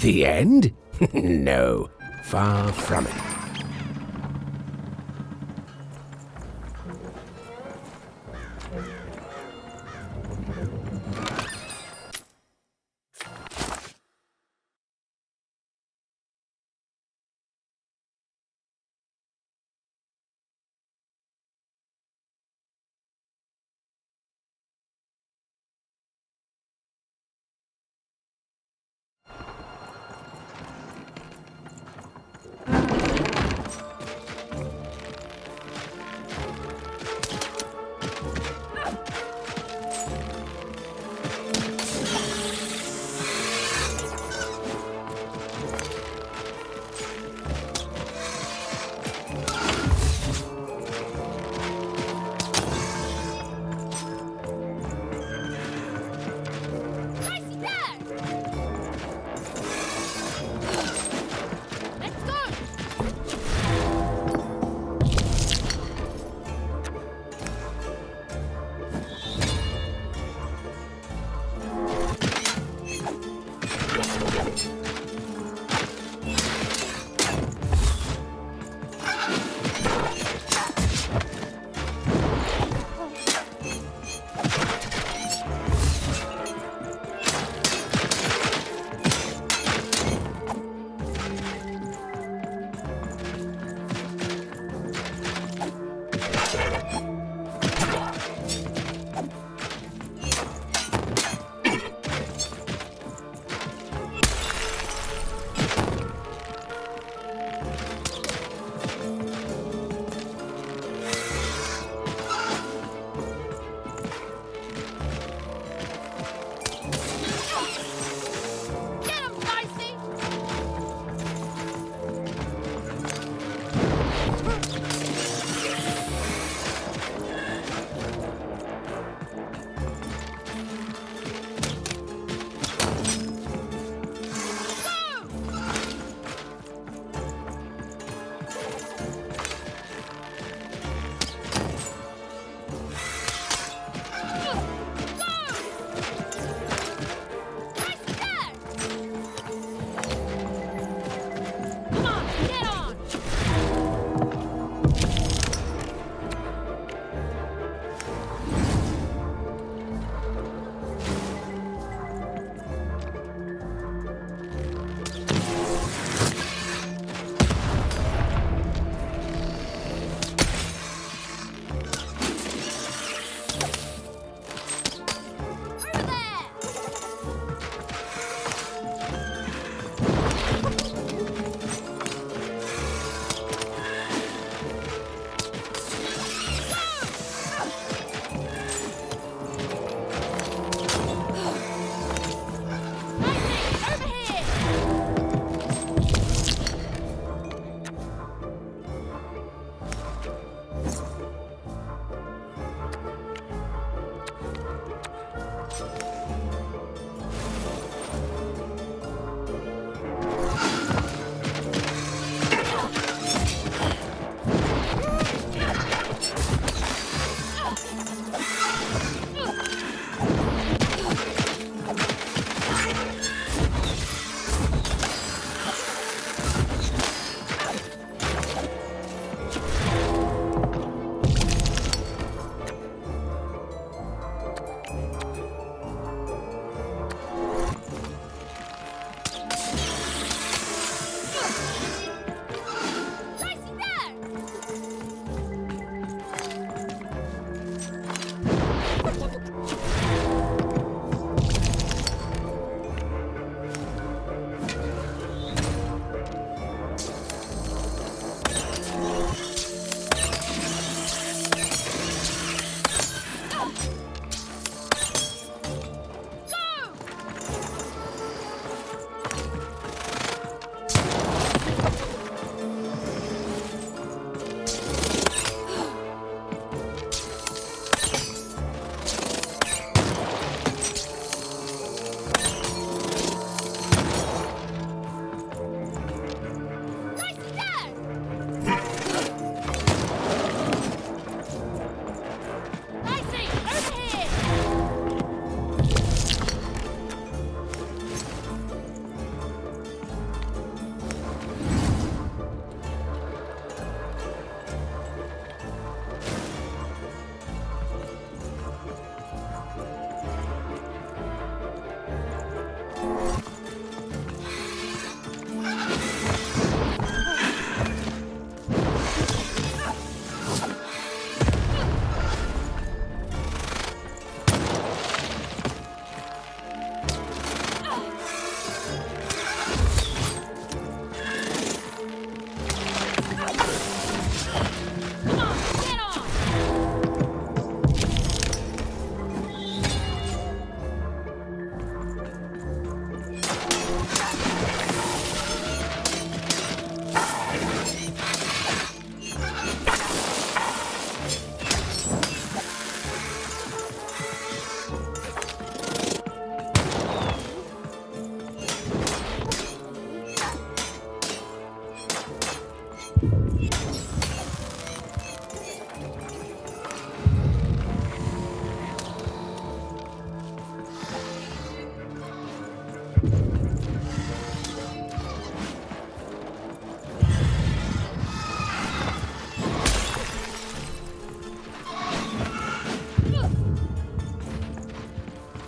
The end? No, far from it.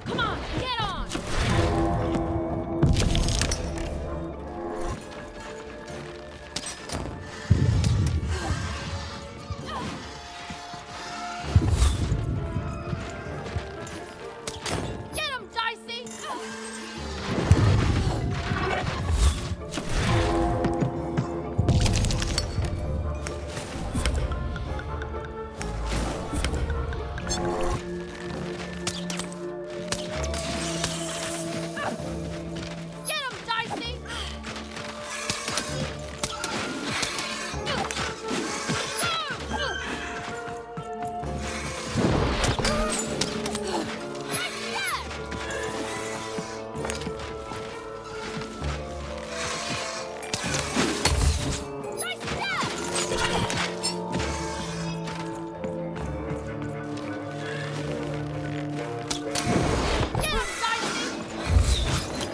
Come on, get on! Get him, Dicey! Get him, Dicey! Get him, Dicey!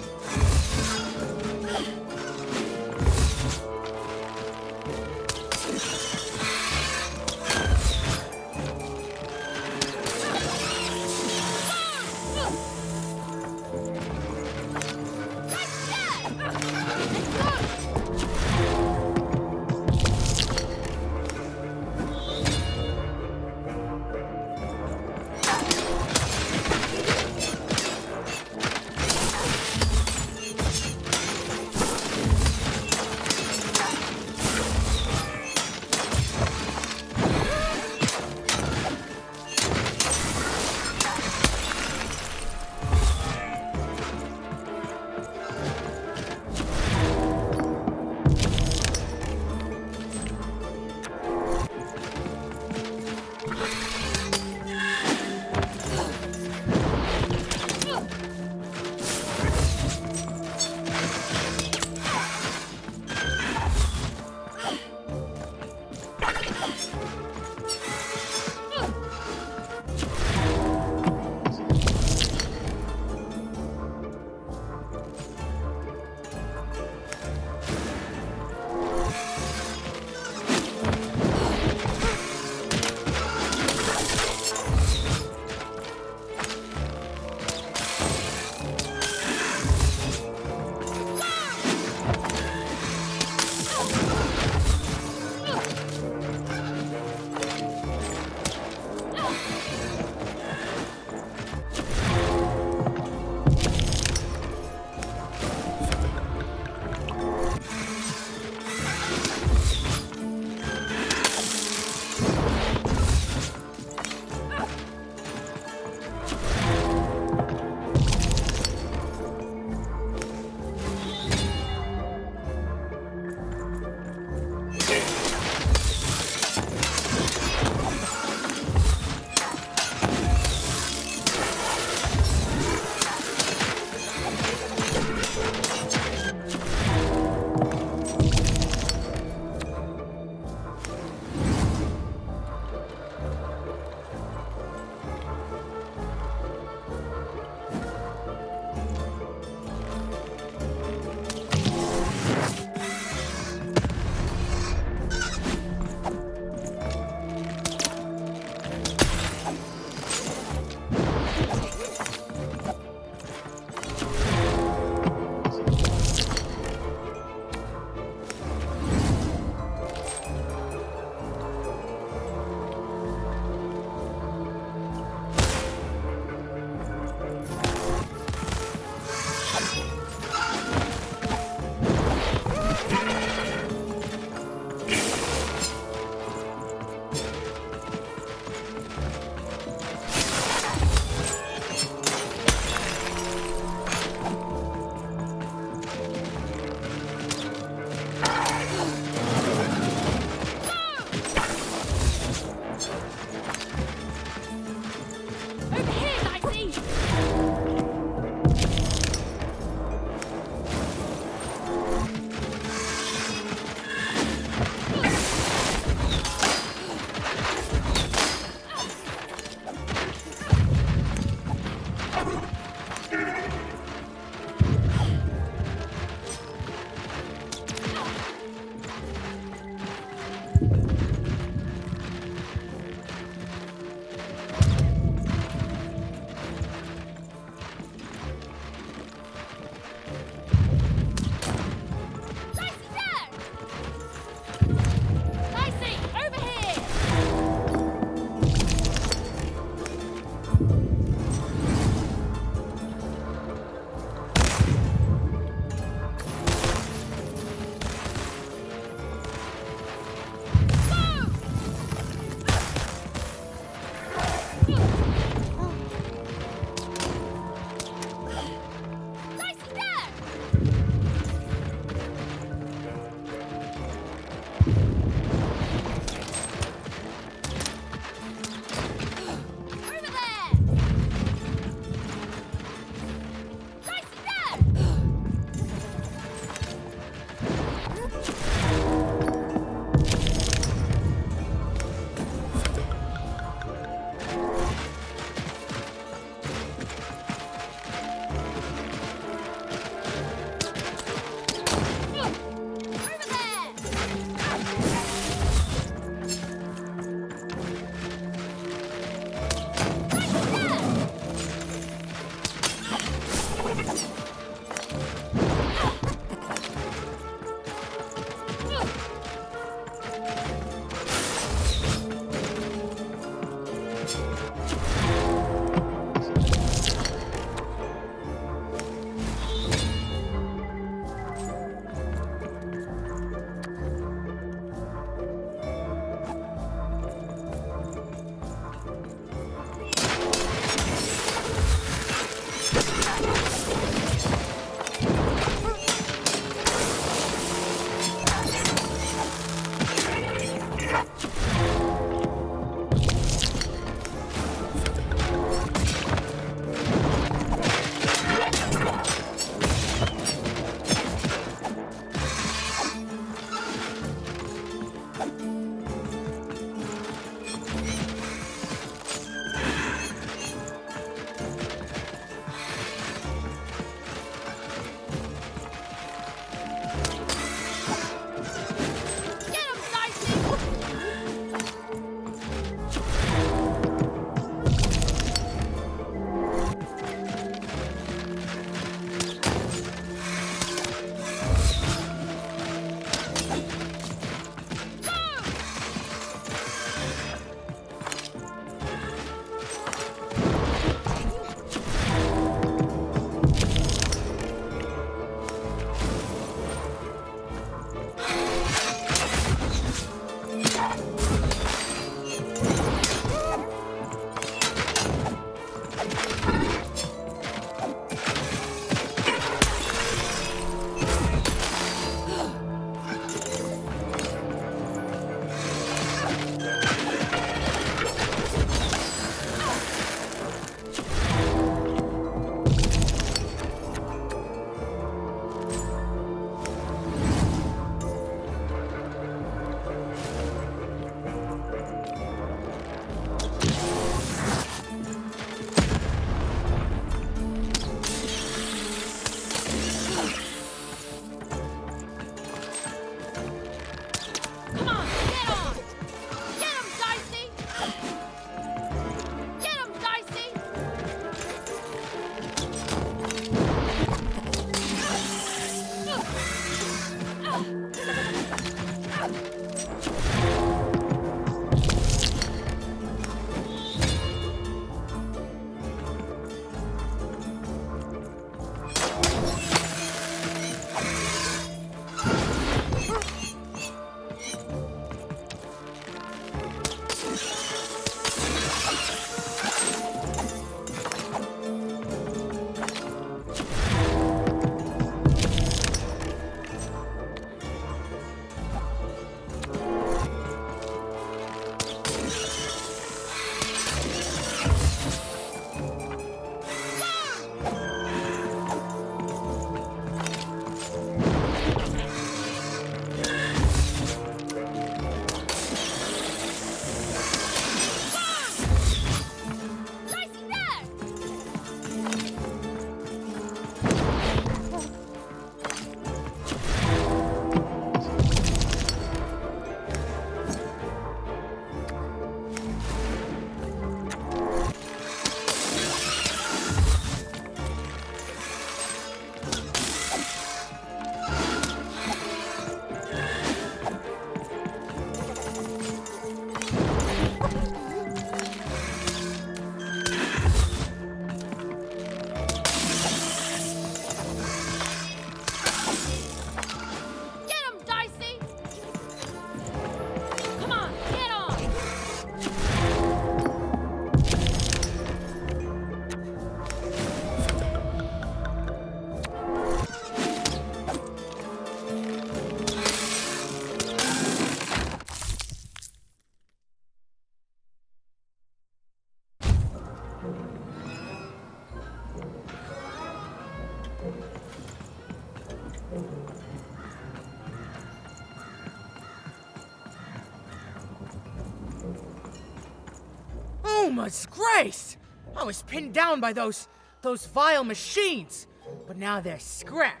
Yuma's grace! I was pinned down by those vile machines, but now they're scrap.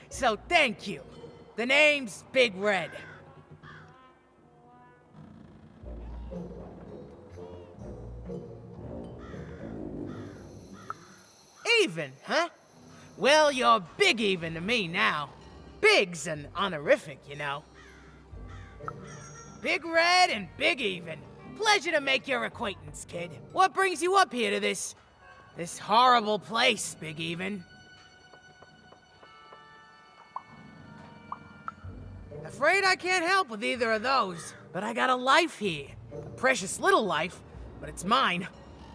So thank you. The name's Big Red. Even, huh? Well, you're big even to me now. Big's an honorific, you know. Big Red and Big Even. Pleasure to make your acquaintance, kid. What brings you up here to this horrible place, Big Even? Afraid I can't help with either of those, but I got a life here. A precious little life, but it's mine.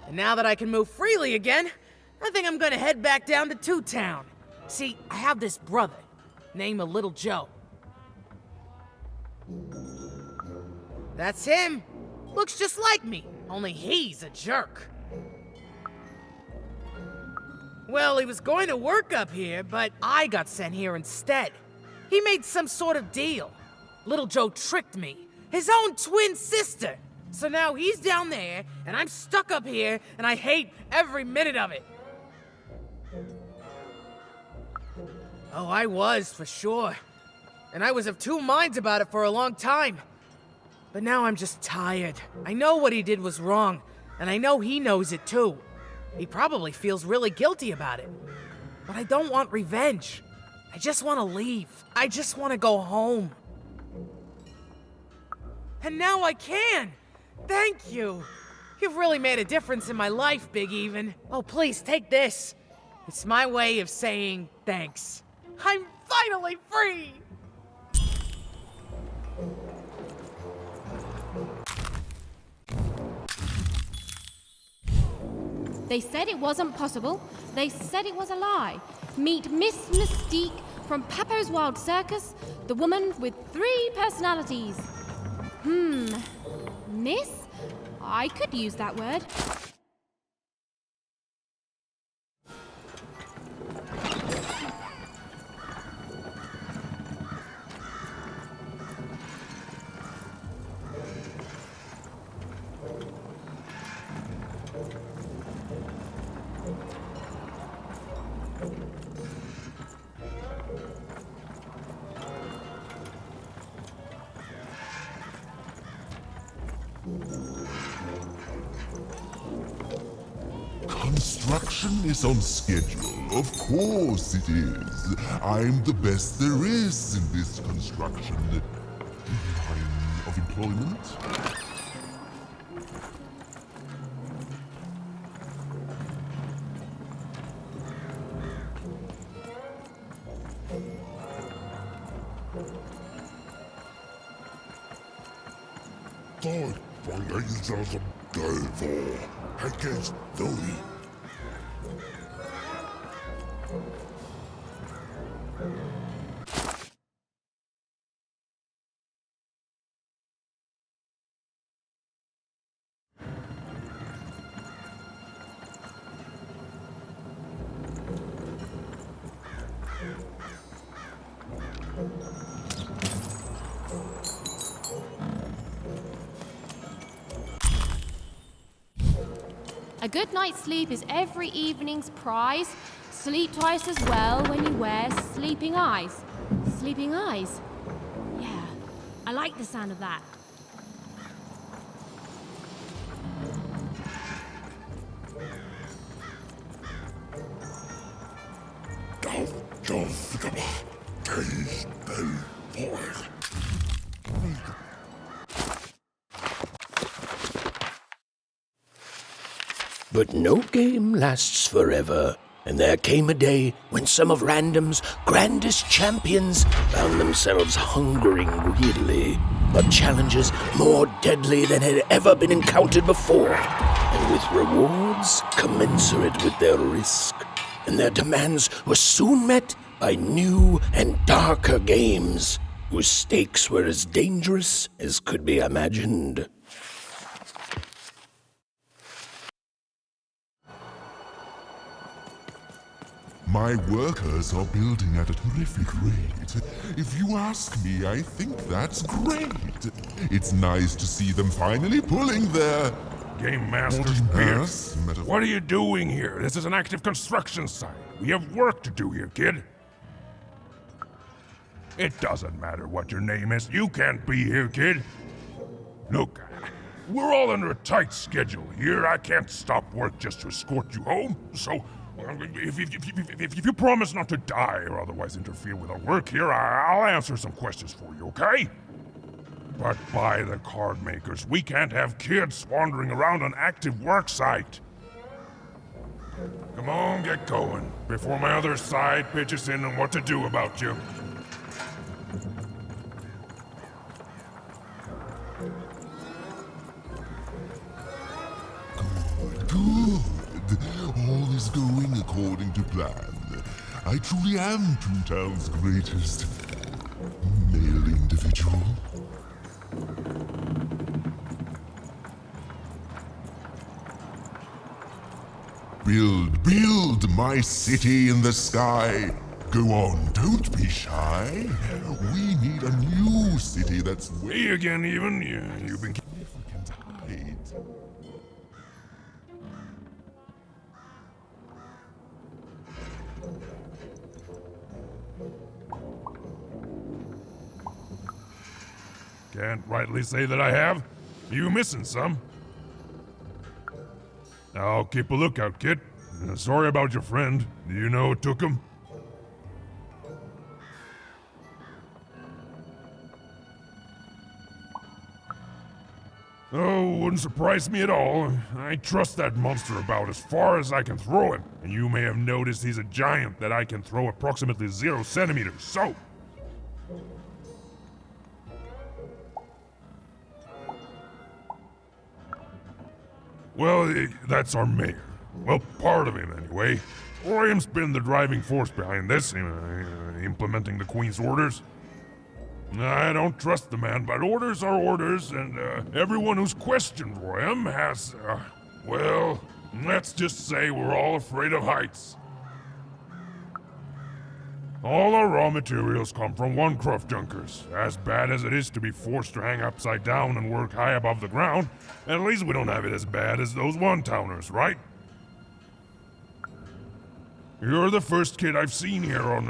And now that I can move freely again, I think I'm gonna head back down to Two Town. See, I have this brother, named Little Joe. That's him. Looks just like me, only he's a jerk. Well, he was going to work up here, but I got sent here instead. He made some sort of deal. Little Joe tricked me, his own twin sister. So now he's down there, and I'm stuck up here, and I hate every minute of it. Oh, I was, for sure. And I was of two minds about it for a long time. But now I'm just tired. I know what he did was wrong, and I know he knows it too. He probably feels really guilty about it. But I don't want revenge. I just want to leave. I just want to go home. And now I can! Thank you! You've really made a difference in my life, Big Even. Oh, please, take this. It's my way of saying thanks. I'm finally free! They said it wasn't possible. They said it was a lie. Meet Miss Mystique from Peppo's Wild Circus, the woman with 3 personalities. Miss? I could use that word. Construction is on schedule. Of course it is. I'm the best there is in this construction line of employment. A good night's sleep is every evening's prize. Sleep twice as well when you wear sleeping eyes. Sleeping eyes? Yeah, I like the sound of that. But no game lasts forever, and there came a day when some of Random's grandest champions found themselves hungering greedily for challenges more deadly than had ever been encountered before, and with rewards commensurate with their risk. And their demands were soon met by new and darker games, whose stakes were as dangerous as could be imagined. My workers are building at a terrific rate. If you ask me, I think that's great. It's nice to see them finally pulling their Game Master's Pierce. What are you doing here? This is an active construction site. We have work to do here, kid. It doesn't matter what your name is. You can't be here, kid. Look, we're all under a tight schedule here. I can't stop work just to escort you home. So, if you promise not to die or otherwise interfere with our work here, I'll answer some questions for you, okay? But by the card makers, we can't have kids wandering around an active work site. Come on, get going, before my other side pitches in on what to do about you. Good. All is going according to plan. I truly am Toontown's greatest male individual. Build my city in the sky. Go on, don't be shy. We need a new city that's way again, even. You've been tight. Can't rightly say that I have. You missing some? I'll keep a lookout, kid. Sorry about your friend. Do you know who took him? Oh, wouldn't surprise me at all. I trust that monster about as far as I can throw him. And you may have noticed he's a giant that I can throw approximately 0 centimeters, so... Well, that's our mayor. Well, part of him, anyway. William's been the driving force behind this, implementing the Queen's orders. I don't trust the man, but orders are orders, and everyone who's questioned Royam has, well, let's just say we're all afraid of heights. All our raw materials come from one-croft junkers. As bad as it is to be forced to hang upside down and work high above the ground, at least we don't have it as bad as those one-towners, right? You're the first kid I've seen here on,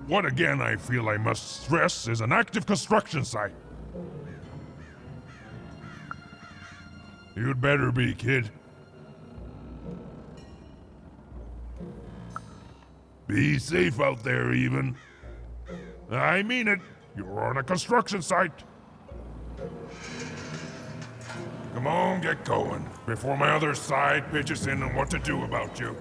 what again I feel I must stress is an active construction site. You'd better be, kid. Be safe out there, even. I mean it. You're on a construction site. Come on, get going, before my other side pitches in on what to do about you.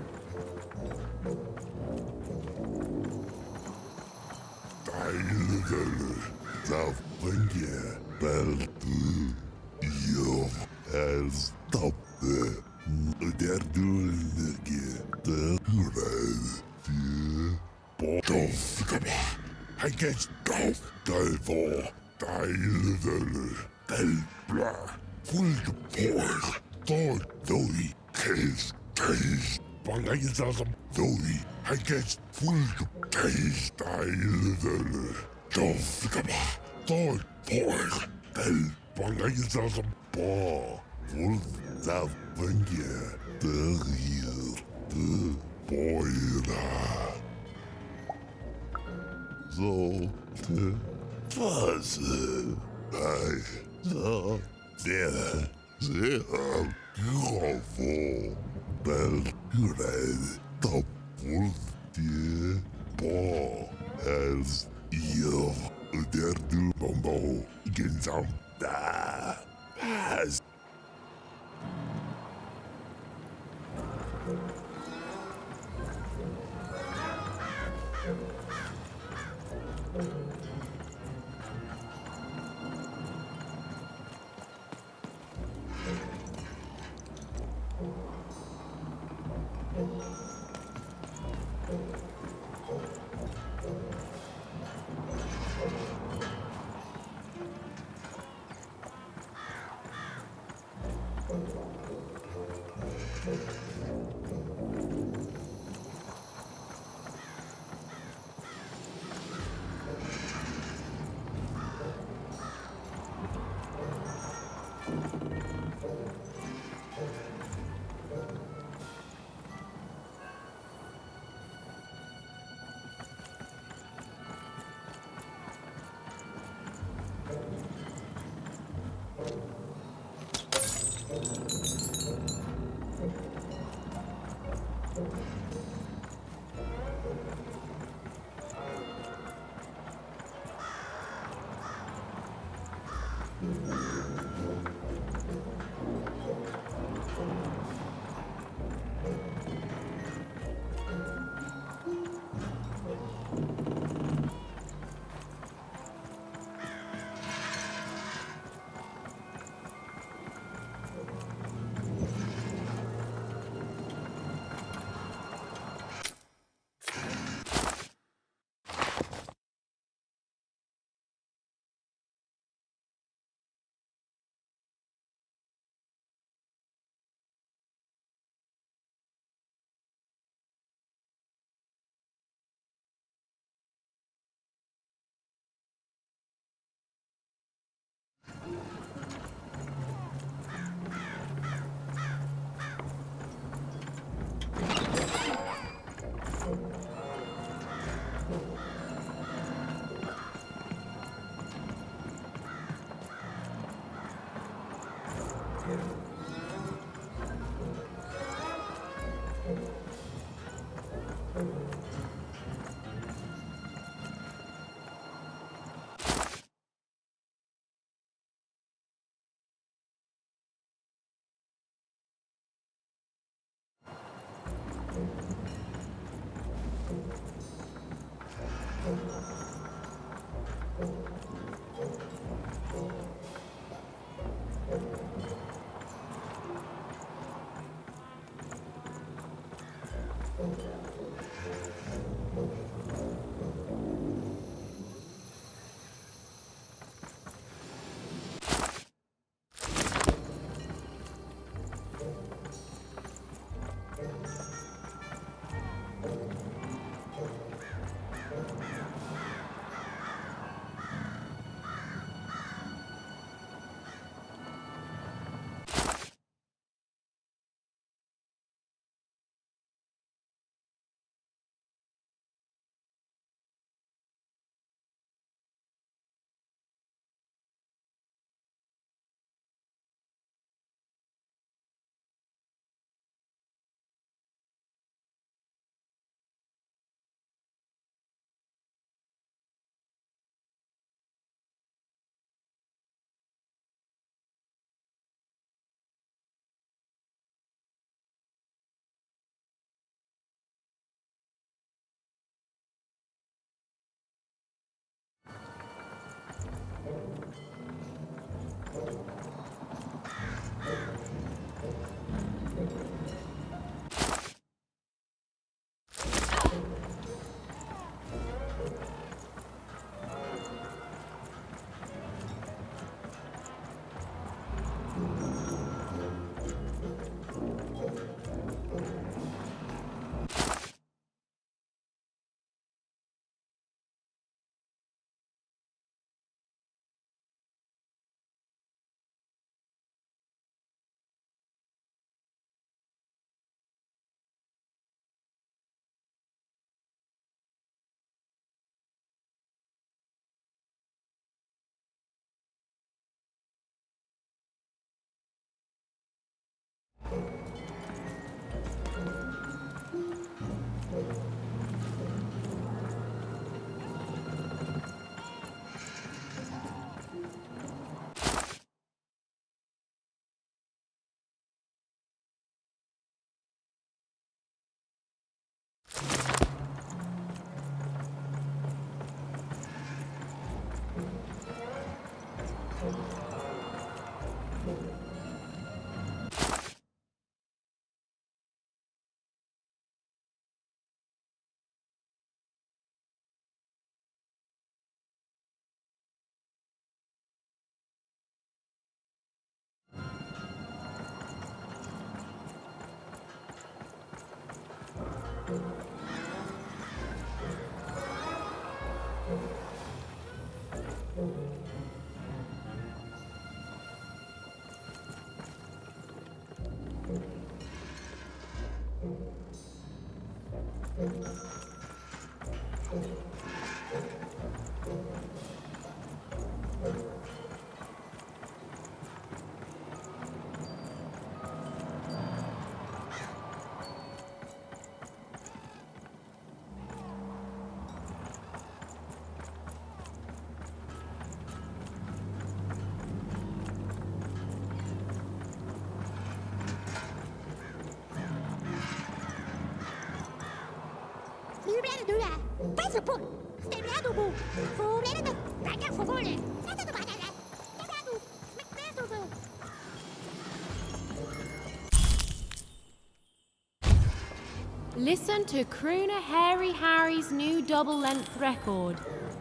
Listen to crooner Hairy Harry's new double-length record,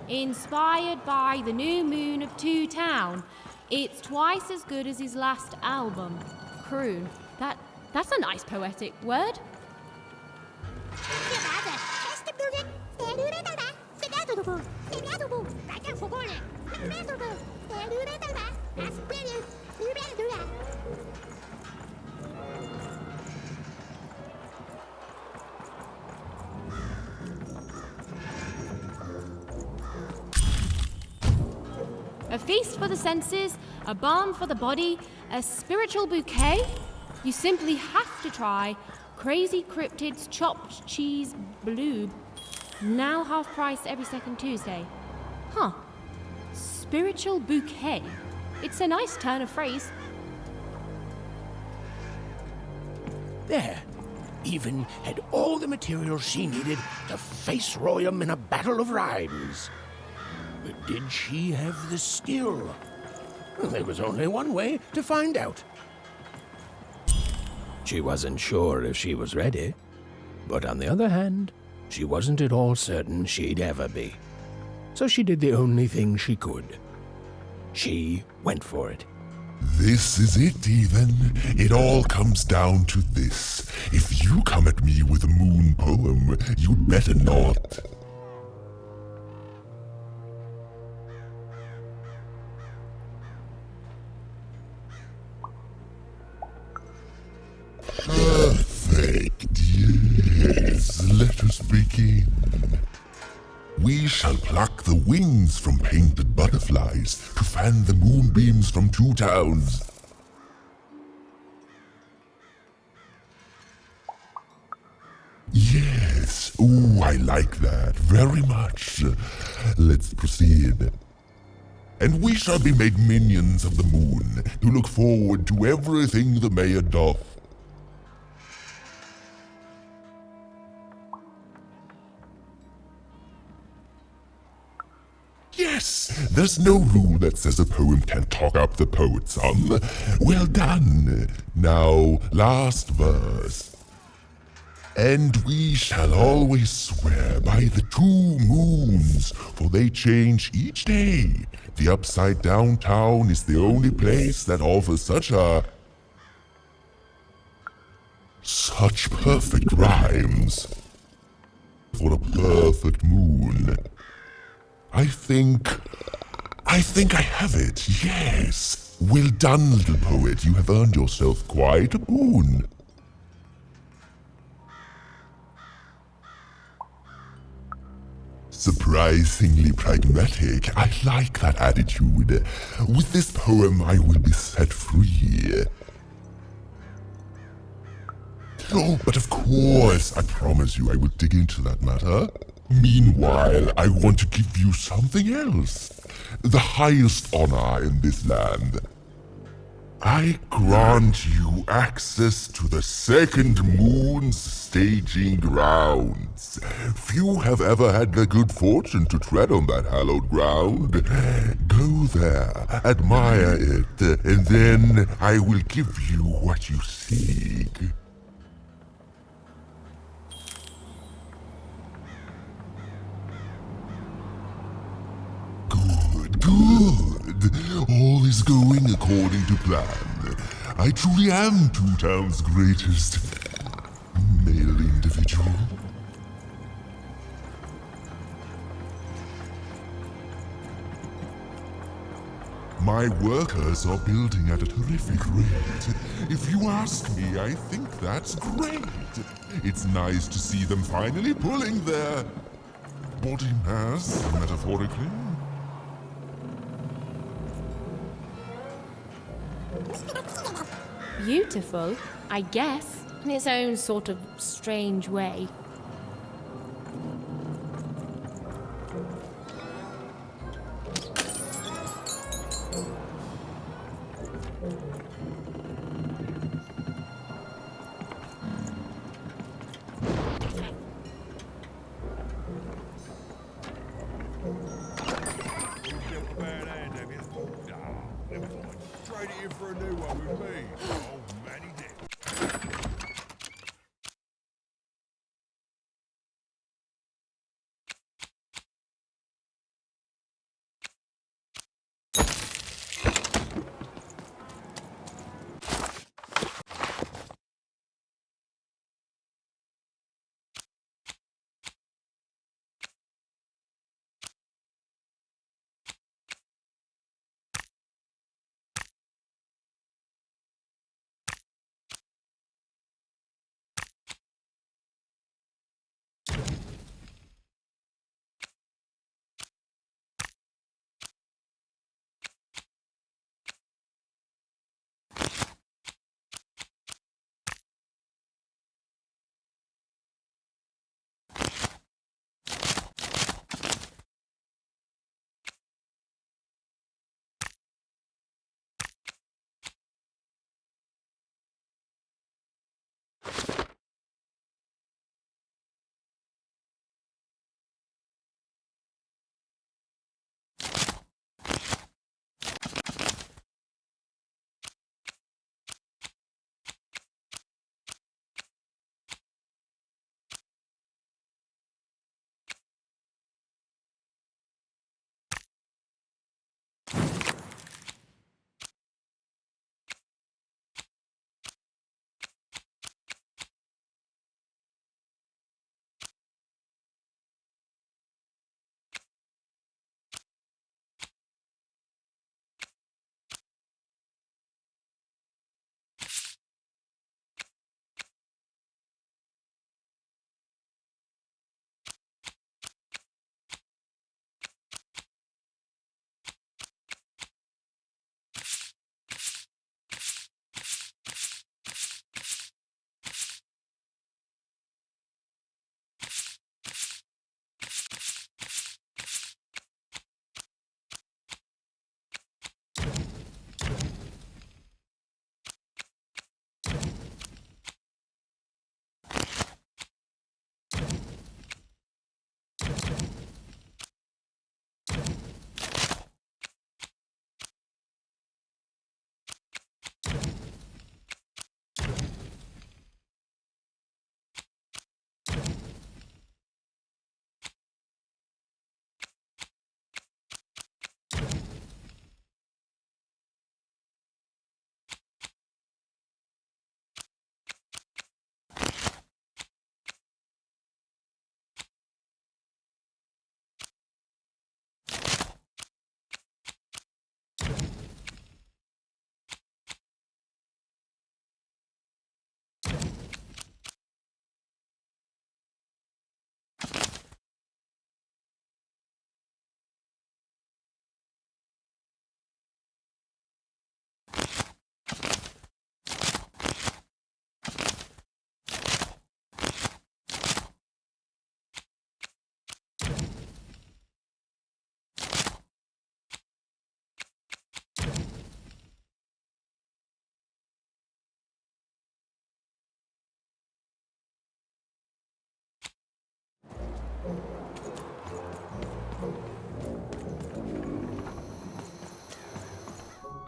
inspired by the new moon of Two Town. It's twice as good as his last album. Croon. That's a nice poetic word. A feast for the senses, a balm for the body, a spiritual bouquet? You simply have to try Crazy Cryptid's Chopped Cheese Bloob. Now half price every second Tuesday. Huh. Spiritual bouquet. It's a nice turn of phrase. There. Even had all the materials she needed to face Royam in a battle of rhymes. But did she have the skill? Well, there was only one way to find out. She wasn't sure if she was ready, but on the other hand, she wasn't at all certain she'd ever be. So she did the only thing she could. She went for it. This is it, even. It all comes down to this. If you come at me with a moon poem, you'd better not. Perfect, yes. Let us begin. We shall pluck the wings from painted butterflies to fan the moonbeams from Two Towns. Yes, ooh, I like that very much. Let's proceed. And we shall be made minions of the moon to look forward to everything the mayor doth. Yes, there's no rule that says a poem can't talk up the poet's son. Well done. Now, last verse. And we shall always swear by the 2 moons, for they change each day. The upside down town is the only place that offers such perfect rhymes. For a perfect moon. I think I have it, yes. Well done, little poet. You have earned yourself quite a boon. Surprisingly pragmatic. I like that attitude. With this poem, I will be set free. Oh, but of course, I promise you I will dig into that matter. Meanwhile, I want to give you something else. The highest honor in this land. I grant you access to the second moon's staging grounds. Few have ever had the good fortune to tread on that hallowed ground. Go there, admire it, and then I will give you what you seek. Good. All is going according to plan. I truly am Two Towns' greatest male individual. My workers are building at a terrific rate. If you ask me, I think that's great. It's nice to see them finally pulling their body mass, metaphorically. Beautiful, I guess, in its own sort of strange way.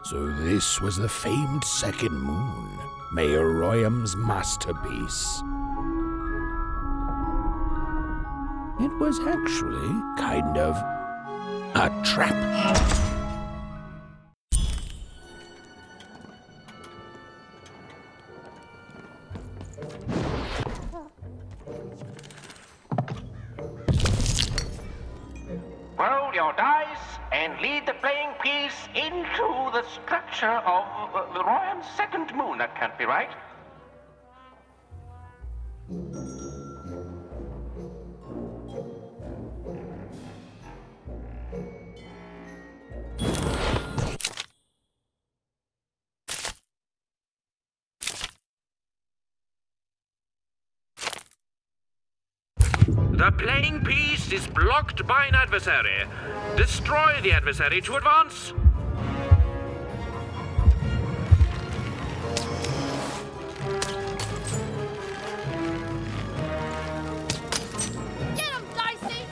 So this was the famed second moon, Mayor Royham's masterpiece. It was actually kind of a trap. Roll your dice and lead the playing piece into the structure of Royham's second moon. That can't be right. The playing piece is blocked by an adversary. Destroy the adversary to advance. Get him, Dicey!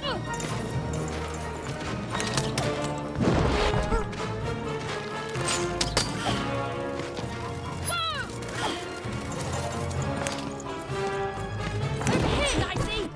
Over here, Dicey!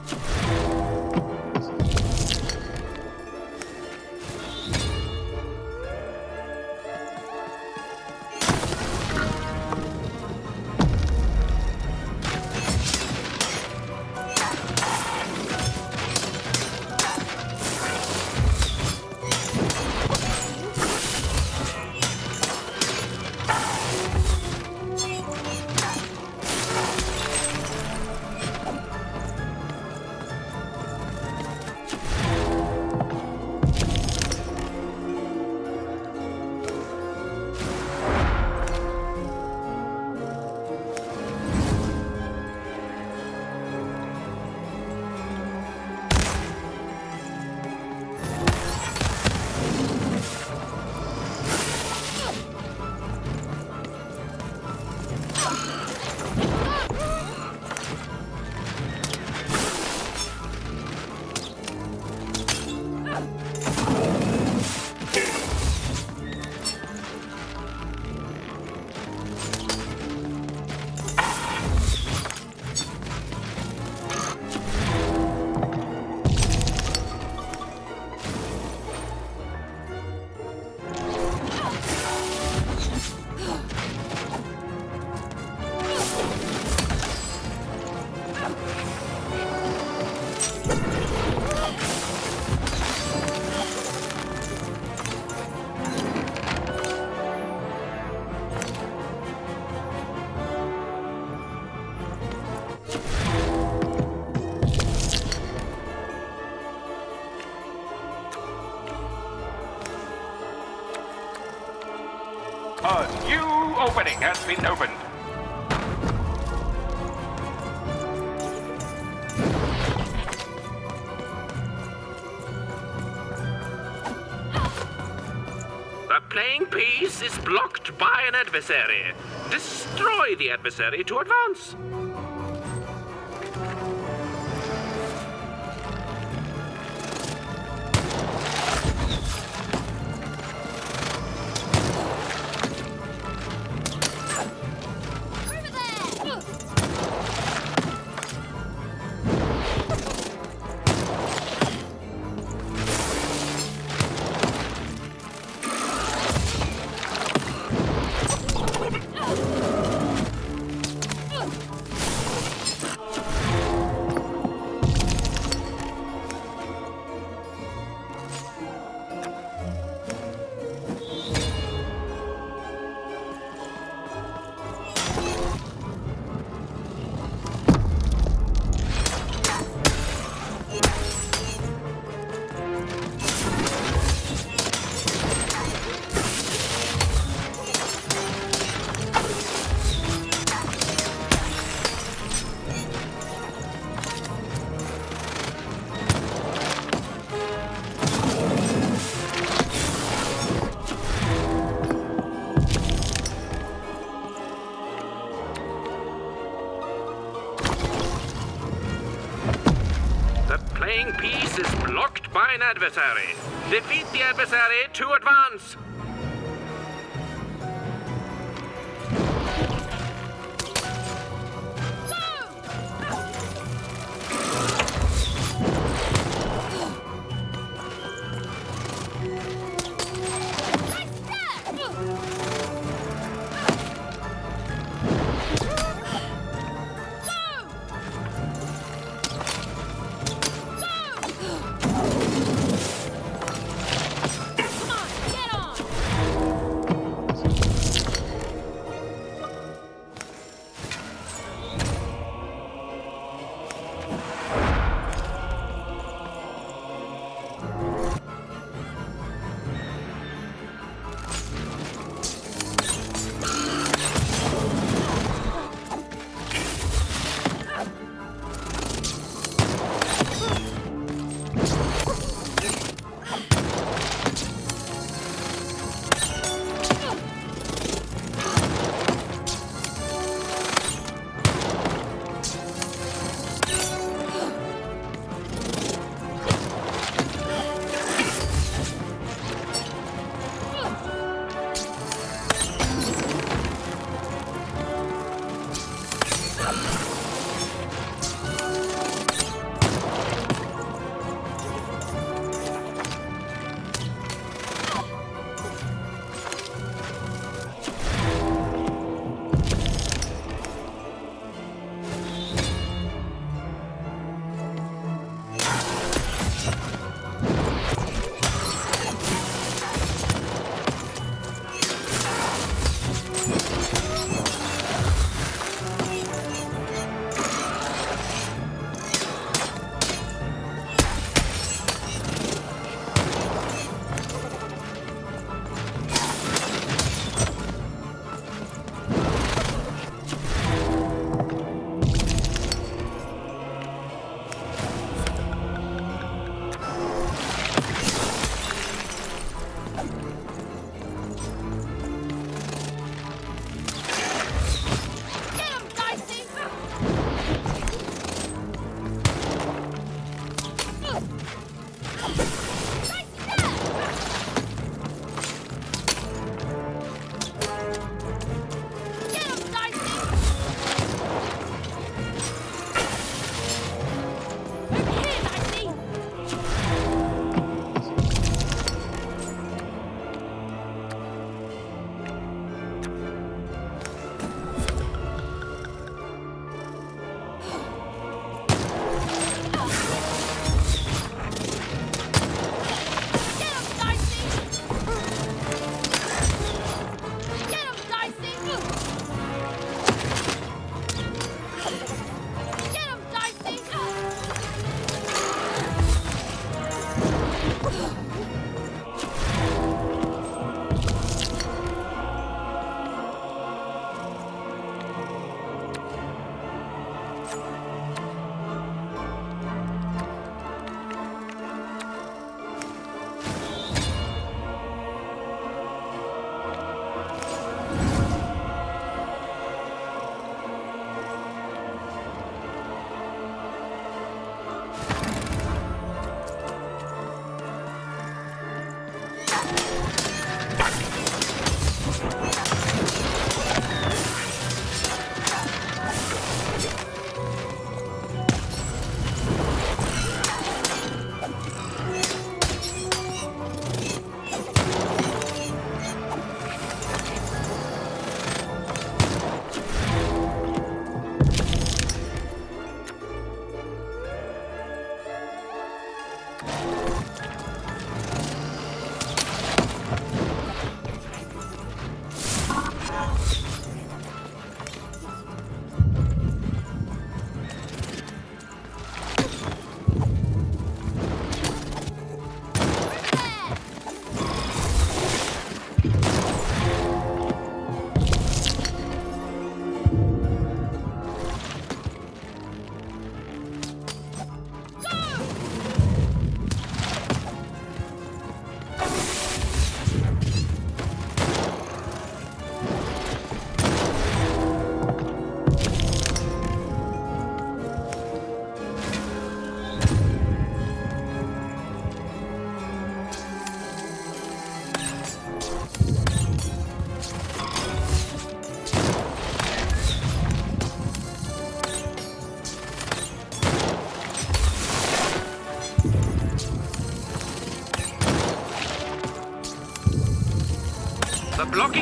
A new opening has been opened. The playing piece is blocked by an adversary. Destroy the adversary to advance. Playing piece is blocked by an adversary. Defeat the adversary to advance.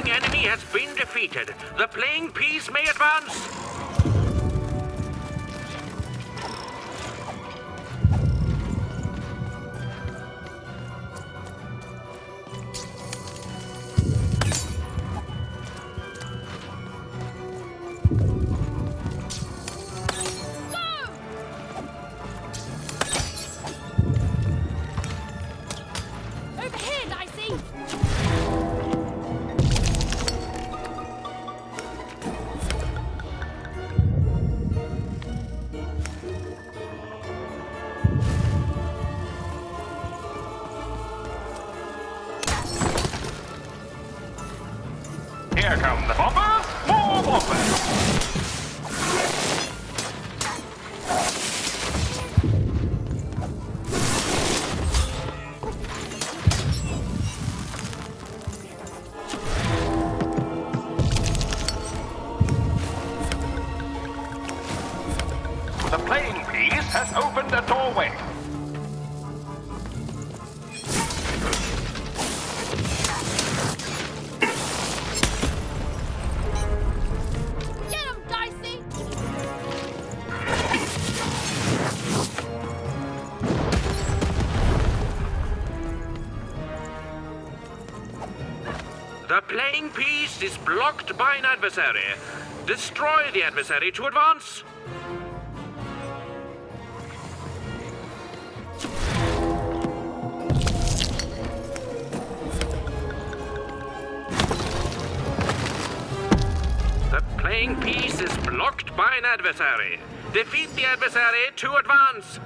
blocking enemy has been defeated. The playing piece may advance. Here come the bombers, more bombers. The playing piece has opened a doorway. The playing piece is blocked by an adversary. Destroy the adversary to advance. The playing piece is blocked by an adversary. Defeat the adversary to advance.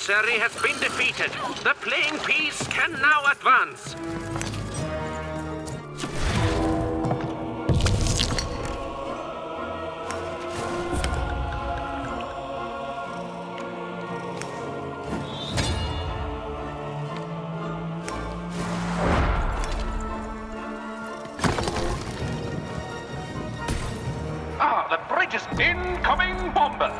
adversary has been defeated. The playing piece can now advance. largest incoming bombers.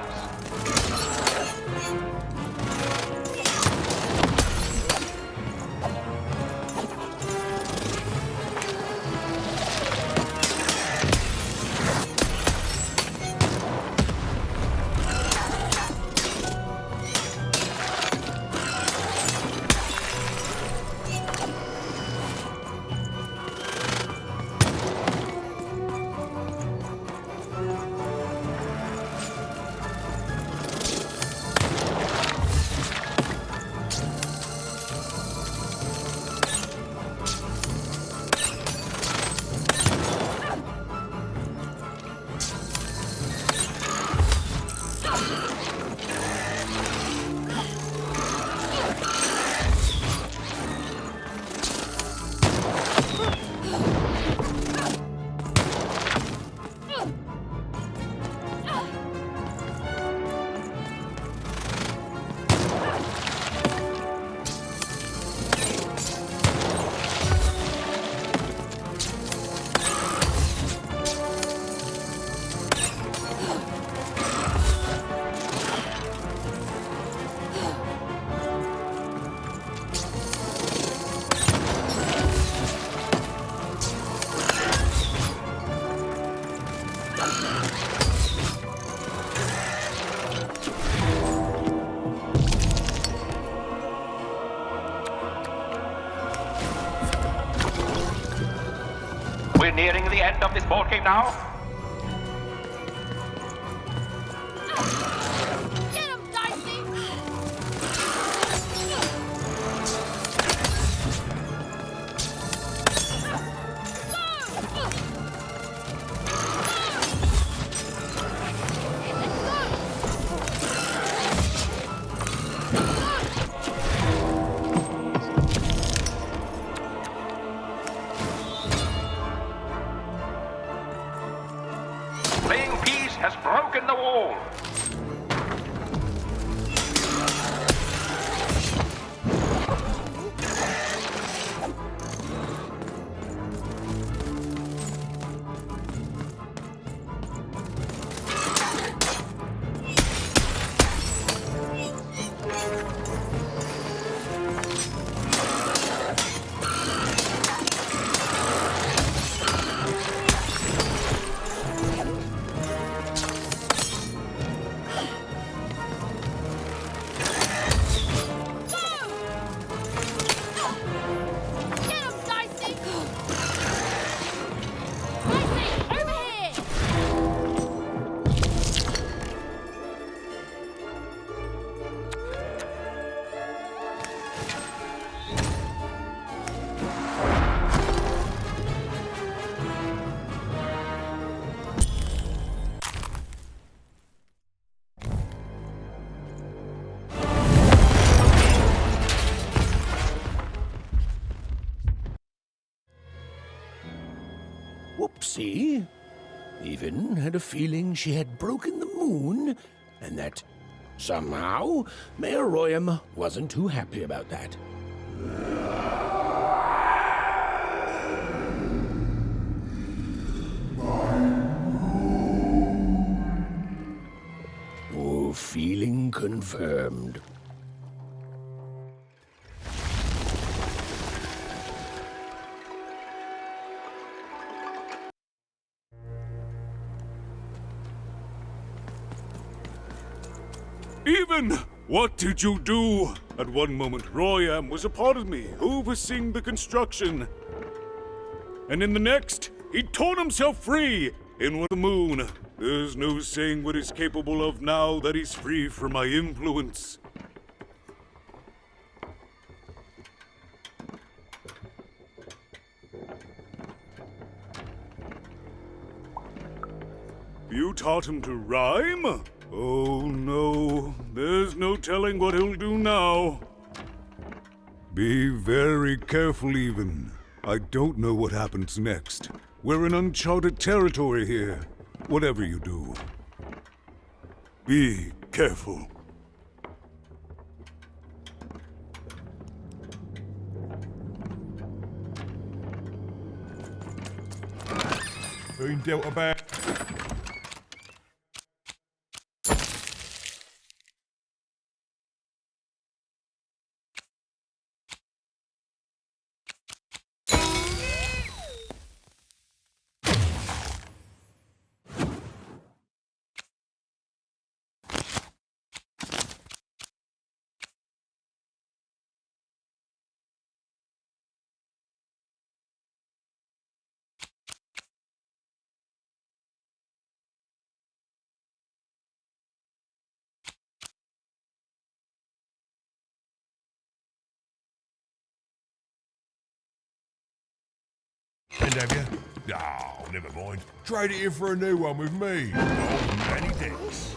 We're nearing the end of this board game now. Get him, Dicey! Playing peace has broken the wall. Whoopsie. Even had a feeling she had broken the moon, and that somehow Mayor Royam wasn't too happy about that. Oh, feeling confirmed. Even! What did you do? At one moment, Royam was a part of me, overseeing the construction. And in the next, he torn himself free in with the moon. There's no saying what he's capable of now that he's free from my influence. You taught him to rhyme? Oh no, there's no telling what he'll do now. Be very careful, Even. I don't know what happens next. We're in uncharted territory here. Whatever you do, be careful. Been dealt a bad... And have you? Oh, never mind. Trade it in for a new one with me. Oh, many thanks.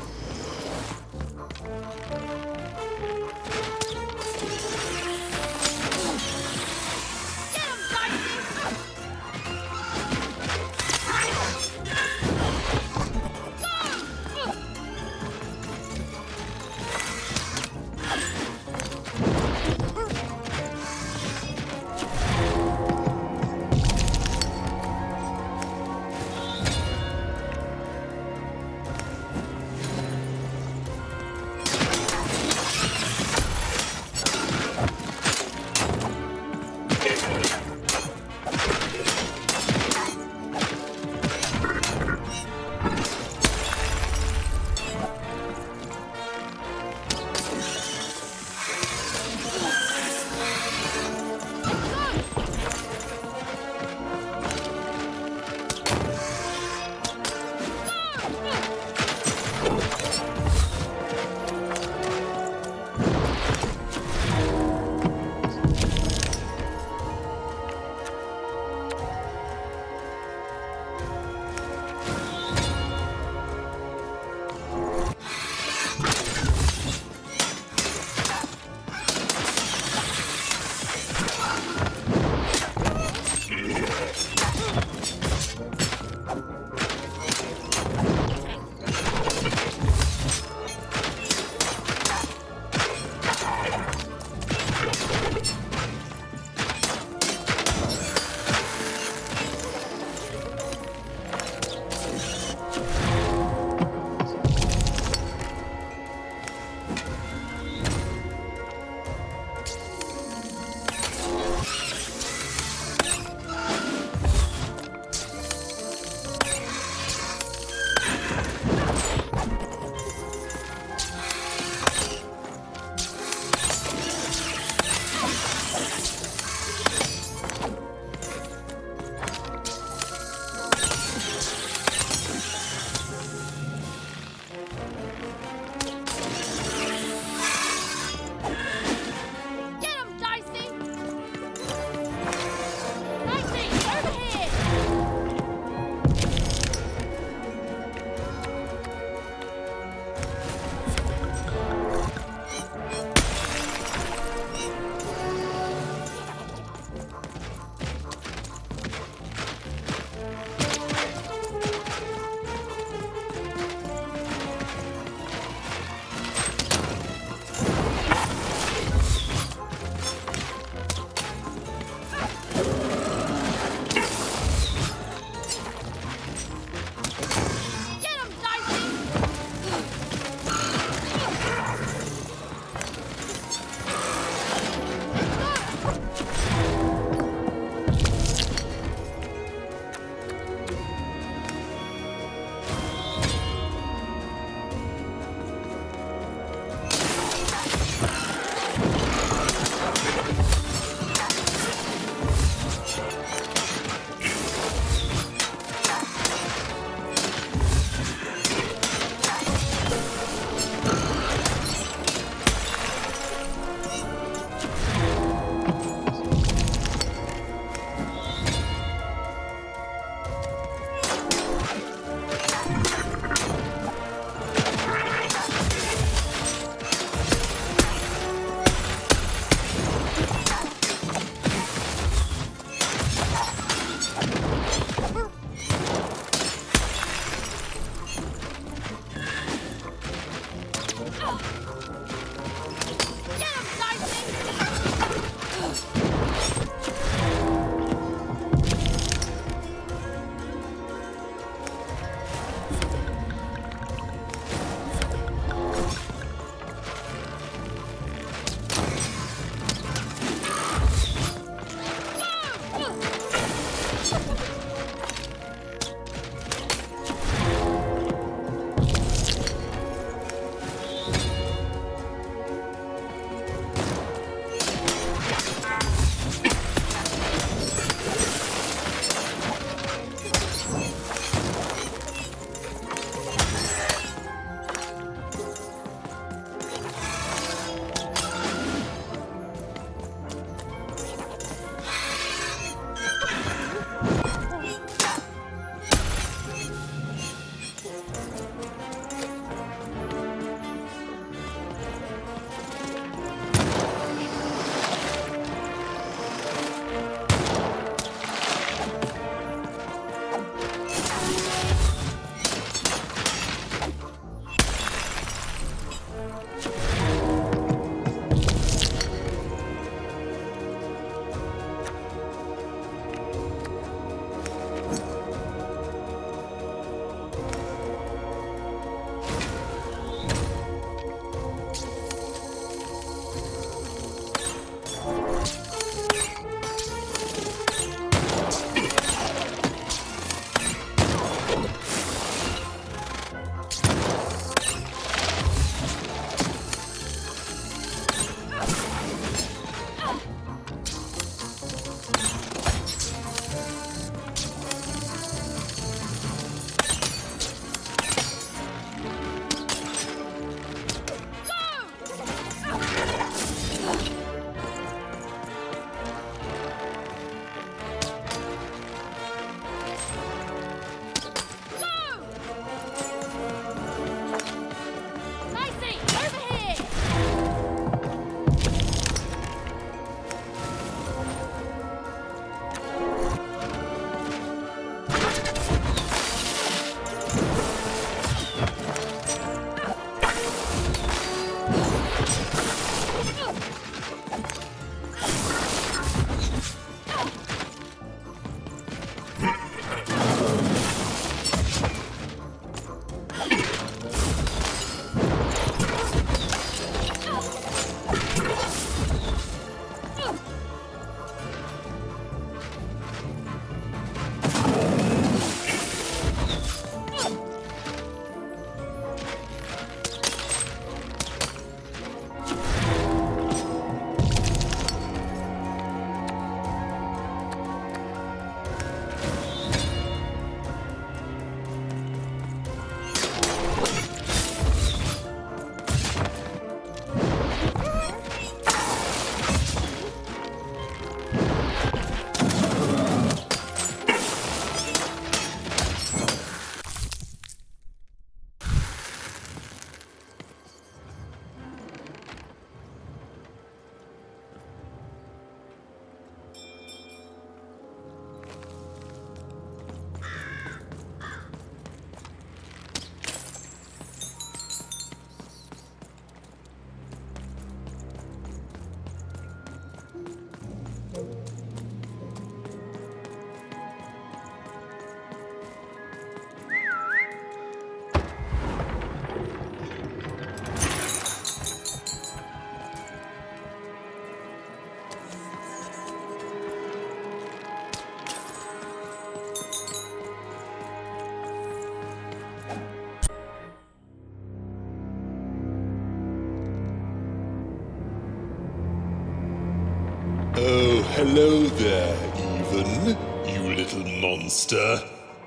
Oh, hello there, even, you little monster.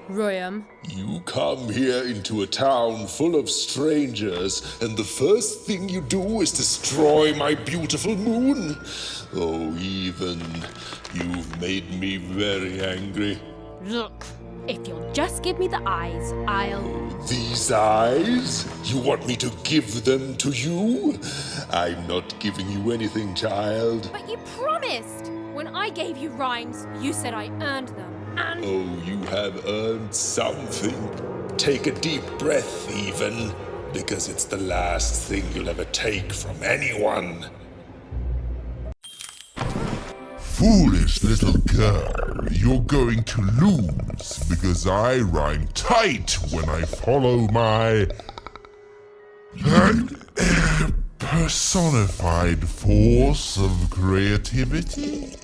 Royam. You come here into a town full of strangers, and the first thing you do is destroy my beautiful moon. Oh, even, you've made me very angry. Look, if you'll just give me the eyes, I'll... These eyes? You want me to give them to you? I'm not giving you anything, child. But you promised! When I gave you rhymes, you said I earned them, and... Oh, you have earned something. Take a deep breath, even, because it's the last thing you'll ever take from anyone. Foolish little girl, you're going to lose because I rhyme tight when I follow my personified force of creativity.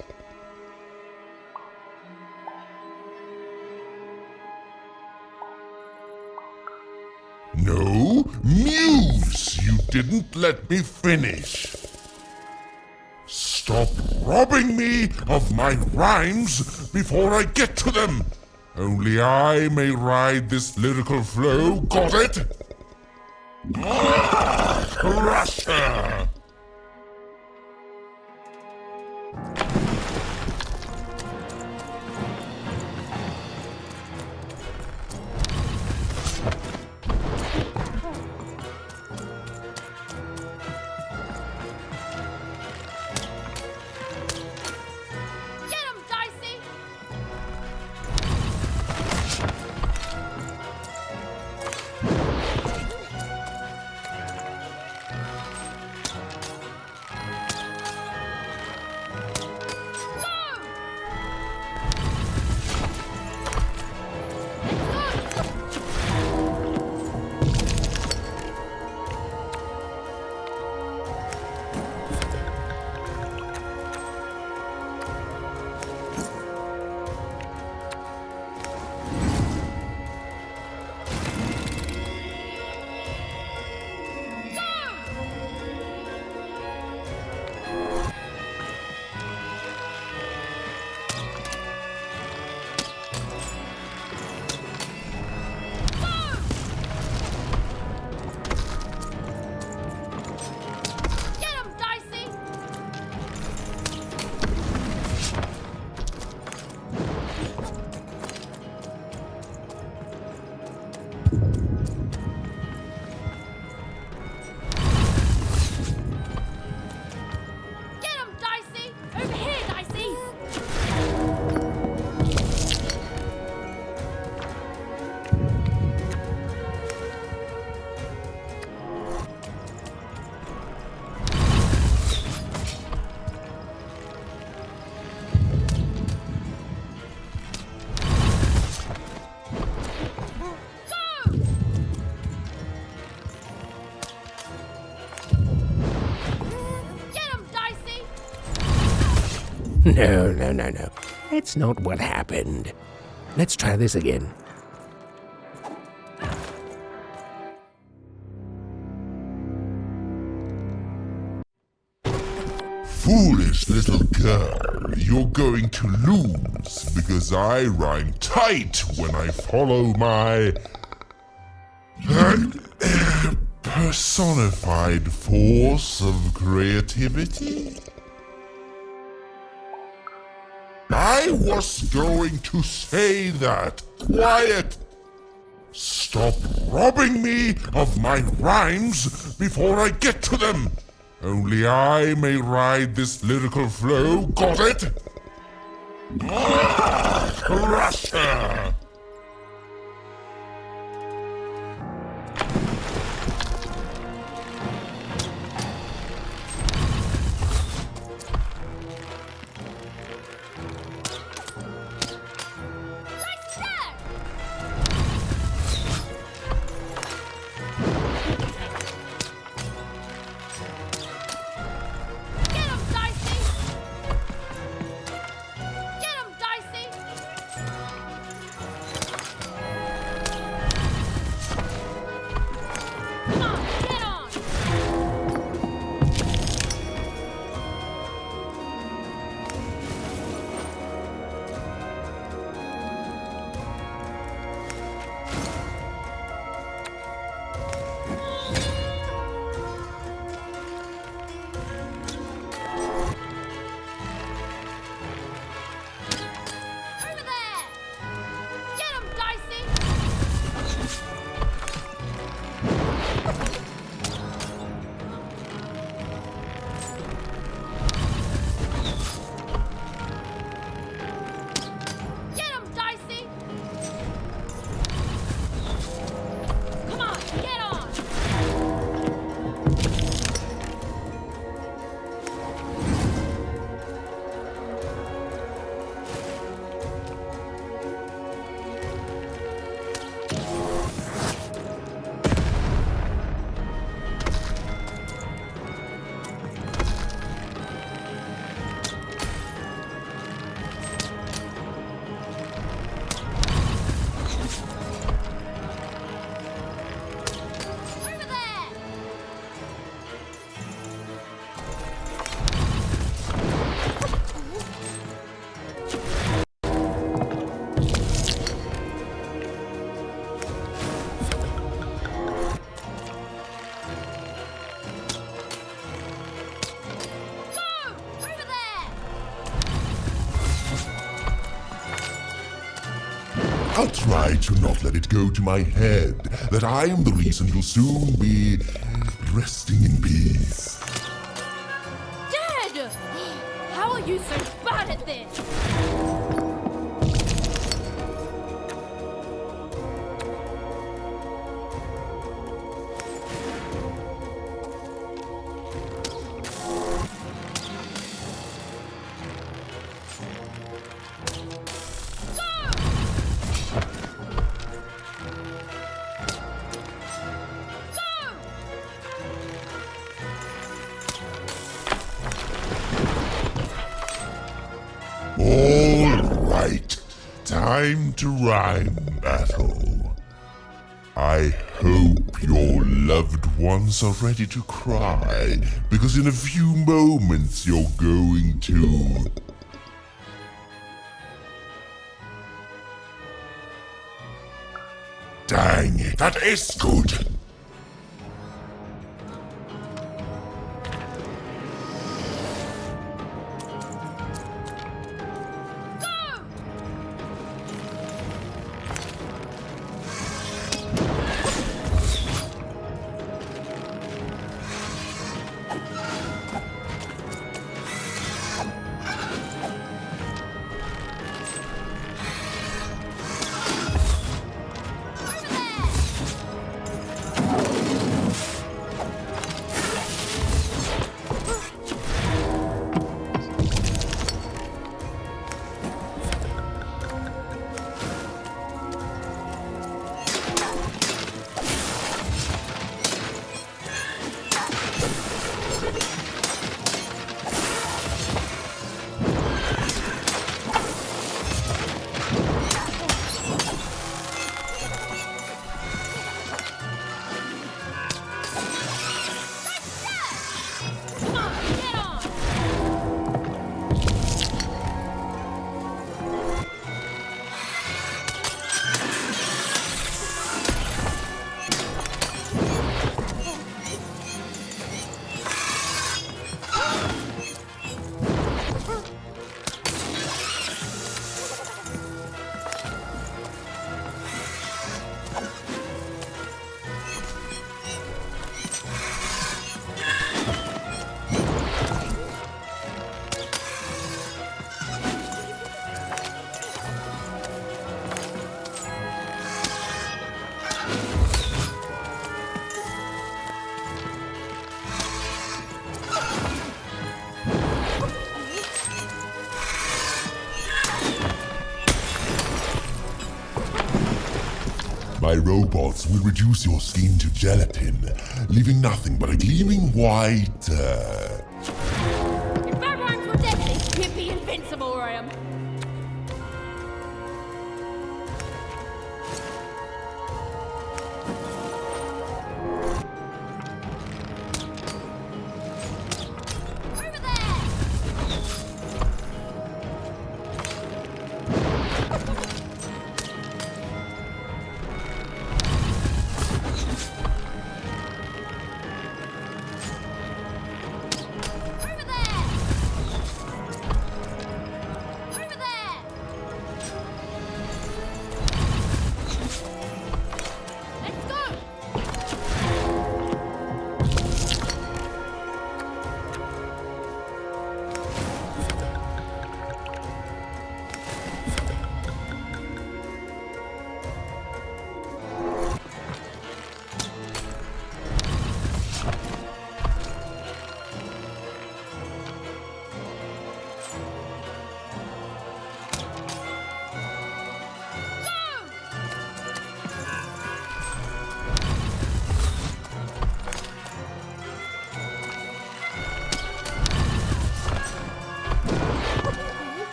No, Muse, you didn't let me finish. Stop robbing me of my rhymes before I get to them. Only I may ride this lyrical flow, got it? Russia! No. That's not what happened. Let's try this again. Foolish little girl, you're going to lose because I rhyme tight when I follow my personified force of creativity. I was going to say that. Quiet! Stop robbing me of my rhymes before I get to them. Only I may ride this lyrical flow, got it? Russia! I'll try to not let it go to my head that I am the reason you'll soon be resting in peace. Dad! How are you so bad at this? Time to rhyme battle. I hope your loved ones are ready to cry, because in a few moments you're going to... Dang it, that is good! My robots will reduce your skin to gelatin, leaving nothing but a gleaming white, If that rhymes with deadly, you'd be invincible, Graham.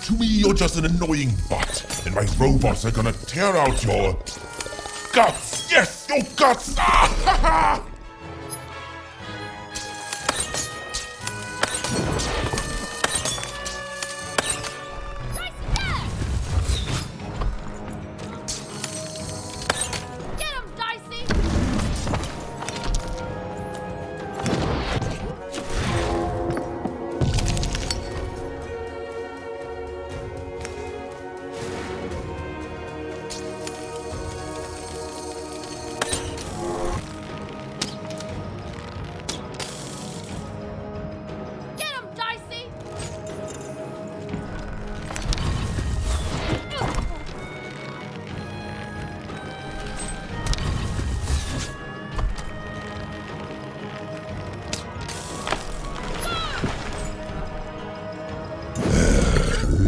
To me, you're just an annoying butt, and my robots are gonna tear out your guts. Yes, your guts. Ah, ha, ha.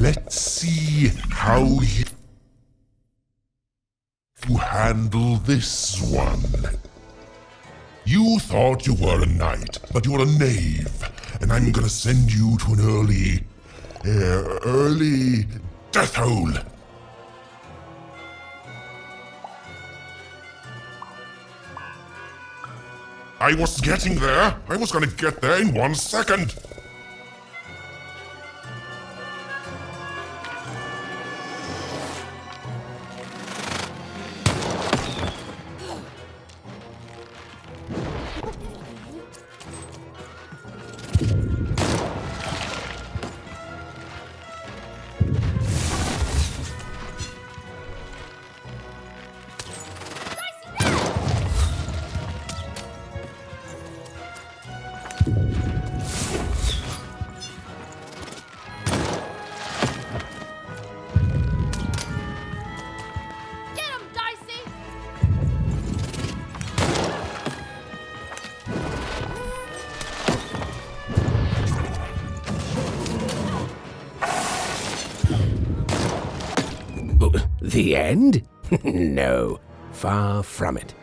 Let's see how you handle this one. You thought you were a knight, but you're a knave, and I'm gonna send you to an early death hole. I was getting there. I was gonna get there in 1 second. The end? No, far from it.